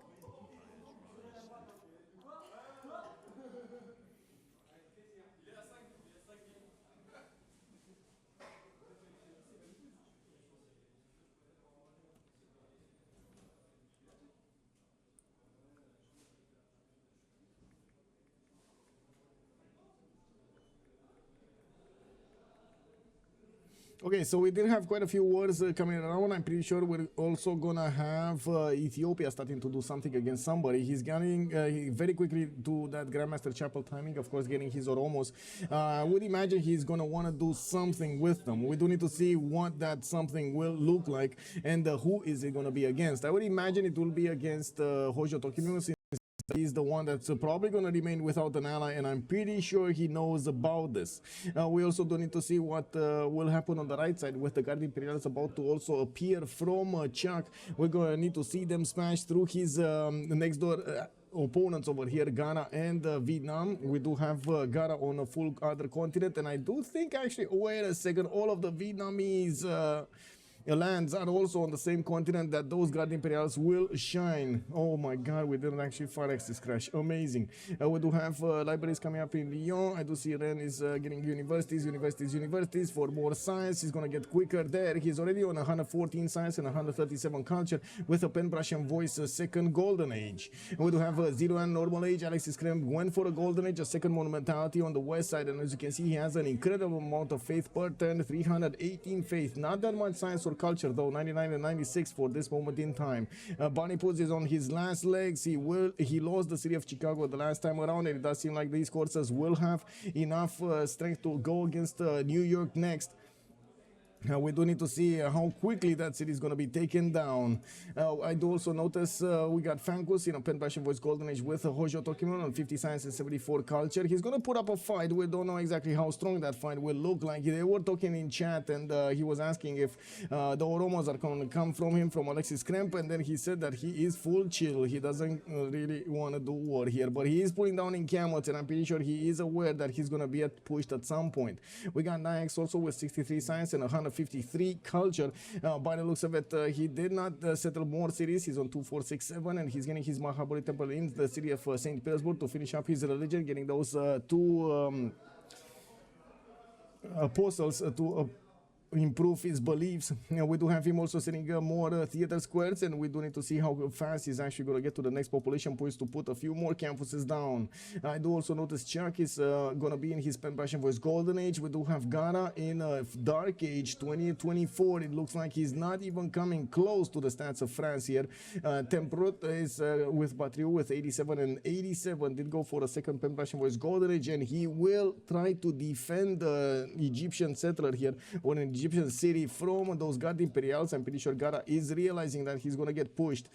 Okay, so we did have quite a few wars coming around. I'm pretty sure we're also gonna have Ethiopia starting to do something against somebody. He's getting very quickly to that Grandmaster Chapel timing, of course, getting his Oromos. I would imagine he's gonna want to do something with them. We do need to see what that something will look like and who is it gonna be against. I would imagine it will be against Hojo Tokimyo. He's the one that's probably going to remain without an ally, and I'm pretty sure he knows about this. We also do need to see what will happen on the right side with the Guardian Imperials about to also appear from Chuck. We're going to need to see them smash through his next door opponents over here, Ghana and Vietnam. We do have Gara on a full other continent, and I do think actually, wait a second, all of the Vietnamese lands are also on the same continent that those Guardian Imperials will shine. Oh my god, we didn't actually fire Alexis crash. Amazing. We do have libraries coming up in Lyon. I do see Ren is getting universities for more science. He's gonna get quicker there. He's already on 114 science and 137 culture with a pen brush and voice second golden age. We do have Zilouane normal age. Alexis Krempp went for a golden age, a second monumentality on the west side, and as you can see, he has an incredible amount of faith per turn, 318 faith. Not that much science or culture though, 99 and 96 for this moment in time. BaNiPouZ is on his last legs. He lost the city of Chicago the last time around, and it does seem like these courses will have enough strength to go against New York next. We do need to see how quickly that city is going to be taken down. I do also notice we got Frankus, pen passion voice golden age with Hojo Tokimon on 50 science and 74 culture. He's going to put up a fight. We don't know exactly how strong that fight will look like. They were talking in chat, and he was asking if the Oromos are going to come from him, from Alexis Krempp, and then he said that he is full chill. He doesn't really want to do war here, but he is pulling down in Camels, and I'm pretty sure he is aware that he's going to be pushed at some point. We got Nyax also with 63 science and 153 culture. By the looks of it, he did not settle more cities. He's on 2467, and he's getting his Mahabali temple in the city of St. Petersburg to finish up his religion, getting those two apostles to improve his beliefs. We do have him also setting more theater squares, and we do need to see how fast he's actually going to get to the next population points to put a few more campuses down. I do also notice Chuck is going to be in his pen passion voice golden age. We do have Gara in dark age 2024. It looks like he's not even coming close to the stats of France here. Temprout is with Patriot with 87 and 87, did go for a second pen passion voice golden age, and he will try to defend the Egyptian settler here, or an Egyptian city, from those Guardian Imperials. I'm pretty sure Gara is realizing that he's going to get pushed.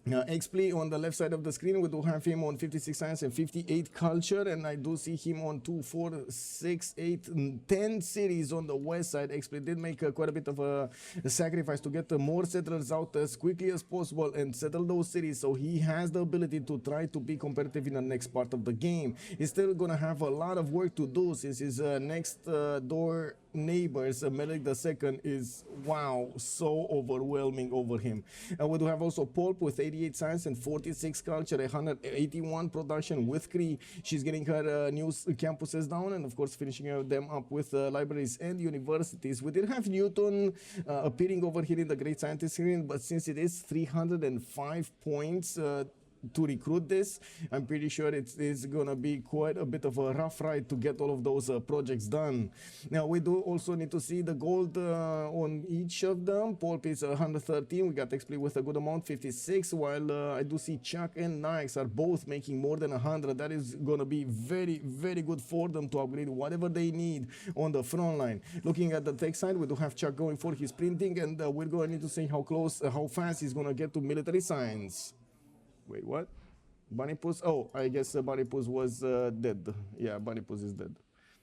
Xpli on the left side of the screen, we do have him on 56 science and 58 culture, and I do see him on 2, 4, 6, 8, 10 cities on the west side. Xpli did make quite a bit of a sacrifice to get more settlers out as quickly as possible and settle those cities, so he has the ability to try to be competitive in the next part of the game. He's still gonna have a lot of work to do, since his next door neighbors, Melik II, is wow, so overwhelming over him. We do have also Poolp with 88 science and 46 culture, 181 production with Cree. She's getting her new campuses down, and of course finishing them up with libraries and universities. We did have Newton appearing over here in the Great Scientist screen, but since it is 305 points to recruit this, I'm pretty sure it is gonna be quite a bit of a rough ride to get all of those projects done. Now we do also need to see the gold on each of them. Poolp is 113. We got Xpli with a good amount, 56, while I do see Chuck and Nyax are both making more than 100. That is gonna be very, very good for them to upgrade whatever they need on the front line. Looking at the tech side, we do have Chuck going for his printing, and we're going to need to see how fast he's gonna get to military science. Wait, what? BaNiPouZ? Oh, I guess BaNiPouZ was dead. Yeah, BaNiPouZ is dead.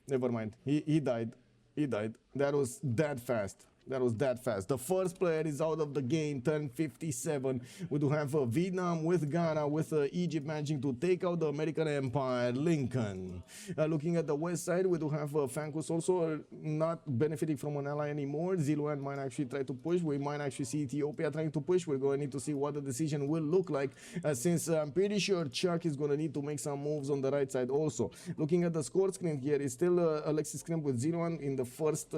Never mind. He died. He died. That was that fast. That was that fast. The first player is out of the game, turn 57. We do have Vietnam with Gara, with Egypt managing to take out the American Empire, Lincoln. Looking at the west side, we do have Frankus also not benefiting from an ally anymore. Zilouane might actually try to push. We might actually see Ethiopia trying to push. We're going to need to see what the decision will look like, since I'm pretty sure Chuck is going to need to make some moves on the right side also. Looking at the score screen here, is still Alexis Krempp with Zilouane in the first...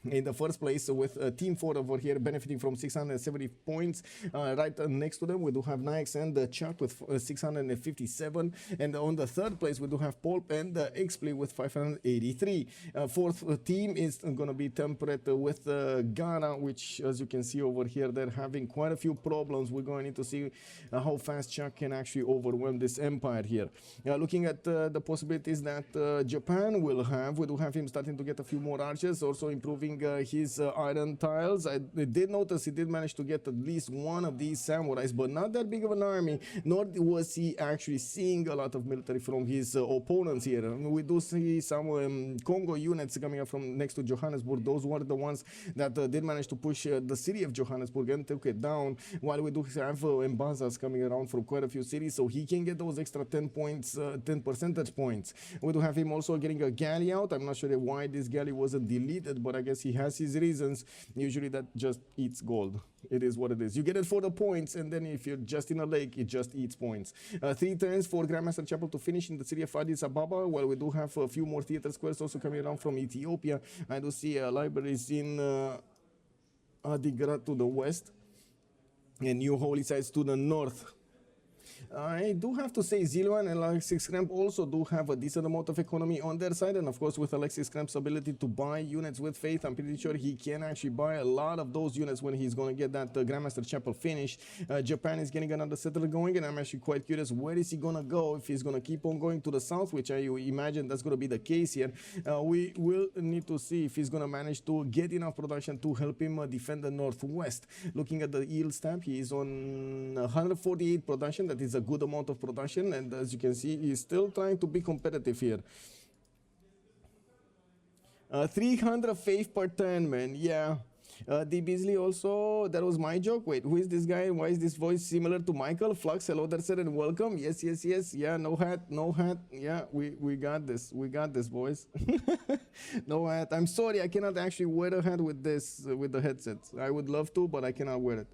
in the first place, with Team 4 over here benefiting from 670 points. Right next to them, we do have Nyax and Chuck with 657. And on the third place, we do have Poolp and Xpli with 583. Fourth team is going to be Temprout with Gara, which, as you can see over here, they're having quite a few problems. We're going to need to see how fast Chuck can actually overwhelm this empire here. Looking at the possibilities that Japan will have, we do have him starting to get a few more archers, also improving his iron tiles. I did notice he did manage to get at least one of these samurais, but not that big of an army, nor was he actually seeing a lot of military from his opponents here. We do see some Kongo units coming up from next to Johannesburg. Those were the ones that did manage to push the city of Johannesburg and took it down, while we do have Mbande coming around from quite a few cities, so he can get those extra 10 points, 10 percentage points. We do have him also getting a galley out. I'm not sure why this galley wasn't deleted, but I guess he has his reasons. Usually that just eats gold. It is what it is. You get it for the points, and then if you're just in a lake, it just eats points. 3 turns for Grandmaster Chapel to finish in the city of Addis Ababa, while we do have a few more theater squares also coming around from Ethiopia. I do see libraries in Adigrat to the west and new holy sites to the north. I do have to say Zilouane and Alexis Krempp also do have a decent amount of economy on their side, and of course with Alexis Krempp's ability to buy units with faith, I'm pretty sure he can actually buy a lot of those units when he's going to get that Grandmaster Chapel finished. Japan is getting another settler going, and I'm actually quite curious where is he going to go, if he's going to keep on going to the south, which I imagine that's going to be the case here. We will need to see if he's going to manage to get enough production to help him defend the northwest. Looking at the yield stamp, he is on 148 production. That is a good amount of production, and as you can see, he's still trying to be competitive here. 300 faith per turn, man. Yeah. D. Beasley also, that was my joke. Wait, who is this guy? Why is this voice similar to Michael? Flux, hello there, sir, and welcome. Yes, yes, yes. Yeah, no hat, no hat. Yeah, we got this. We got this, boys. No hat. I'm sorry, I cannot actually wear a hat with this, with the headset. I would love to, but I cannot wear it.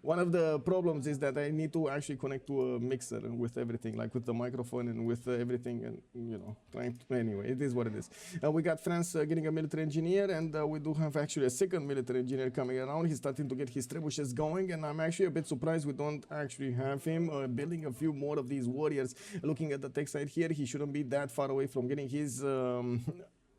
One of the problems is that I need to actually connect to a mixer with everything, like with the microphone and with everything, and you know, trying to, anyway, it is what it is. We got France getting a military engineer, and we do have actually a second military engineer coming around. He's starting to get his trebuchets going, and I'm actually a bit surprised we don't actually have him building a few more of these warriors. Looking at the tech side here, he shouldn't be that far away from getting his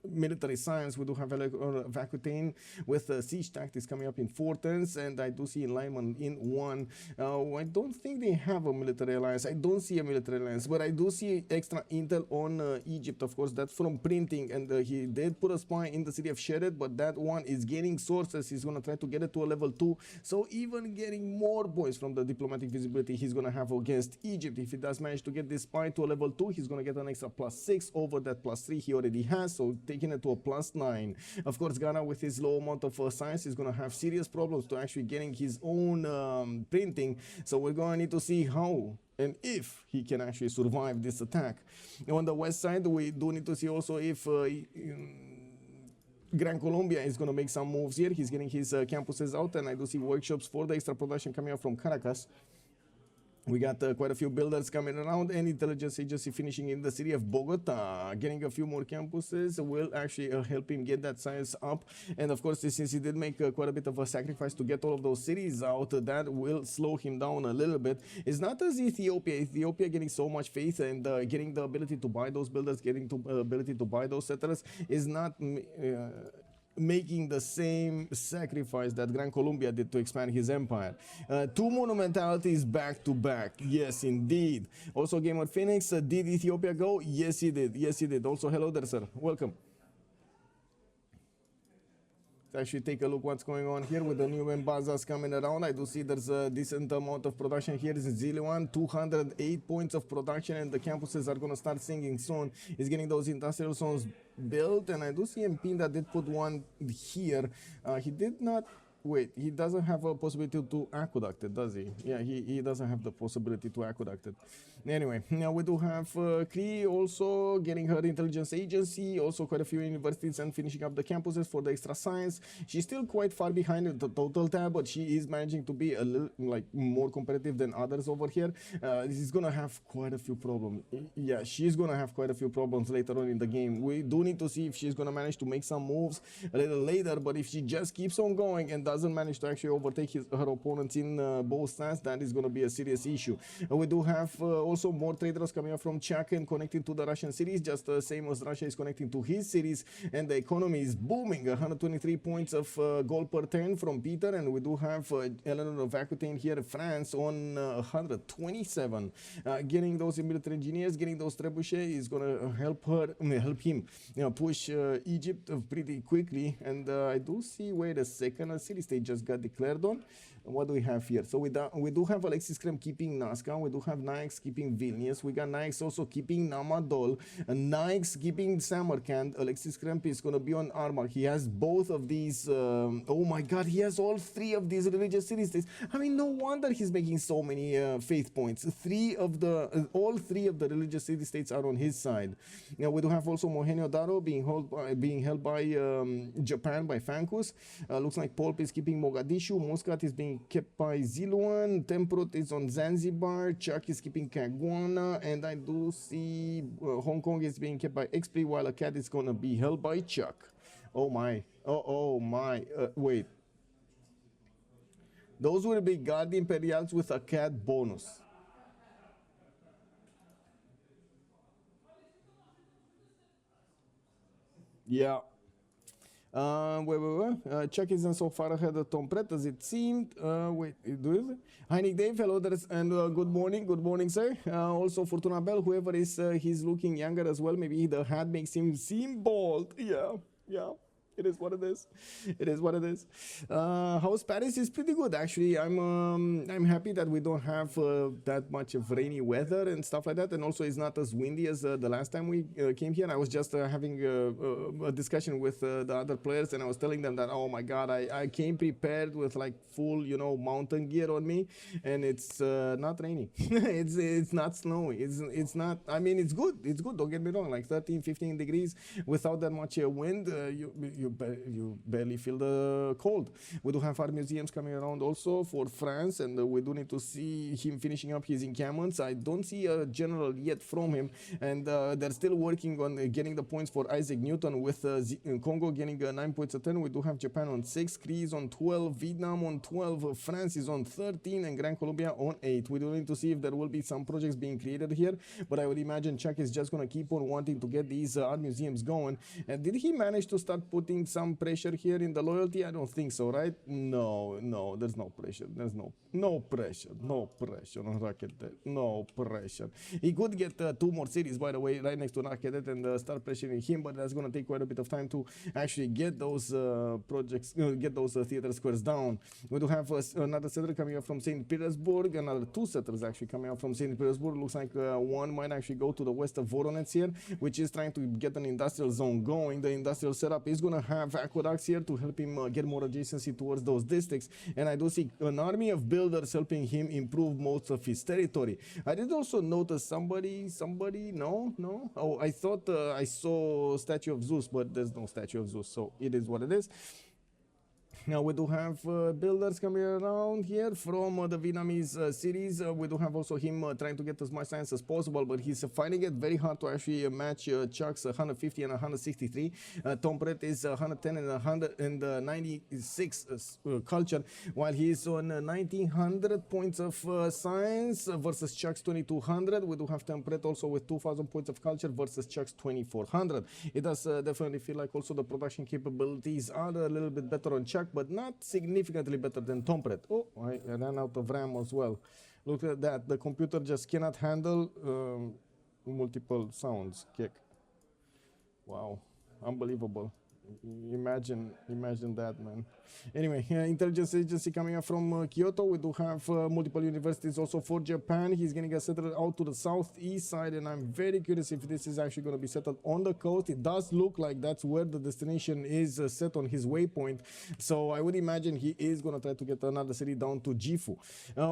military science. We do have Vakutane with siege tactics coming up in 4 turns, and I do see alignment in 1. I don't think they have a military alliance. I don't see a military alliance, but I do see extra intel on Egypt. Of course, that's from printing, and he did put a spy in the city of Sheret, but that one is gaining sources. He's going to try to get it to a level 2, so even getting more points from the diplomatic visibility he's going to have against Egypt. If he does manage to get this spy to a level 2, he's going to get an extra +6 over that +3 he already has, so taking it to a +9. Of course, Gara, with his low amount of science, is going to have serious problems to actually getting his own printing, so we're going to need to see how and if he can actually survive this attack. On the west side, we do need to see also if Gran Colombia is going to make some moves here. He's getting his campuses out, and I do see workshops for the extra production coming out from Caracas. We got quite a few builders coming around, and intelligence agency finishing in the city of Bogota. Getting a few more campuses will actually help him get that science up. And of course, since he did make quite a bit of a sacrifice to get all of those cities out, that will slow him down a little bit. It's not as Ethiopia. Ethiopia getting so much faith and getting the ability to buy those builders, getting the ability to buy those settlers is not making the same sacrifice that Gran Colombia did to expand his empire. 2 monumentalities back to back. Yes, indeed. Also, Gamer Phoenix, did Ethiopia go? Yes, he did. Yes, he did. Also, hello there, sir. Welcome. actually take a look what's going on here with the new Mbazas coming around. I do see there's a decent amount of production here. Is Zilouane, 208 points of production, and the campuses are going to start singing soon. He's getting those industrial zones built, and I do see Mbande did put one here. He did not. Wait, he doesn't have a possibility to aqueduct it, does he? Yeah, he doesn't have the possibility to aqueduct it. Anyway, now we do have Cree also getting her intelligence agency, also quite a few universities and finishing up the campuses for the extra science. She's still quite far behind in the total tab, but she is managing to be a little like more competitive than others over here. She's gonna have quite a few problems. Yeah, she's gonna have quite a few problems later on in the game. We do need to see if she's gonna manage to make some moves a little later, but if she just keeps on going and doesn't manage to actually overtake her opponents in both stands, that is going to be a serious issue. We do have also more traders coming up from Czech and connecting to the Russian cities, just the same as Russia is connecting to his cities, and the economy is booming. 123 points of gold per turn from Peter, and we do have Eleanor of Aquitaine here in France on 127. Getting those military engineers, getting those trebuchet is going to help him push Egypt pretty quickly. And I do see, wait a second, a city state just got declared on. What do we have here? So we do have Alexis Krempp keeping Nazca. We do have Nyax keeping Vilnius. We got Nyax also keeping Namadol. And Nyax keeping Samarkand. Alexis Krempp is going to be on Armagh. He has both of these. Oh my God, he has all three of these religious city states. I mean, no wonder he's making so many faith points. All three of the religious city states are on his side. Now we do have also Mohenjo-Daro being held by Japan by Frankus. Looks like Poolp is keeping Mogadishu. Muscat is being kept by Zilouane. Temprout is on Zanzibar. Chuck is keeping Kagwana, and I do see Hong Kong is being kept by Xpli, while a cat is gonna be held by Chuck. Oh my! Oh my! Wait. Those will be Guard Imperials with a cat bonus. Yeah. Chuck isn't so far ahead of Temprout as it seemed. Wait, do it? Hi Nick Dave, hello there, and good morning, sir. Also Fortuna Bell, whoever is, he's looking younger as well. Maybe the hat makes him seem bald. Yeah. It is what it is. It is what it is. How's Paris is pretty good actually. I'm happy that we don't have that much of rainy weather and stuff like that, and also it's not as windy as the last time we came here. I was just having a discussion with the other players, and I was telling them that, oh my God, I came prepared with like full mountain gear on me, and it's not raining. it's not snowy. It's not. I mean, it's good. It's good. Don't get me wrong. Like 13, 15 degrees without that much wind. You barely feel the cold. We do have art museums coming around also for France, and we do need to see him finishing up his encampments. I don't see a general yet from him, and they're still working on getting the points for Isaac Newton, with Congo getting 9 points a turn. We do have Japan on 6, Cree is on 12, Vietnam on 12, France is on 13, and Gran Colombia on 8. We do need to see if there will be some projects being created here, but I would imagine Czech is just going to keep on wanting to get these art museums going. And did he manage to start putting some pressure here in the loyalty? I don't think so, right? No, there's no pressure. There's no pressure on Raketet. No pressure. He could get 2 more cities, by the way, right next to Raketet, and start pressuring him, but that's going to take quite a bit of time to actually get those projects, get those theater squares down. We do have another settler coming up from St. Petersburg, another 2 settlers actually coming up from St. Petersburg. Looks like one might actually go to the west of Voronezh here, which is trying to get an industrial zone going. The industrial setup is going to have aqueducts here to help him get more adjacency towards those districts, and I do see an army of builders helping him improve most of his territory. I did also notice somebody, no? Oh, I thought I saw statue of Zeus, but there's no statue of Zeus, so it is what it is. Now we do have builders coming around here from the Vietnamese cities. We do have also him trying to get as much science as possible, but he's finding it very hard to actually match Chuck's 150 and 163. Temprout is 110 and 196 culture, while he's on 1900 points of science versus Chuck's 2200. We do have Temprout also with 2000 points of culture versus Chuck's 2400. It does definitely feel like also the production capabilities are a little bit better on Chuck, but not significantly better than Temprout. Oh, I ran out of RAM as well. Look at that. The computer just cannot handle multiple sounds. Kick. Wow. Unbelievable. Imagine that, man. Anyway, intelligence agency coming up from Kyoto. We do have multiple universities also for Japan. He's going to get settled out to the southeast side, and I'm very curious if this is actually going to be settled on the coast. It does look like that's where the destination is set on his waypoint, so I would imagine he is going to try to get another city down to Gifu.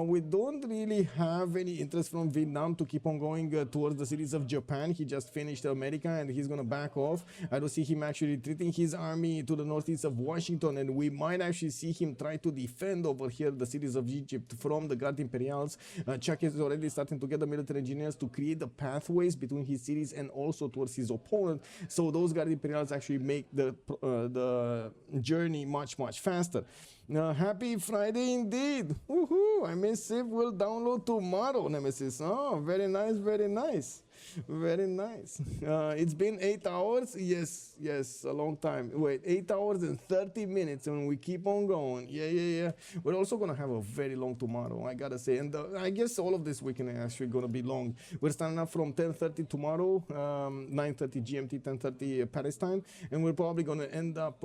We don't really have any interest from Vietnam to keep on going towards the cities of Japan. He just finished America, and he's going to back off. I don't see him actually retreating his army to the northeast of Washington, and we might actually see him try to defend over here the cities of Egypt from the Garde Imperials. Chuck is already starting to get the military engineers to create the pathways between his cities and also towards his opponent, so those Garde Imperials actually make the journey much faster. Happy Friday indeed. Woohoo! I mean, Civ will download tomorrow, Nemesis. Oh, very nice, very nice. Very nice. It's been 8 hours. Yes, a long time. Wait, 8 hours and 30 minutes, and we keep on going. Yeah. We're also gonna have a very long tomorrow, I gotta say, and I guess all of this weekend is actually gonna be long. We're starting up from 10:30 tomorrow, 9:30 GMT, 10:30 Paris time, and we're probably gonna end up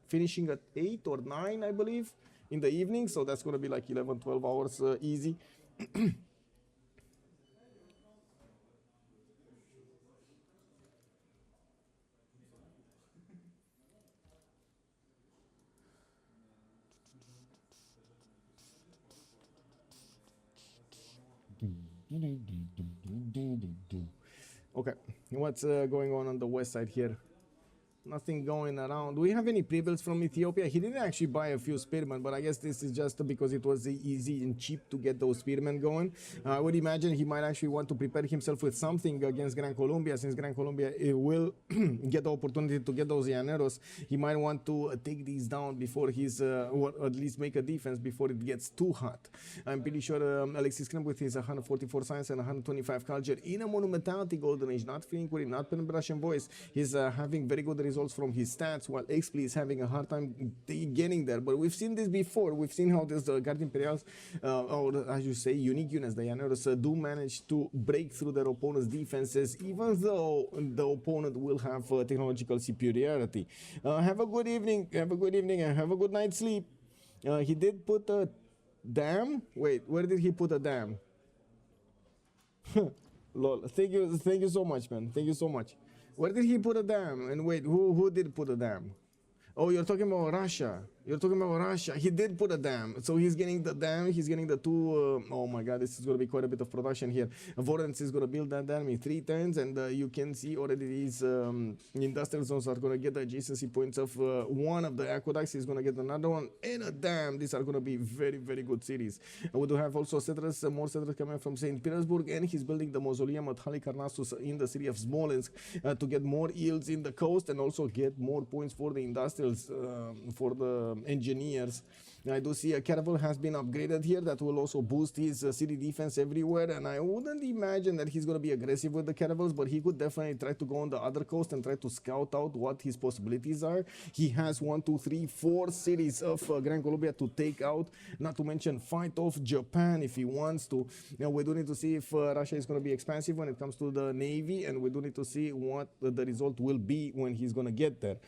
finishing at 8 or 9, I believe, in the evening. So that's gonna be like 11-12 hours easy. Okay, what's going on the west side here? Nothing going around. Do we have any pre-builds from Ethiopia? He didn't actually buy a few spearmen, but I guess this is just because it was easy and cheap to get those spearmen going. I would imagine he might actually want to prepare himself with something against Gran Colombia, since Gran Colombia will get the opportunity to get those Llaneros. He might want to take these down before he's, or at least make a defense before it gets too hot. I'm pretty sure Alexis Krempp with his 144 science and 125 culture in a monumentality golden age, not feeling query, not penetration voice. He's having very good results from his stats, while Xpli is having a hard time getting there. But we've seen this before. We've seen how this Garde Imperials, or as you say, unique units, the Llaneros, do manage to break through their opponent's defenses, even though the opponent will have technological superiority. Have a good evening, and have a good night's sleep. He did put a dam. Wait, where did he put a dam? Lol. Thank you so much, man. Thank you so much. Where did he put a dam? And wait, who did put a dam? Oh, you're talking about Russia. You're talking about Russia. He did put a dam. So he's getting the dam. He's getting the two. Oh my God, this is going to be quite a bit of production here. Vorens is going to build that dam in 3 turns. And you can see already these industrial zones are going to get the adjacency points of one of the aqueducts. He's going to get another one and a dam. These are going to be very, very good cities. And we do have also settlers, more settlers coming from St. Petersburg. And he's building the mausoleum at Halikarnassus in the city of Smolensk to get more yields in the coast and also get more points for the industrials, for the engineers. I do see a caravel has been upgraded here that will also boost his city defense everywhere, and I wouldn't imagine that he's going to be aggressive with the caravels, but he could definitely try to go on the other coast and try to scout out what his possibilities are. He has 1, 2, 3, 4 cities of Gran Colombia to take out, not to mention fight off Japan if he wants to. Now we do need to see if Russia is going to be expansive when it comes to the navy, and we do need to see what the result will be when he's going to get there.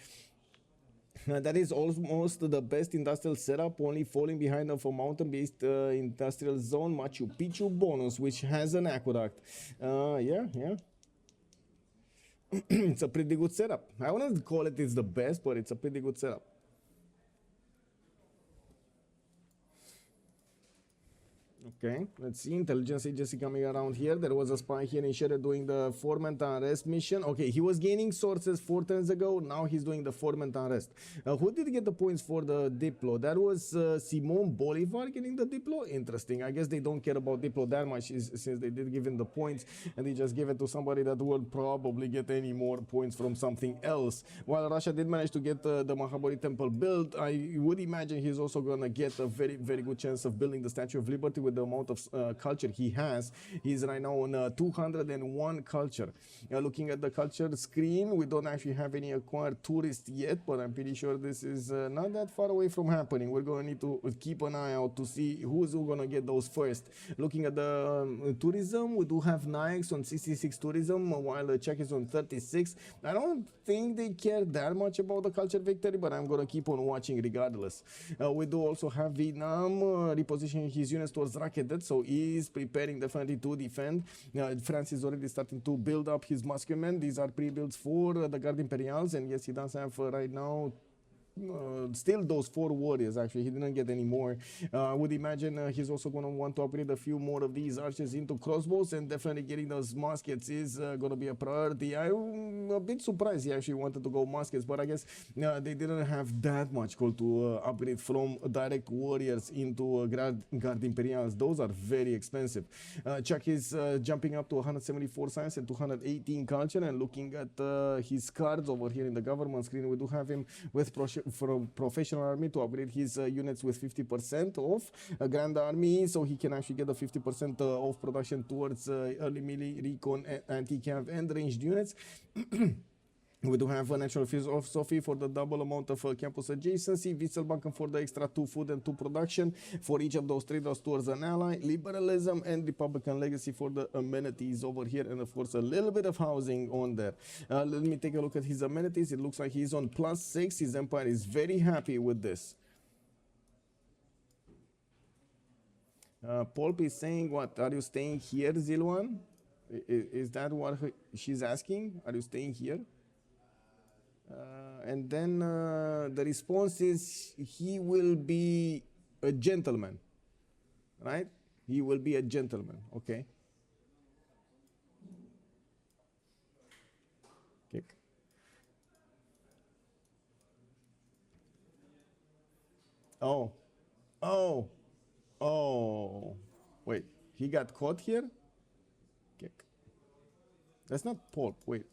That is almost the best industrial setup, only falling behind of a mountain-based industrial zone, Machu Picchu bonus, which has an aqueduct. Yeah. It's a pretty good setup. I wouldn't call it's the best, but it's a pretty good setup. Okay, let's see. Intelligence agency coming around here. There was a spy here in Shere doing the formant unrest mission. Okay, he was gaining sources 4 turns ago. Now he's doing the formant unrest. Who did get the points for the Diplo? That was Simon Bolivar getting the Diplo. Interesting. I guess they don't care about Diplo that much since they did give him the points, and they just give it to somebody that will probably get any more points from something else. While Russia did manage to get the Mahabodhi temple built, I would imagine he's also gonna get a very, very good chance of building the Statue of Liberty with the amount of culture he has. He's right now on 201 culture. Looking at the culture screen, we don't actually have any acquired tourists yet, but I'm pretty sure this is not that far away from happening. We're going to need to keep an eye out to see who's going to get those first. Looking at the tourism, we do have Nyax on 66 tourism, while Czech is on 36. I don't think they care that much about the culture victory, but I'm going to keep on watching regardless. We do also have Vietnam repositioning his units towards Raketet, so he's preparing definitely to defend. France is already starting to build up his muskemen. These are pre-builds for the Garde Imperials, and yes, he does have right now still those 4 warriors. Actually, he didn't get any more. I would imagine he's also going to want to upgrade a few more of these archers into crossbows, and definitely getting those muskets is going to be a priority. I'm a bit surprised he actually wanted to go muskets, but I guess they didn't have that much gold to upgrade from direct warriors into Garde Imperials. Those are very expensive. Chuck is jumping up to 174 science and 218 culture, and looking at his cards over here in the government screen, we do have him with from professional army to upgrade his units with 50% off a grand army, so he can actually get the 50% off production towards early melee, recon, anti-cav and ranged units. We do have a natural philosophy for the double amount of campus adjacency, Witzelbanken for the extra 2 food and 2 production for each of those traders towards an ally, liberalism and Republican legacy for the amenities over here, and of course a little bit of housing on there. Let me take a look at his amenities. It looks like he's on +6. His empire is very happy with this. Poolp is saying, what, are you staying here, Zilouane? Is that what she's asking? Are you staying here? And then the response is he will be a gentleman, right? He will be a gentleman, okay? Kick. Oh, oh, oh. Wait, he got caught here? Kick. That's not Poolp. Wait,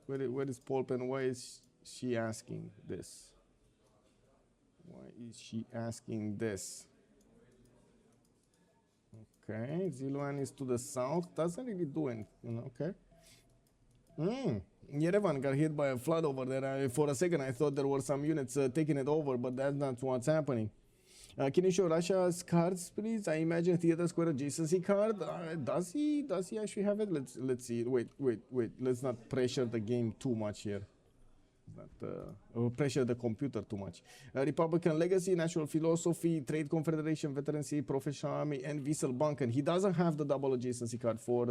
where is Poolp and why is she asking this? Why is she asking this? Okay, Zilouane is to the south. Doesn't really do anything. Okay. Yerevan got hit by a flood over there. For a second, I thought there were some units taking it over, but that's not what's happening. Can you show Russia's cards, please? I imagine Theater Square adjacency card. Does he actually have it? Let's see. Wait. Let's not pressure the game too much here. Not pressure the computer too much. Republican legacy, national philosophy, trade confederation, veterancy, professional army, and Witzelbanken. He doesn't have the double adjacency card for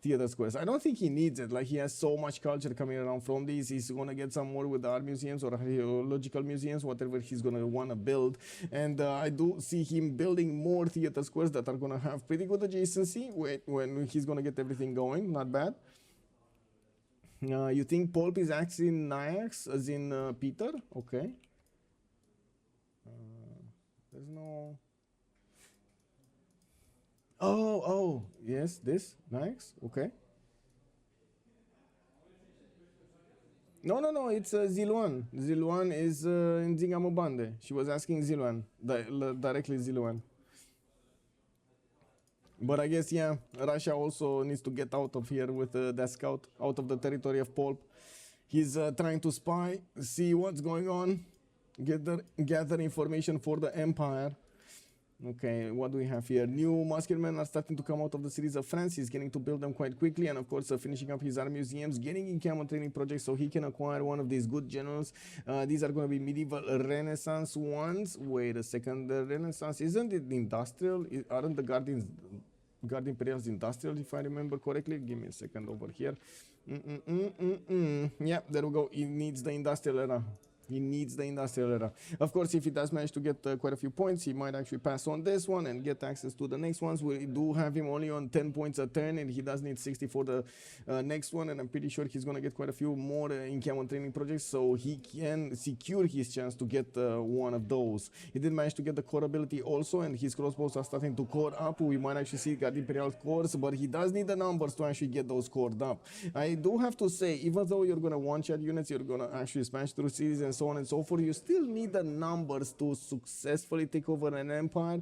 Theater Squares. I don't think he needs it. Like, he has so much culture coming around from these. He's gonna get some more with the art museums or archaeological museums, whatever he's gonna wanna build. And I do see him building more Theater Squares that are gonna have pretty good adjacency when he's gonna get everything going. Not bad. You think Poolp is actually Nyax, as in Peter? Okay. There's no... Oh, yes, this, Nyax, okay. No, it's Zilouane. Zilouane is in Mbande. She was asking Zilouane, directly Zilouane. But I guess, yeah, Russia also needs to get out of here with that scout, out of the territory of Poolp. He's trying to spy, see what's going on, gather information for the empire. Okay, what do we have here? New muskemen are starting to come out of the cities of France. He's getting to build them quite quickly, and of course finishing up his army museums, getting in camel training projects so he can acquire one of these good generals. These are going to be medieval Renaissance ones. Wait a second, the Renaissance, isn't it industrial? Aren't the Garde Imperials industrial, if I remember correctly? Give me a second over here. Yeah, there we go. It needs the industrial era. He needs the industrial era. Of course, if he does manage to get quite a few points, he might actually pass on this one and get access to the next ones. We do have him only on 10 points a turn, and he does need 60 for the next one, and I'm pretty sure he's going to get quite a few more in-camp training projects, so he can secure his chance to get one of those. He did manage to get the core ability also, and his crossbows are starting to core up. We might actually see Garde Imperial cores, but he does need the numbers to actually get those cored up. I do have to say, even though you're going to one-shot units, you're going to actually smash through cities and so on and so forth. You still need the numbers to successfully take over an empire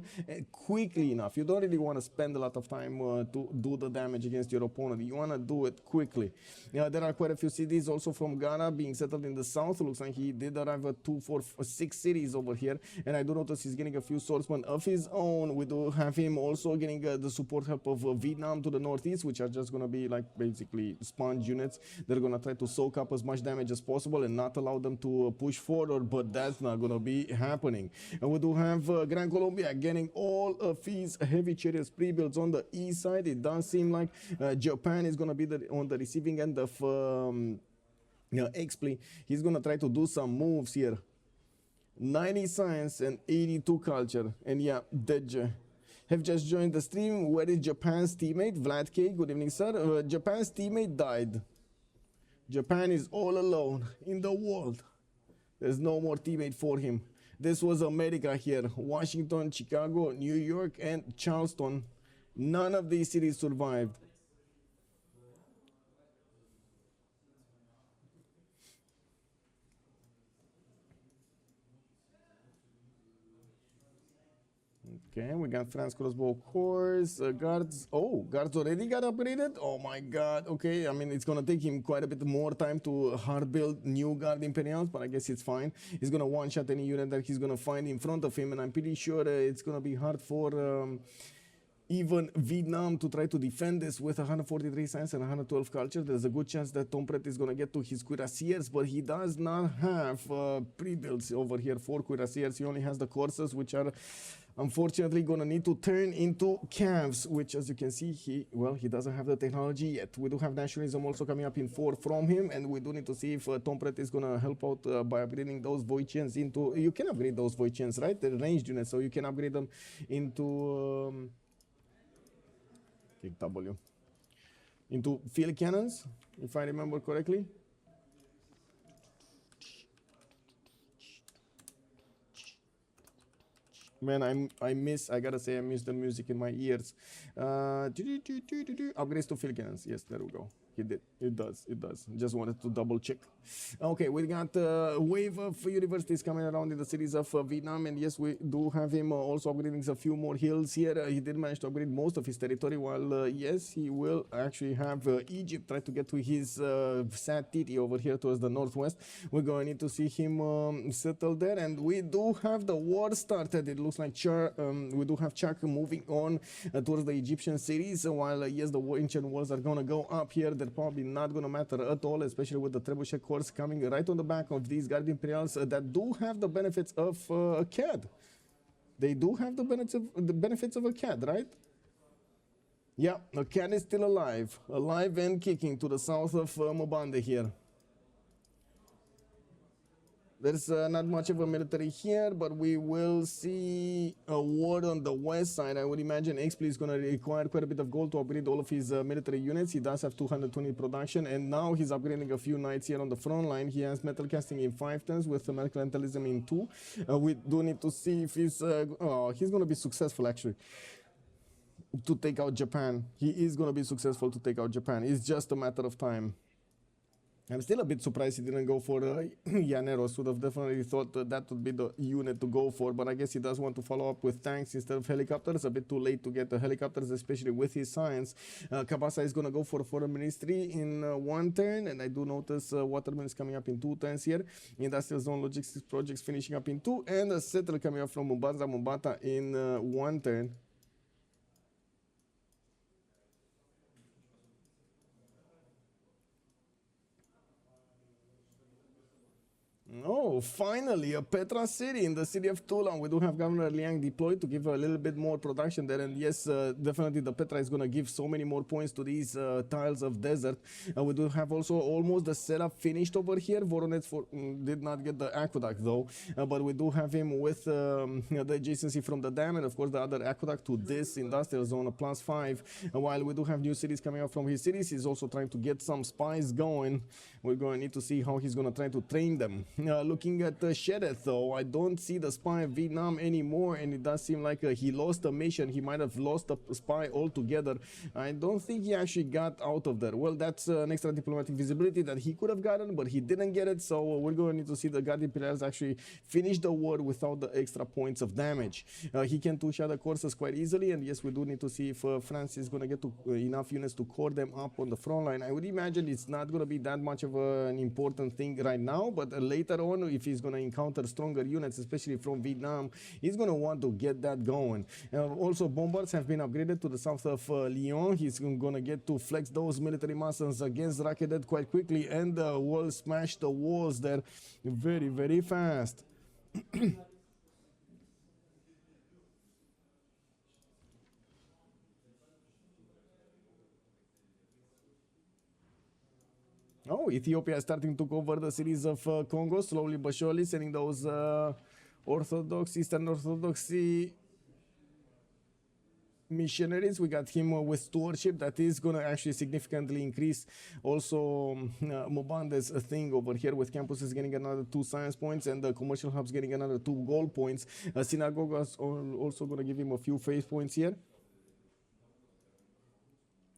quickly enough. You don't really want to spend a lot of time to do the damage against your opponent. You want to do it quickly. There are quite a few cities also from Gara being settled in the south. Looks like he did arrive at 2, 4, 6 cities over here, and I do notice he's getting a few swordsmen of his own. We do have him also getting the support help of Vietnam to the northeast, which are just going to be like basically sponge units. They're going to try to soak up as much damage as possible and not allow them to push forward, but that's not going to be happening. And we do have Gran Colombia getting all of his heavy chariots pre-builds on the east side. It does seem like Japan is going to be on the receiving end of Xpli. He's going to try to do some moves here. 90 science and 82 culture. And yeah, Dej have just joined the stream. Where is Japan's teammate? Vlad K, good evening, sir. Japan's teammate died. Japan is all alone in the world. There's no more teammate for him. This was America here. Washington, Chicago, New York, and Charleston. None of these cities survived. Okay, we got France crossbow course, guards. Oh, guards already got upgraded? Oh my god. Okay, I mean, it's gonna take him quite a bit more time to hard build new guard Imperials, but I guess it's fine. He's gonna one-shot any unit that he's gonna find in front of him, and I'm pretty sure it's gonna be hard for even Vietnam to try to defend this with 143 science and 112 culture. There's a good chance that Temprout is going to get to his cuirassiers, but he does not have pre-builds over here for cuirassiers. He only has the courses, which are unfortunately going to need to turn into calves, which, as you can see, he doesn't have the technology yet. We do have nationalism also coming up in 4 from him, and we do need to see if Temprout is going to help out by upgrading those Voichians into... You can upgrade those Voichians, right? They're ranged units, so you can upgrade them into... W. Into field cannons, if I remember correctly. Man, I gotta say, I miss the music in my ears. Upgrades to field cannons. Yes, there we go. He did. It does. Just wanted to double check. Okay, we got a wave of universities coming around in the cities of Vietnam, and yes, we do have him also upgrading a few more hills here. He did manage to upgrade most of his territory, while yes, he will actually have Egypt try to get to his sad titty over here towards the northwest. We're going to need to see him settle there, and we do have the war started. It looks like we do have Chak moving on towards the Egyptian cities, while yes, the ancient walls are going to go up here. They're probably not going to matter at all, especially with the trebuchet corps coming right on the back of these Guard Imperials that do have the benefits of a CAD. They do have the benefits of a CAD, right? Yeah, a CAD is still alive and kicking to the south of Mbande here. There's not much of a military here, but we will see a war on the west side. I would imagine Xpli is going to require quite a bit of gold to upgrade all of his military units. He does have 220 production, and now he's upgrading a few knights here on the front line. He has metal casting in 5 turns with mercantilism in 2. We do need to see if he's going to be successful, actually, to take out Japan. He is going to be successful to take out Japan. It's just a matter of time. I'm still a bit surprised he didn't go for Llaneros. Would have definitely thought that would be the unit to go for, but I guess he does want to follow up with tanks instead of helicopters. A bit too late to get the helicopters, especially with his science. Kabasa is going to go for foreign ministry in 1 turn, and I do notice Waterman is coming up in 2 turns here. Industrial zone logistics projects finishing up in 2, and a settler coming up from Mbata in 1 turn. Oh, finally, a Petra city in the city of Tula. We do have Governor Liang deployed to give a little bit more production there. And yes, definitely the Petra is going to give so many more points to these tiles of desert. We do have also almost the setup finished over here. Voronezh did not get the aqueduct though. But we do have him with the adjacency from the dam. And of course the other aqueduct to this industrial zone, a +5. While we do have new cities coming up from his cities, he's also trying to get some spies going. We're going to need to see how he's going to try to train them. Looking looking at Shedet, though. I don't see the spy in Vietnam anymore, and it does seem like he lost the mission. He might have lost the spy altogether. I don't think he actually got out of there. Well, that's an extra diplomatic visibility that he could have gotten, but he didn't get it, so we're going to need to see the Guardian Pillars actually finish the war without the extra points of damage. He can two-shot the courses quite easily, and yes, we do need to see if France is going to get to, enough units to core them up on the front line. I would imagine it's not going to be that much of an important thing right now, but later on, if he's going to encounter stronger units, especially from Vietnam, he's going to want to get that going. Also, bombers have been upgraded to the south of Lyon. He's going to get to flex those military muscles against Rakedet quite quickly, and will smash the walls there very, very fast. Oh, Ethiopia is starting to cover the cities of Congo, slowly but surely, sending those Eastern Orthodoxy missionaries. We got him with stewardship. That is going to actually significantly increase. Also, Mbande's thing over here with campuses getting another 2 science points, and the commercial hubs getting another 2 gold points. Synagogue is also going to give him a few faith points here.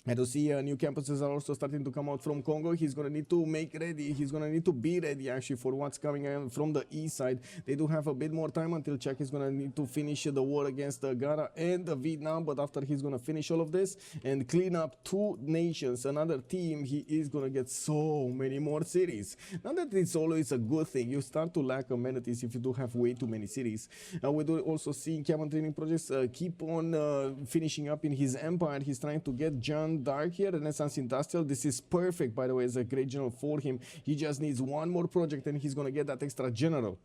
And to see new campuses are also starting to come out from Congo. He's going to need to make ready. He's going to need to be ready actually for what's coming from the east side. They do have a bit more time until Czech is going to need to finish the war against Gara and Vietnam. But after he's going to finish all of this and clean up 2 nations, another team, he is going to get so many more cities. Not that it's always a good thing. You start to lack amenities if you do have way too many cities. We do also see Cameron training projects keep on finishing up in his empire. He's trying to get John Dark here, Renaissance Industrial. This is perfect, by the way, as a great general for him. He just needs one more project and he's going to get that extra general.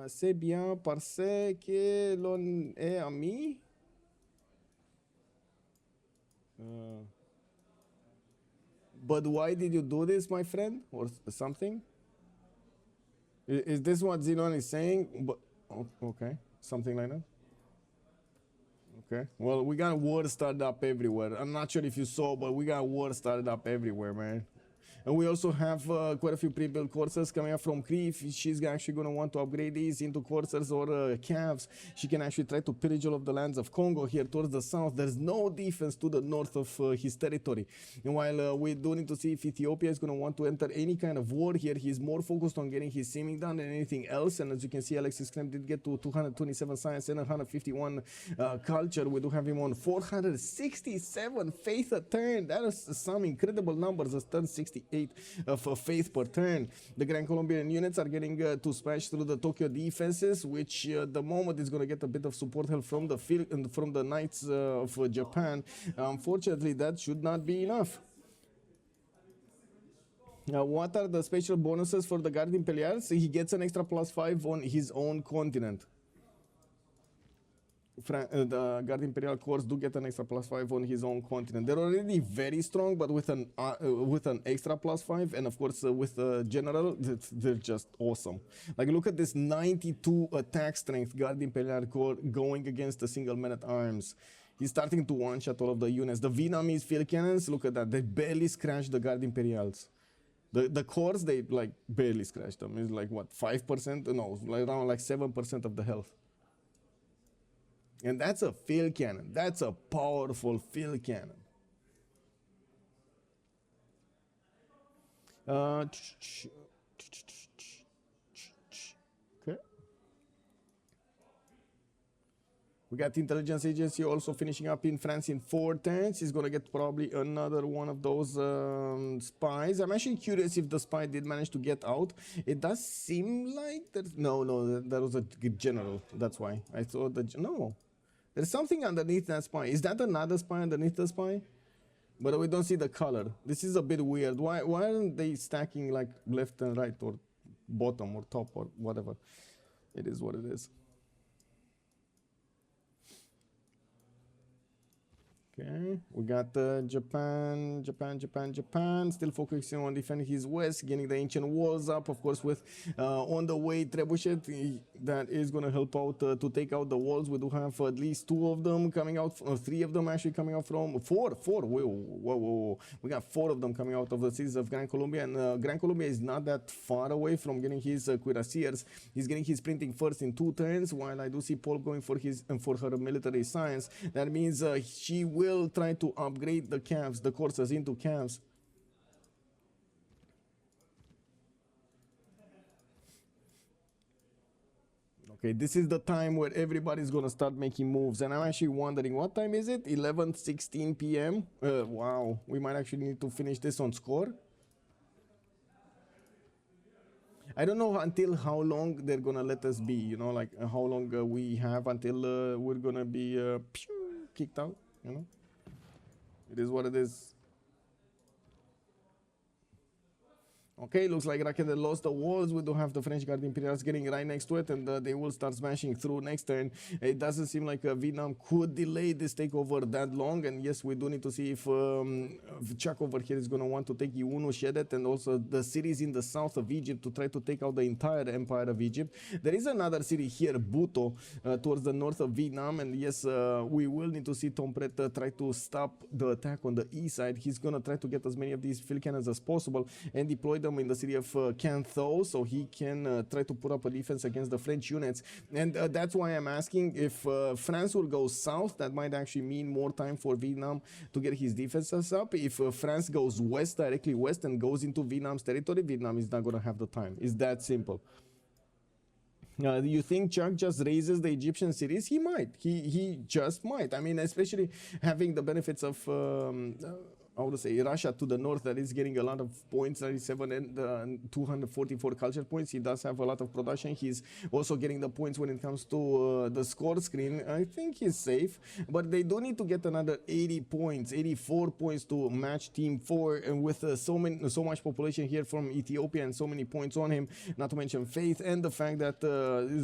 C'est bien parce que l'on est amis. But why did you do this, my friend? Or something? Is this what Zilouane is saying? But, okay, something like that. Okay. Well, we got war started up everywhere. I'm not sure if you saw, but we got war started up everywhere, man. And we also have quite a few pre-built courses coming up from Cree. If she's actually going to want to upgrade these into courses or calves, she can actually try to pillage all of the lands of Congo here towards the south. There's no defense to the north of his territory. And while we do need to see if Ethiopia is going to want to enter any kind of war here, he's more focused on getting his simming done than anything else. And as you can see, Alexis Krempp did get to 227 science and 151 culture. We do have him on 467 faith a turn. That is some incredible numbers. A turn 68 of faith per turn. The Gran Colombian units are getting to smash through the Tokyo defenses, which the moment is going to get a bit of support help from the field and from the Knights of Japan. Unfortunately, that should not be enough. What are the special bonuses for the Guardian Pillars? He gets an extra +5 on his own continent. The Guard Imperial Corps do get an extra +5 on his own continent. They're already very strong, but with an extra +5, and of course with the general, they're just awesome. Like, look at this 92 attack strength Guard Imperial Corps going against the single man at arms. He's starting to one-shot all of the units. The Vietnamese field cannons, look at that, they barely scratched the Guard Imperials. The cores, they like barely scratched them. It's like what, 5%? No, like around like 7% of the health. And that's a field cannon. That's a powerful field cannon. Okay. We got the intelligence agency also finishing up in France in 4 turns. He's going to get probably another one of those spies. I'm actually curious if the spy did manage to get out. It does seem like there's... No, that was a general. That's why. I thought that... No. There's something underneath that spy. Is that another spy underneath the spy? But we don't see the color. This is a bit weird. Why aren't they stacking like left and right or bottom or top or whatever? It is what it is. Okay, we got Japan, still focusing on defending his west, getting the ancient walls up, of course, with on the way Trebuchet, that is going to help out to take out the walls. We do have at least 2 of them coming out, 3 of them actually coming out from, 4, whoa. We got 4 of them coming out of the cities of Gran Colombia, and Gran Colombia is not that far away from getting his cuirassiers. He's getting his printing first in 2 turns, while I do see Poolp going for her military science. That means she will try to upgrade the calves, the corsas into calves. Okay, this is the time where everybody's gonna start making moves, and I'm actually wondering, what time is it? 11:16 p.m. Wow, we might actually need to finish this on score. I don't know until how long they're gonna let us be, you know, like how long we have until we're gonna be kicked out, you know. It is what it is. Okay, looks like Racket lost the walls. We do have the French Guard Imperials getting right next to it, and they will start smashing through next turn. It doesn't seem like Vietnam could delay this takeover that long, and yes, we do need to see if Chuck over here is going to want to take Iunu Shedet and also the cities in the south of Egypt to try to take out the entire empire of Egypt. There is another city here, Buto, towards the north of Vietnam, and yes, we will need to see Temprout try to stop the attack on the east side. He's going to try to get as many of these field cannons as possible and deploy them in the city of Cantho, so he can try to put up a defense against the French units. And that's why I'm asking if France will go south. That might actually mean more time for Vietnam to get his defenses up. If France goes west, directly west, and goes into Vietnam's territory, Vietnam is not going to have the time. It's that simple. Do you think Chuck just raises the Egyptian cities? He might. He just might. I mean, especially having the benefits of I would say Russia to the north, that is getting a lot of points, 97 and 244 culture points. He does have a lot of production. He's also getting the points when it comes to the score screen. I think he's safe, but they do need to get another 80 points, 84 points to match Team 4, and with so much population here from Ethiopia and so many points on him, not to mention faith and the fact that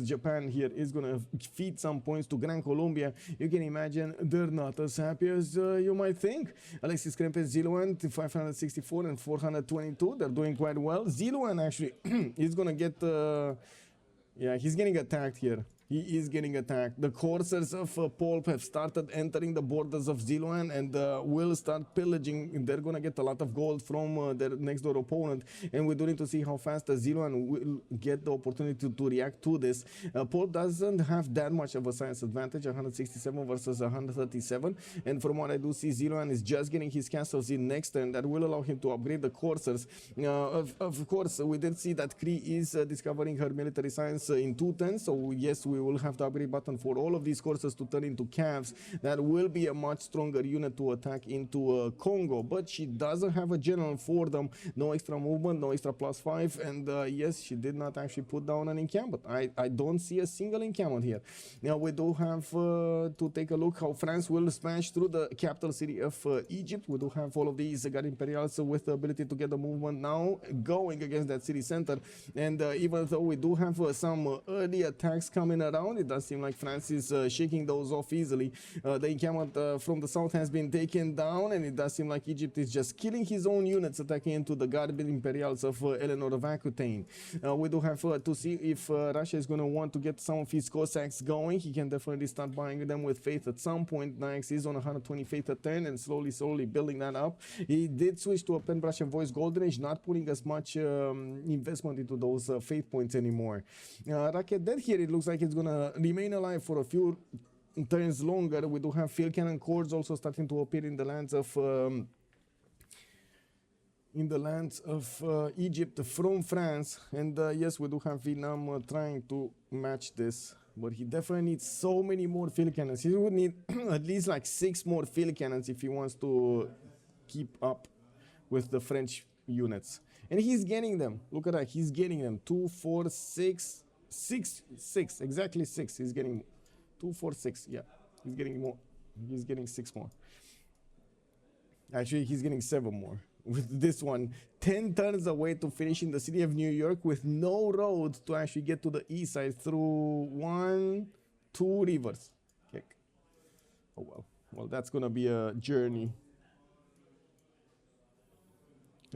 Japan here is going to feed some points to Gran Colombia. You can imagine they're not as happy as you might think. Alexis, Krempp, Zilouane 564 and 422. They're doing quite well. Zilouane actually is gonna get yeah, he's getting attacked here. He is getting attacked. The coursers of Poolp have started entering the borders of Zilouane and will start pillaging. They're going to get a lot of gold from their next door opponent. And we do need to see how fast Zilouane will get the opportunity to react to this. Poolp doesn't have that much of a science advantage, 167 versus 137. And from what I do see, Zilouane is just getting his castles in next turn. That will allow him to upgrade the coursers. Of course, we did see that Cree is discovering her military science in 2 turns. So yes, we will have the upgrade button for all of these courses to turn into calves. That will be a much stronger unit to attack into Kongo, but she doesn't have a general for them. No extra movement, no extra +5, and yes, she did not actually put down an encampment. I don't see a single encampment here. Now we do have to take a look how France will smash through the capital city of Egypt. We do have all of these Guard Imperials with the ability to get the movement now going against that city center, and even though we do have some early attacks coming around, it does seem like France is shaking those off easily. The encampment from the south has been taken down, and it does seem like Egypt is just killing his own units, attacking into the Guard Imperials of Eleanor of Aquitaine. We do have to see if Russia is going to want to get some of his Cossacks going. He can definitely start buying them with faith at some point. Nyax is on 120 faith a turn and slowly building that up. He did switch to a Pen Brush and Voice Golden Age, not putting as much investment into those faith points anymore. Racket dead here. It looks like it's going to remain alive for a few turns longer. We do have field cannon cords also starting to appear in the lands of Egypt from France, and yes, we do have Vietnam trying to match this, but he definitely needs so many more field cannons. He would need at least like 6 more field cannons if he wants to keep up with the French units, and he's getting them. Look at that, he's getting them. 2, 4, 6, 6, exactly 6. He's getting 2, 4, 6. Yeah, he's getting more. He's getting 6 more. Actually, he's getting 7 more. With this one, 10 turns away to finishing the city of New York with no road to actually get to the east side through 1, 2 rivers. Okay. Oh well. Well, that's gonna be a journey.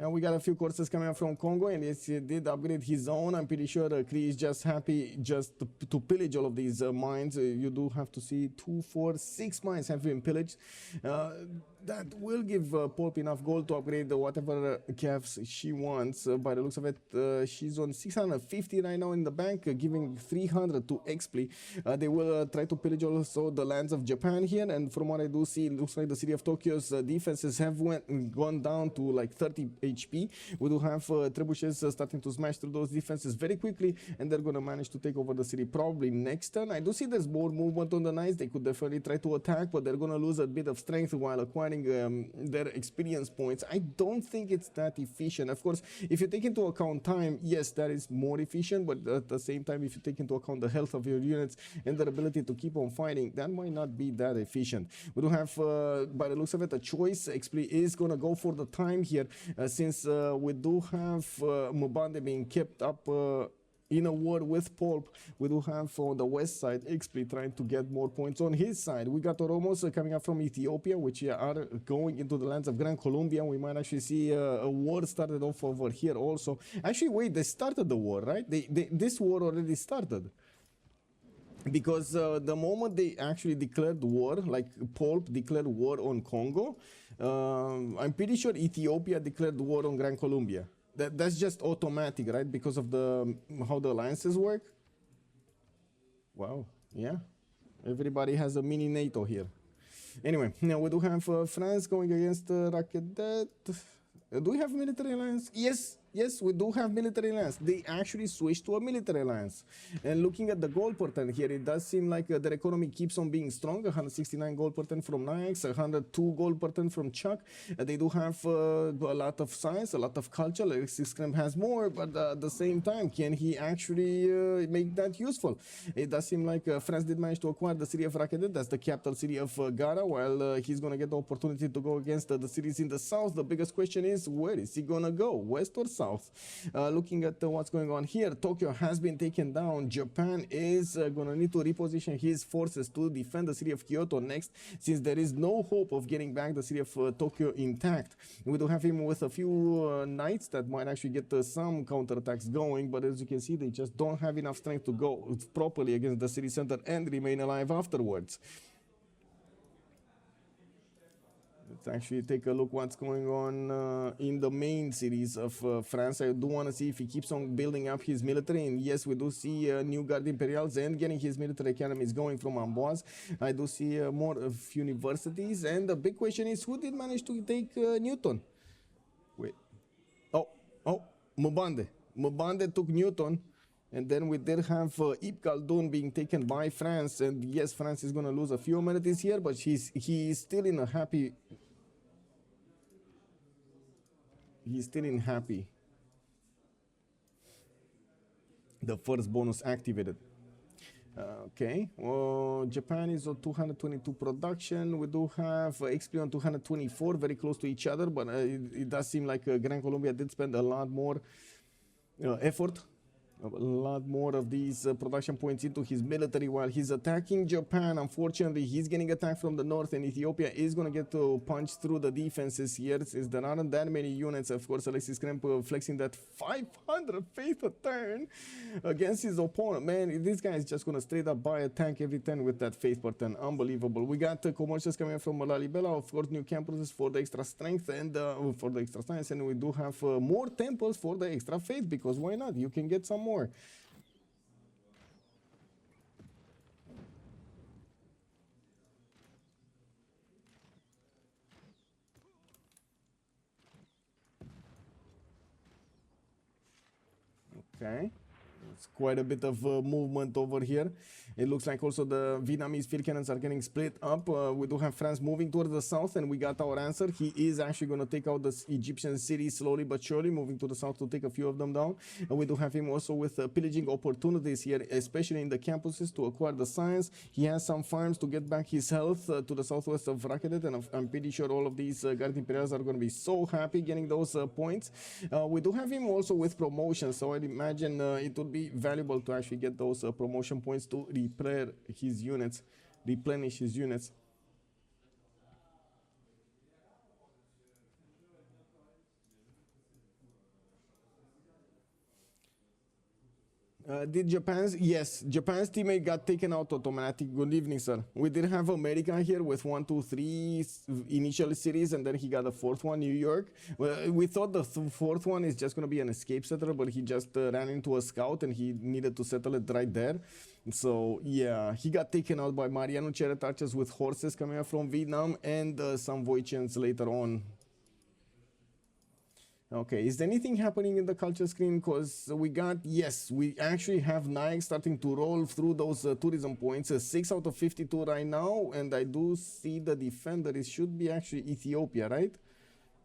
And we got a few courses coming up from Congo, and yes, he did upgrade his own. I'm pretty sure Cree is just happy just to pillage all of these mines. You do have to see 2, 4, 6 mines have been pillaged. That will give Poolp enough gold to upgrade whatever calves she wants. By the looks of it, she's on 650 right now in the bank, giving 300 to Xpli. They will try to pillage also the lands of Japan here, and from what I do see, it looks like the city of Tokyo's defenses have gone down to like 30 HP. We do have trebuchets starting to smash through those defenses very quickly, and they're going to manage to take over the city probably next turn. I do see there's more movement on the knights. They could definitely try to attack, but they're going to lose a bit of strength while acquiring their experience points. I don't think it's that efficient. Of course, if you take into account time, yes, that is more efficient, but at the same time, if you take into account the health of your units and their ability to keep on fighting, that might not be that efficient. We do have, by the looks of it, a choice. Xpli is going to go for the time here, since we do have Mbande being kept up in a war with Poolp. We do have on the west side Xpli trying to get more points on his side. We got Oromos coming up from Ethiopia, which are going into the lands of Gran Colombia. We might actually see a war started off over here also. Actually, wait, they started the war, right? This war already started. Because the moment they actually declared war, like Poolp declared war on Congo, I'm pretty sure Ethiopia declared war on Gran Colombia. That's just automatic, right? Because of the how the alliances work. Wow, yeah. Everybody has a mini NATO here. Anyway, now we do have France going against Rakedet. Do we have military alliance? Yes, we do have military alliance. They actually switched to a military alliance. And looking at the gold per ton here, it does seem like their economy keeps on being strong. 169 gold per ton from Nyax, 102 gold per ton from Chuck. They do have a lot of science, a lot of culture. Alexis Krempp has more, but at the same time, can he actually make that useful? It does seem like France did manage to acquire the city of Rakedet. That's the capital city of Gara, while he's going to get the opportunity to go against the cities in the south. The biggest question is, where is he going to go? West or south? Looking at what's going on here, Tokyo has been taken down. Japan is going to need to reposition his forces to defend the city of Kyoto next, since there is no hope of getting back the city of Tokyo intact. We do have him with a few knights that might actually get some counterattacks going, but as you can see, they just don't have enough strength to go properly against the city center and remain alive afterwards. Let's actually take a look what's going on in the main cities of France. I do want to see if he keeps on building up his military, and yes, we do see new Guard Imperials and getting his military academies going from Amboise. I do see more of universities, and the big question is, who did manage to take Newton? Wait, oh, Mbande. Mbande took Newton. And then we did have Ibn Khaldun being taken by France, and yes, France is going to lose a few amenities here, but he is still in a happy. He's still in happy. The first bonus activated. Okay, well, Japan is on 222 production. We do have Xpli on 224, very close to each other, but it does seem like Gran Colombia did spend a lot more effort. A lot more of these production points into his military while he's attacking Japan. Unfortunately, he's getting attacked from the north, and Ethiopia is going to get to punch through the defenses here, since there aren't that many units. Of course, Alexis Krempp flexing that 500 faith a turn against his opponent. Man, this guy is just going to straight up buy a tank every turn with that faith per turn. Unbelievable. We got commercials coming from Lalibela, of course, new campuses for the extra strength and for the extra science, and we do have more temples for the extra faith, because why not? You can get some more. Okay, it's quite a bit of movement over here. It looks like also the Vietnamese field cannons are getting split up. We do have France moving towards the south, and we got our answer. He is actually going to take out the Egyptian city slowly but surely, moving to the south to take a few of them down. And we do have him also with pillaging opportunities here, especially in the campuses to acquire the science. He has some farms to get back his health to the southwest of Rakedet, and I'm pretty sure all of these Guard Imperials are going to be so happy getting those points. We do have him also with promotion, so I'd imagine it would be valuable to actually get those promotion points to replenish his units. Did Japan's Japan's teammate got taken out automatic. Good evening, sir. We did have America here with 1, 2, 3 initial cities, and then he got the fourth one, New York. Well, we thought the fourth one is just gonna be an escape settler, but he just ran into a scout and he needed to settle it right there. So yeah, he got taken out by Mariano Cheretarches with horses coming up from Vietnam and some Voichens later on. Okay, is there anything happening in the culture screen? Because we got, yes, we actually have Nyax starting to roll through those tourism points. 6 out of 52 right now, and I do see the defender. It should be actually Ethiopia, right?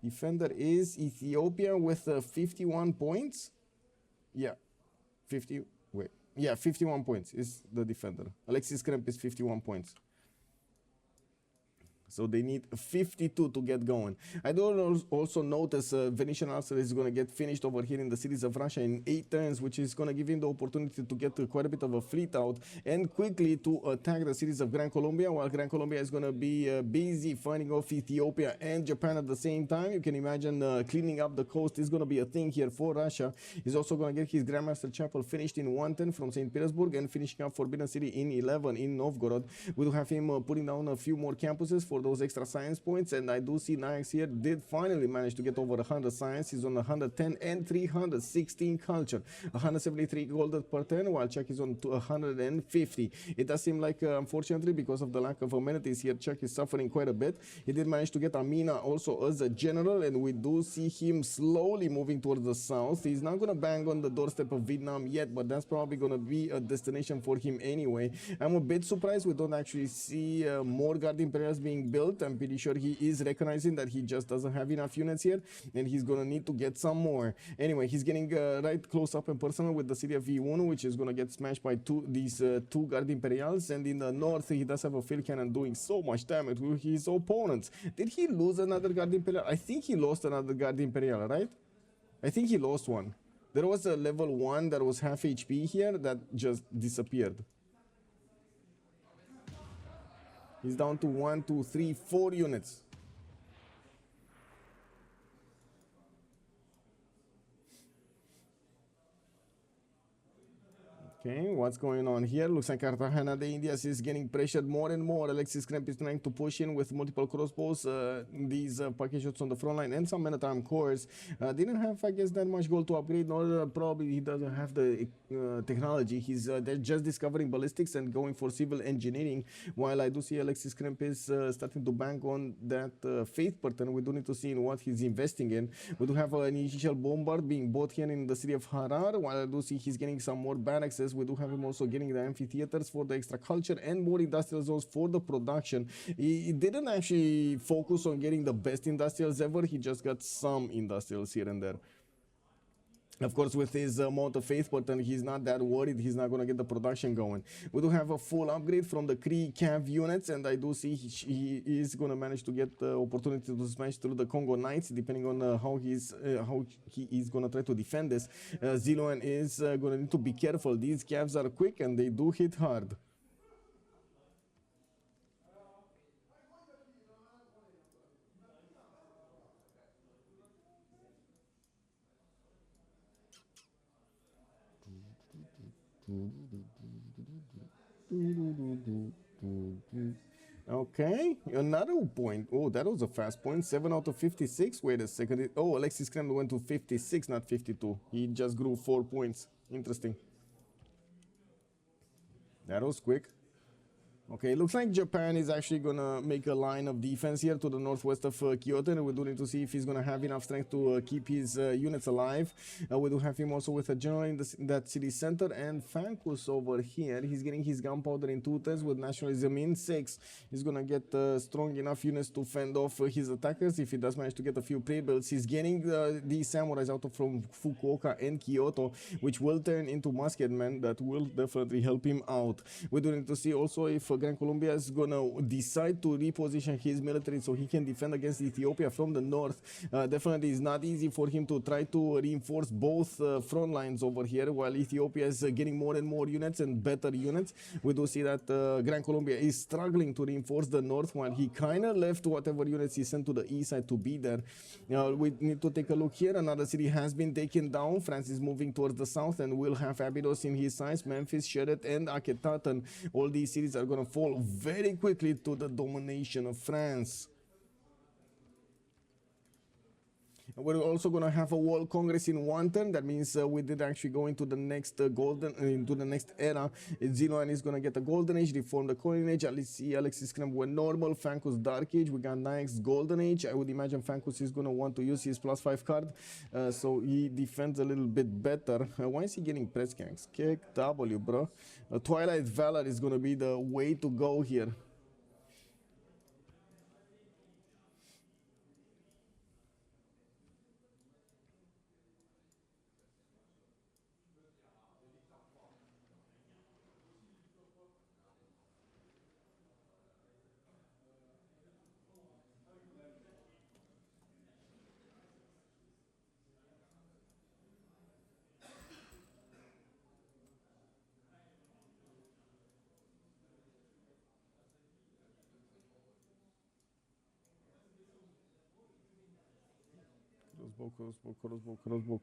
Defender is Ethiopia with 51 points. Yeah, 51 points is the defender. Alexis Krempp is 51 points. So they need 52 to get going. I do also notice Venetian Archer is going to get finished over here in the cities of Russia in 8 turns, which is going to give him the opportunity to get quite a bit of a fleet out and quickly to attack the cities of Gran Colombia, while Gran Colombia is going to be busy fighting off Ethiopia and Japan at the same time. You can imagine cleaning up the coast is going to be a thing here for Russia. He's also going to get his Grandmaster Chapel finished in 110 from St. Petersburg and finishing up Forbidden City in 11 in Novgorod. We will have him putting down a few more campuses for those extra science points, and I do see Nyax here did finally manage to get over 100 science. He's on 110 and 316 culture, 173 gold per turn, while Chuck is on 150. It does seem like unfortunately, because of the lack of amenities here, Chuck is suffering quite a bit. He did manage to get Amina also as a general, and we do see him slowly moving towards the south. He's not going to bang on the doorstep of Vietnam yet, but that's probably going to be a destination for him anyway. I'm a bit surprised we don't actually see more Guard Imperials being built. I'm pretty sure he is recognizing that he just doesn't have enough units here, and he's gonna need to get some more. Anyway, he's getting right close up and personal with the city of V1, which is gonna get smashed by these two Guard Imperials, and in the north he does have a field cannon doing so much damage with his opponents. Did he lose another Guard Imperial? I think he lost another Guard Imperial, right? I think he lost one. There was a level 1 that was half HP here that just disappeared. He's down to 1, 2, 3, 4 units. Okay, what's going on here? Looks like Cartagena de Indias is getting pressured more and more. Alexis Krempp is trying to push in with multiple crossbows, these packet shots on the front line, and some men-at-arm cores. Didn't have, I guess, that much gold to upgrade, nor probably he doesn't have the technology. He's they're just discovering ballistics and going for civil engineering, while I do see Alexis Krempp is starting to bank on that faith pattern. We do need to see in what he's investing in. We do have an initial bombard being bought here in the city of Harar, while I do see he's getting some more barracks. We do have him also getting the amphitheaters for the extra culture and more industrial zones for the production. He didn't actually focus on getting the best industrials ever. He just got some industrials here and there. Of course, with his amount of faith button, he's not that worried. He's not going to get the production going. We do have a full upgrade from the Cree cav units, and I do see he is going to manage to get the opportunity to smash through the Kongo Knights, depending on how he is going to try to defend this. Zilouane is going to need to be careful. These cavs are quick, and they do hit hard. Okay, another point. Oh, that was a fast point. 7 out of 56. Wait a second. Oh, Alexis Krempp went to 56, not 52. He just grew 4 points. Interesting. That was quick. Okay, looks like Japan is actually going to make a line of defense here to the northwest of Kyoto, and we do need to see if he's going to have enough strength to keep his units alive. We do have him also with a general in that city center, and Frankus over here. He's getting his gunpowder in 2 turns with nationalism in 6. He's going to get strong enough units to fend off his attackers if he does manage to get a few pre-builds. He's getting these samurais out from Fukuoka and Kyoto, which will turn into musketmen that will definitely help him out. We do need to see also if Gran Colombia is gonna decide to reposition his military so he can defend against Ethiopia from the north. Definitely it's not easy for him to try to reinforce both front lines over here, while Ethiopia is getting more and more units and better units. We do see that Gran Colombia is struggling to reinforce the north, while he kind of left whatever units he sent to the east side to be there. We need to take a look here. Another city has been taken down. France is moving towards the south and will have Abydos in his sights. Memphis, Sheret, and Akhetaten. All these cities are going to fall very quickly to the domination of France. We're also going to have a World Congress in one turn. That means we did actually go into the next into the next era. Zilouane is going to get a Golden Age, reform the Coin Age. Alexis Krempp went normal. Frankus Dark Age. We got Nyax Golden Age. I would imagine Frankus is going to want to use his +5 card, so he defends a little bit better. Why is he getting press ganks? Kick W, bro. Twilight Valor is going to be the way to go here.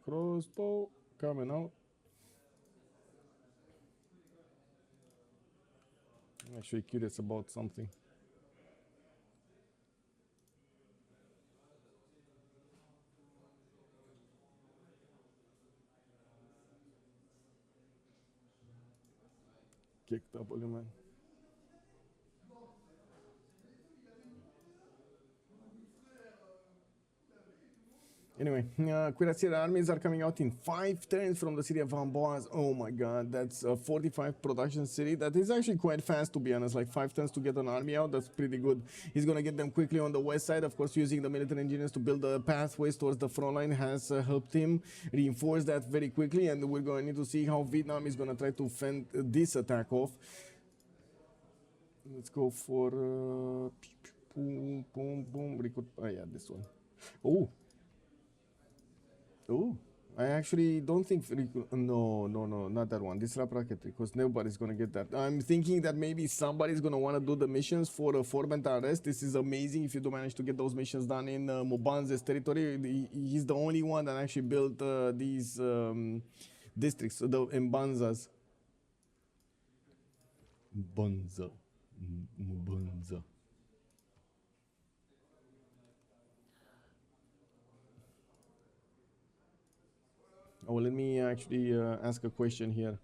Crossbow, coming out. I'm actually curious about something. Kicked up, man. Anyway, Cuirassier armies are coming out in 5 turns from the city of Mbande. Oh my god, that's a 45 production city. That is actually quite fast, to be honest. Like 5 turns to get an army out, that's pretty good. He's gonna get them quickly on the west side. Of course, using the military engineers to build the pathways towards the front line has helped him reinforce that very quickly. And we're going to need to see how Vietnam is gonna try to fend this attack off. Let's go for boom, boom, boom. Record. Oh yeah, this one. Oh, I actually don't think... No, not that one. Disrupt Rocket, because nobody's going to get that. I'm thinking that maybe somebody's going to want to do the missions for a Foreman arrest. This is amazing if you do manage to get those missions done in Mbande's territory. He's the only one that actually built these districts, the Mbanzas. Mbanza. Oh, let me actually ask a question here.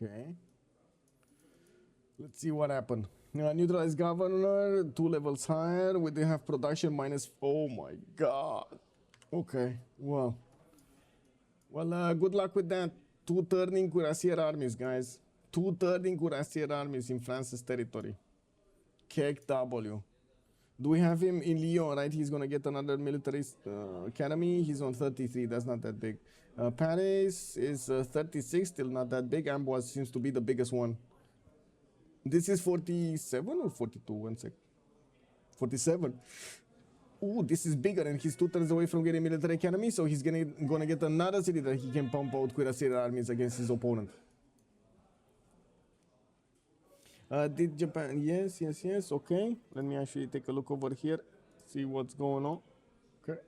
Okay. Let's see what happened. Neutralized governor, 2 levels higher. We do have production minus... Oh my god. Okay, well. Well, good luck with that. 2 turning Cuirassier armies, guys. 2 turning Cuirassier armies in France's territory. Kek W. Do we have him in Lyon, right? He's going to get another military academy. He's on 33. That's not that big. Paris is 36. Still not that big. Amboise seems to be the biggest one. This is 47 or 42? 1 sec. 47. Ooh, this is bigger, and he's 2 turns away from getting military academy, so he's gonna get another city that he can pump out Cuirassier armies against his opponent. Did Japan? Yes, yes, yes. Okay. Let me actually take a look over here, see what's going on. Okay.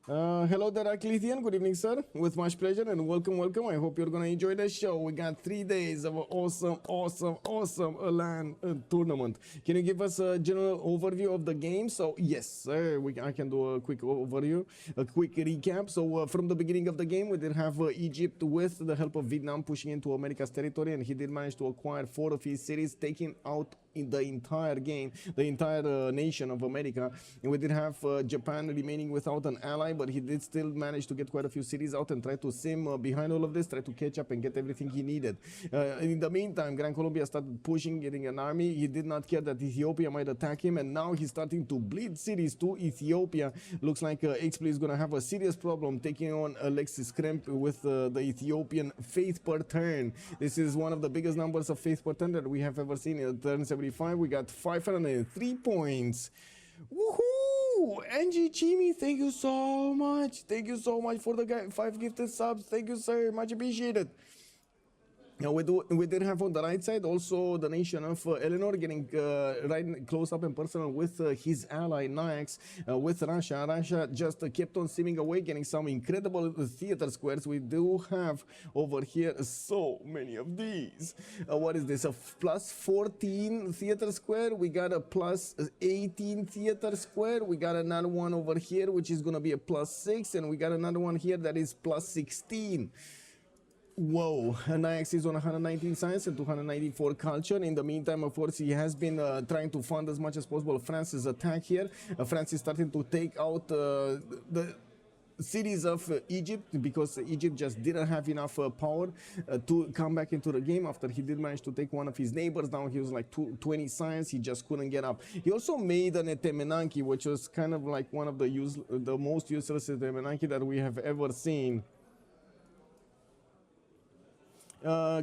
Hello there, Eclesian. Good evening, sir. With much pleasure and welcome, welcome. I hope you're gonna enjoy the show. We got 3 days of an awesome LAN tournament. Can you give us a general overview of the game? So yes, sir. I can do a quick overview, a quick recap. So from the beginning of the game, we did have Egypt with the help of Vietnam pushing into America's territory, and he did manage to acquire 4 of his cities, taking out in the entire game, the entire nation of America. And we did have Japan remaining without an ally, but he did still manage to get quite a few cities out and try to sim behind all of this, try to catch up and get everything he needed. In the meantime, Gran Colombia started pushing, getting an army. He did not care that Ethiopia might attack him, and now he's starting to bleed cities to Ethiopia. Looks like Xpli is going to have a serious problem taking on Alexis Krempp with the Ethiopian faith per turn. This is one of the biggest numbers of faith per turn that we have ever seen. In turn 75, we got 503 points. Woohoo! NG Chimi, thank you so much. Thank you so much for the 5 gifted subs. Thank you, sir. Much appreciated. Now we did have on the right side also the nation of Eleanor getting right close up and personal with his ally Nyax with Russia. Russia just kept on simming away, getting some incredible theater squares. We do have over here so many of these. What is this? A plus 14 theater square. We got a plus 18 theater square. We got another one over here which is going to be a plus 6, and we got another one here that is plus 16. Whoa, Nyax is on 119 science and 294 culture. In the meantime, of course, he has been trying to fund as much as possible France's attack here. France is starting to take out the cities of Egypt, because Egypt just didn't have enough power to come back into the game after he did manage to take one of his neighbors down. He was like 20 science, he just couldn't get up. He also made an Etemenanki, which was kind of like one of the most useless Etemenanki that we have ever seen.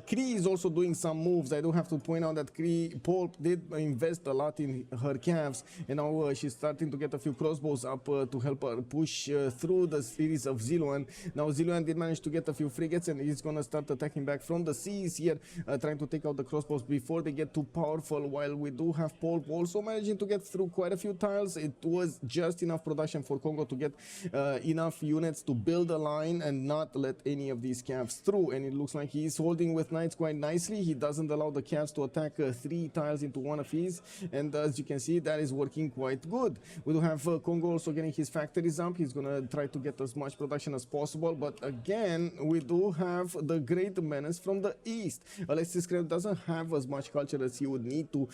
Cree is also doing some moves. I do have to point out that Poolp did invest a lot in her calves, and now she's starting to get a few crossbows up to help her push through the series of Zilouane. Now Zilouane did manage to get a few frigates, and he's gonna start attacking back from the seas here, trying to take out the crossbows before they get too powerful, while we do have Poolp also managing to get through quite a few tiles. It was just enough production for Kongo to get enough units to build a line and not let any of these calves through, and it looks like he's holding with knights quite nicely. He doesn't allow the calves to attack 3 tiles into one of his, and as you can see, that is working quite good. We do have Kongo also getting his factories up. He's gonna try to get as much production as possible, but again, we do have the great menace from the east. Alexis doesn't have as much culture as he would need to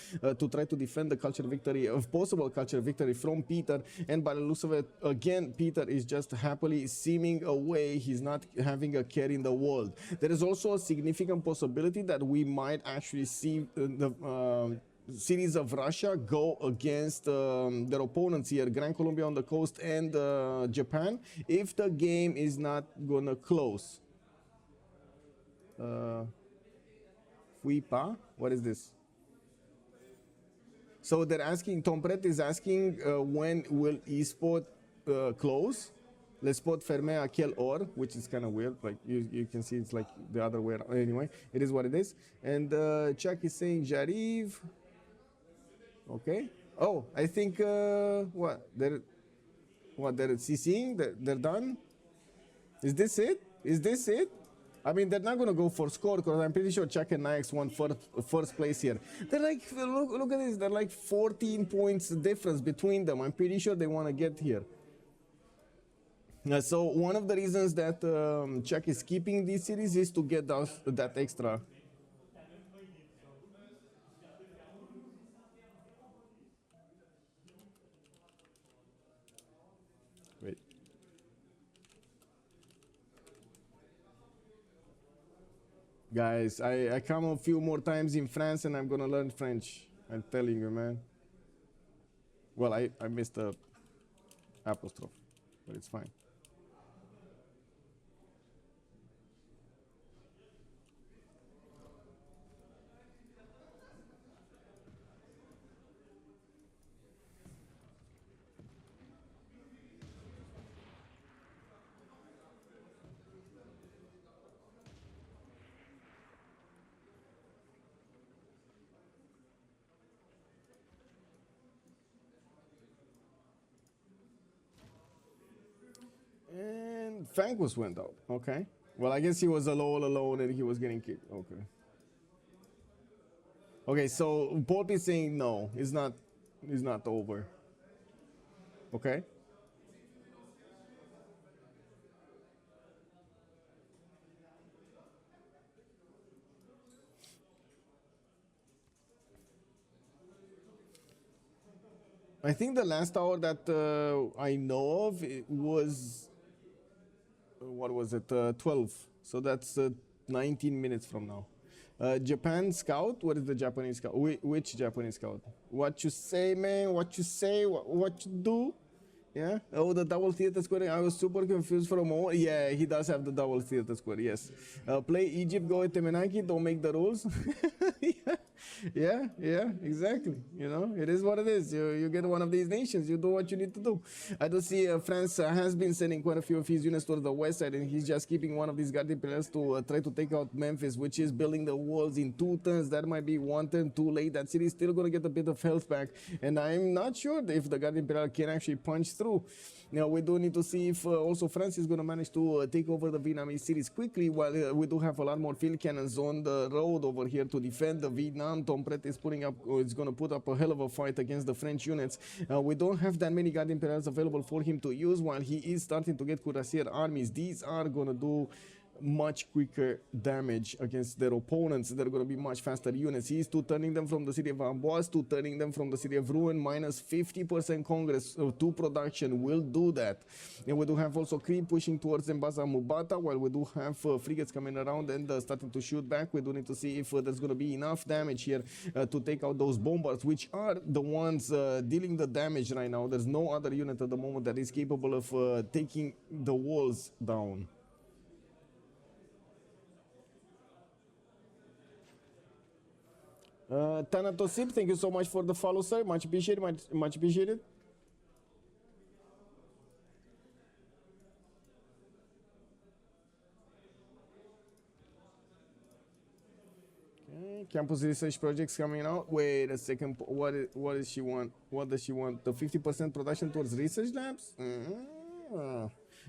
try to defend the culture victory, of possible culture victory from Peter, and by the looks of it, again, Peter is just happily seeming away. He's not having a care in the world. There is also a significant possibility that we might actually see the cities of Russia go against their opponents here, Gran Colombia on the coast and Japan, if the game is not gonna close. Fuipa? What is this? So they're asking, Temprout is asking when will ESpot close? L'espot fermé à quelle heure, which is kind of weird. Like you can see it's like the other way around. Anyway, it is what it is. And Chuck is saying j'arrive. Okay. Oh, I think what they're CCing. They're done. Is this it? Is this it? I mean, they're not gonna go for score because I'm pretty sure Chuck and Nyax won first place here. They're like, look at this. They're like 14 points difference between them. I'm pretty sure they want to get here. So one of the reasons that Chuck is keeping this series is to get that extra. Wait. Guys, I come a few more times in France and I'm gonna learn French. I'm telling you, man. Well, I missed the apostrophe, but it's fine. Frankus went out. Okay. Well, I guess he was all alone and he was getting kicked. Okay. Okay, so Poolp is saying no, it's not over. Okay. I think the last hour that I know of it was what was it? 12. So that's 19 minutes from now. Japan Scout. What is the Japanese Scout? Which Japanese Scout? What you say, man? What you say? What you do? Yeah. Oh, the double theater square. I was super confused for a moment. Yeah, he does have the double theater square. Yes. Play Egypt. Go with Temenaki. Don't make the rules. Yeah, exactly. You know, it is what it is. You get one of these nations. You do what you need to do. I do see France has been sending quite a few of his units towards the west side, and he's just keeping one of these guardian pillars to try to take out Memphis, which is building the walls in 2 turns. That might be 1 turn too late. That city is still going to get a bit of health back, and I'm not sure if the guardian pillar can actually punch through. Now we do need to see if also France is going to manage to take over the Vietnamese cities quickly, while we do have a lot more field cannons on the road over here to defend the Vietnam. Temprout is putting up, is going to put up a hell of a fight against the French units. We don't have that many guardian pillars available for him to use, while he is starting to get cuirassier armies. These are going to do much quicker damage against their opponents. They're going to be much faster units. He's to turning them from the city of Amboise to turning them from the city of Rouen. Minus 50% Congress to production will do that. And we do have also Cree pushing towards Mbasa Mubata, while we do have frigates coming around and starting to shoot back. We do need to see if there's going to be enough damage here to take out those bombers, which are the ones dealing the damage right now. There's no other unit at the moment that is capable of taking the walls down. Tanatosip, thank you so much for the follow, sir. Much appreciated, much appreciated. Okay, campus research projects coming out. Wait a second. What does she want? What does she want? The 50% production towards research labs?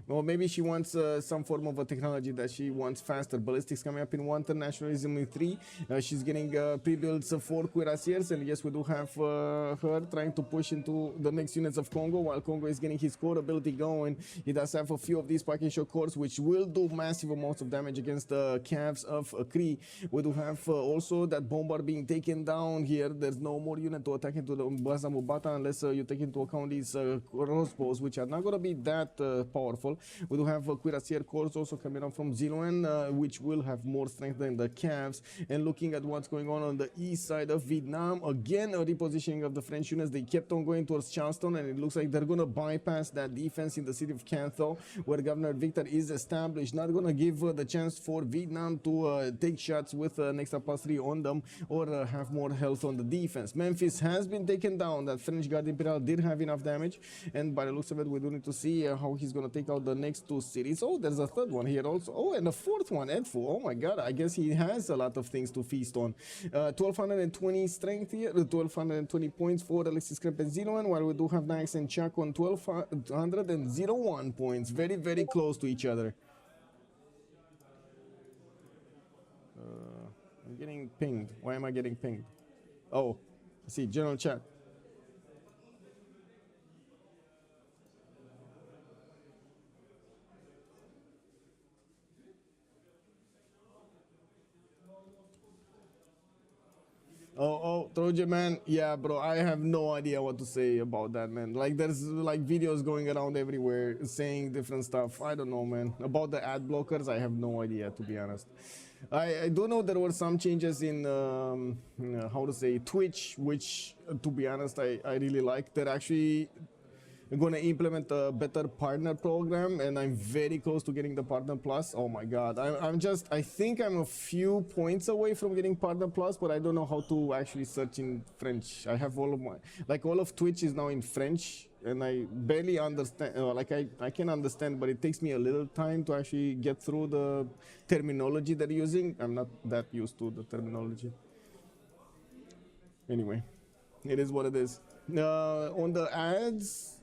Well, maybe she wants some form of a technology that she wants faster. Ballistics coming up in 1 turn, nationalism in 3. She's getting pre-builds 4 cuirassiers, and yes, we do have her trying to push into the next units of Kongo, while Kongo is getting his core ability going. He does have a few of these parking shot cores, which will do massive amounts of damage against the calves of Cree. We do have also that bomber being taken down here. There's no more unit to attack into the Mbasa Mubata unless you take into account these crossbows, which are not going to be that powerful. We do have cuirassier corps also coming up from Zilouane, which will have more strength than the calves. And looking at what's going on the east side of Vietnam, again a repositioning of the French units. They kept on going towards Charleston, and it looks like they're going to bypass that defense in the city of Cantho, where Governor Victor is established. Not going to give the chance for Vietnam to take shots with an extra +3 on them, or have more health on the defense. Memphis has been taken down. That French Guard Imperial did have enough damage, and by the looks of it, we do need to see how he's going to take out the next 2 cities. Oh, there's a 3rd one here also. Oh, and a 4th one, Edfu. Oh my god, I guess he has a lot of things to feast on. 1220 strength here, 1220 points for Alexis, Krempp, and Zilouane, while we do have Nyax and Chuck on 1201 points. Very, very close to each other. I'm getting pinged. Why am I getting pinged? Oh, I see, general chat. Oh, Trojan man, yeah, bro, I have no idea what to say about that, man. Like, there's like videos going around everywhere saying different stuff. I don't know, man. About the ad blockers, I have no idea, to be honest. I do know there were some changes in how to say Twitch, which, to be honest, I really like. They're actually going to implement a better partner program, and I'm very close to getting the Partner Plus. Oh my god, I think I'm a few points away from getting Partner Plus, but I don't know how to actually search in French. I have all of my, like, all of Twitch is now in French, and I barely understand, like I can understand, but it takes me a little time to actually get through the terminology they're using. I'm not that used to the terminology. Anyway, it is what it is. On the ads,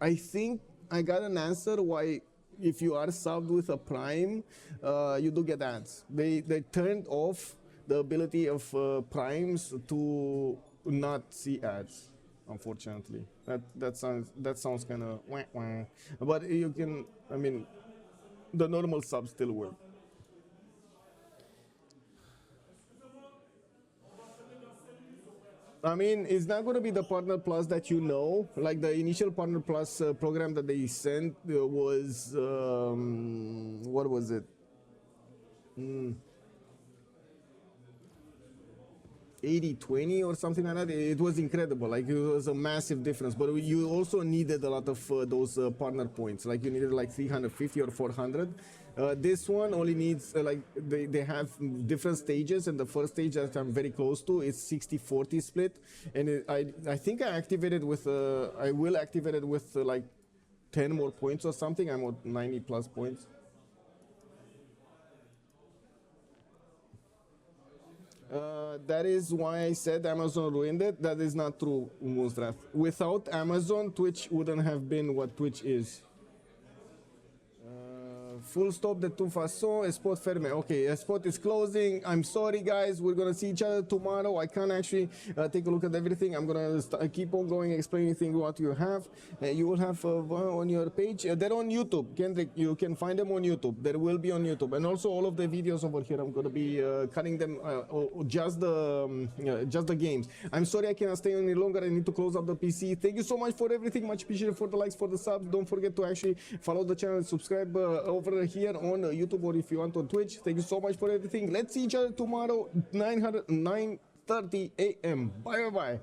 I think I got an answer why if you are subbed with a Prime, you do get ads. They turned off the ability of Primes to not see ads. Unfortunately, that sounds kind of wah, wah. But you can, I mean, the normal subs still work. I mean, it's not going to be the Partner Plus that you know. Like the initial Partner Plus program that they sent was, what was it? 80-20 or something like that. It was incredible. Like it was a massive difference. But you also needed a lot of those partner points. Like you needed like 350 or 400. This one only needs like they have different stages, and the first stage that I'm very close to is 60-40 split, and I think I activated with I will activate it with like 10 more points or something. I'm at 90 plus points. That is why I said Amazon ruined it. That is not true, Moonstrath. Without Amazon, Twitch wouldn't have been what Twitch is. Full stop de toute façon, ESpot ferme. Okay, ESpot is closing. I'm sorry, guys. We're gonna see each other tomorrow. I can't actually take a look at everything. I'm gonna keep on going, explaining what you have. You will have on your page. They're on YouTube, Kendrick. You can find them on YouTube. They will be on YouTube, and also all of the videos over here. I'm gonna be cutting them just the games. I'm sorry I cannot stay any longer. I need to close up the PC. Thank you so much for everything. Much appreciated for the likes, for the subs. Don't forget to actually follow the channel and subscribe over here on YouTube, or if you want on Twitch. Thank you so much for everything. Let's see each other tomorrow, 9:30 a.m. Bye bye.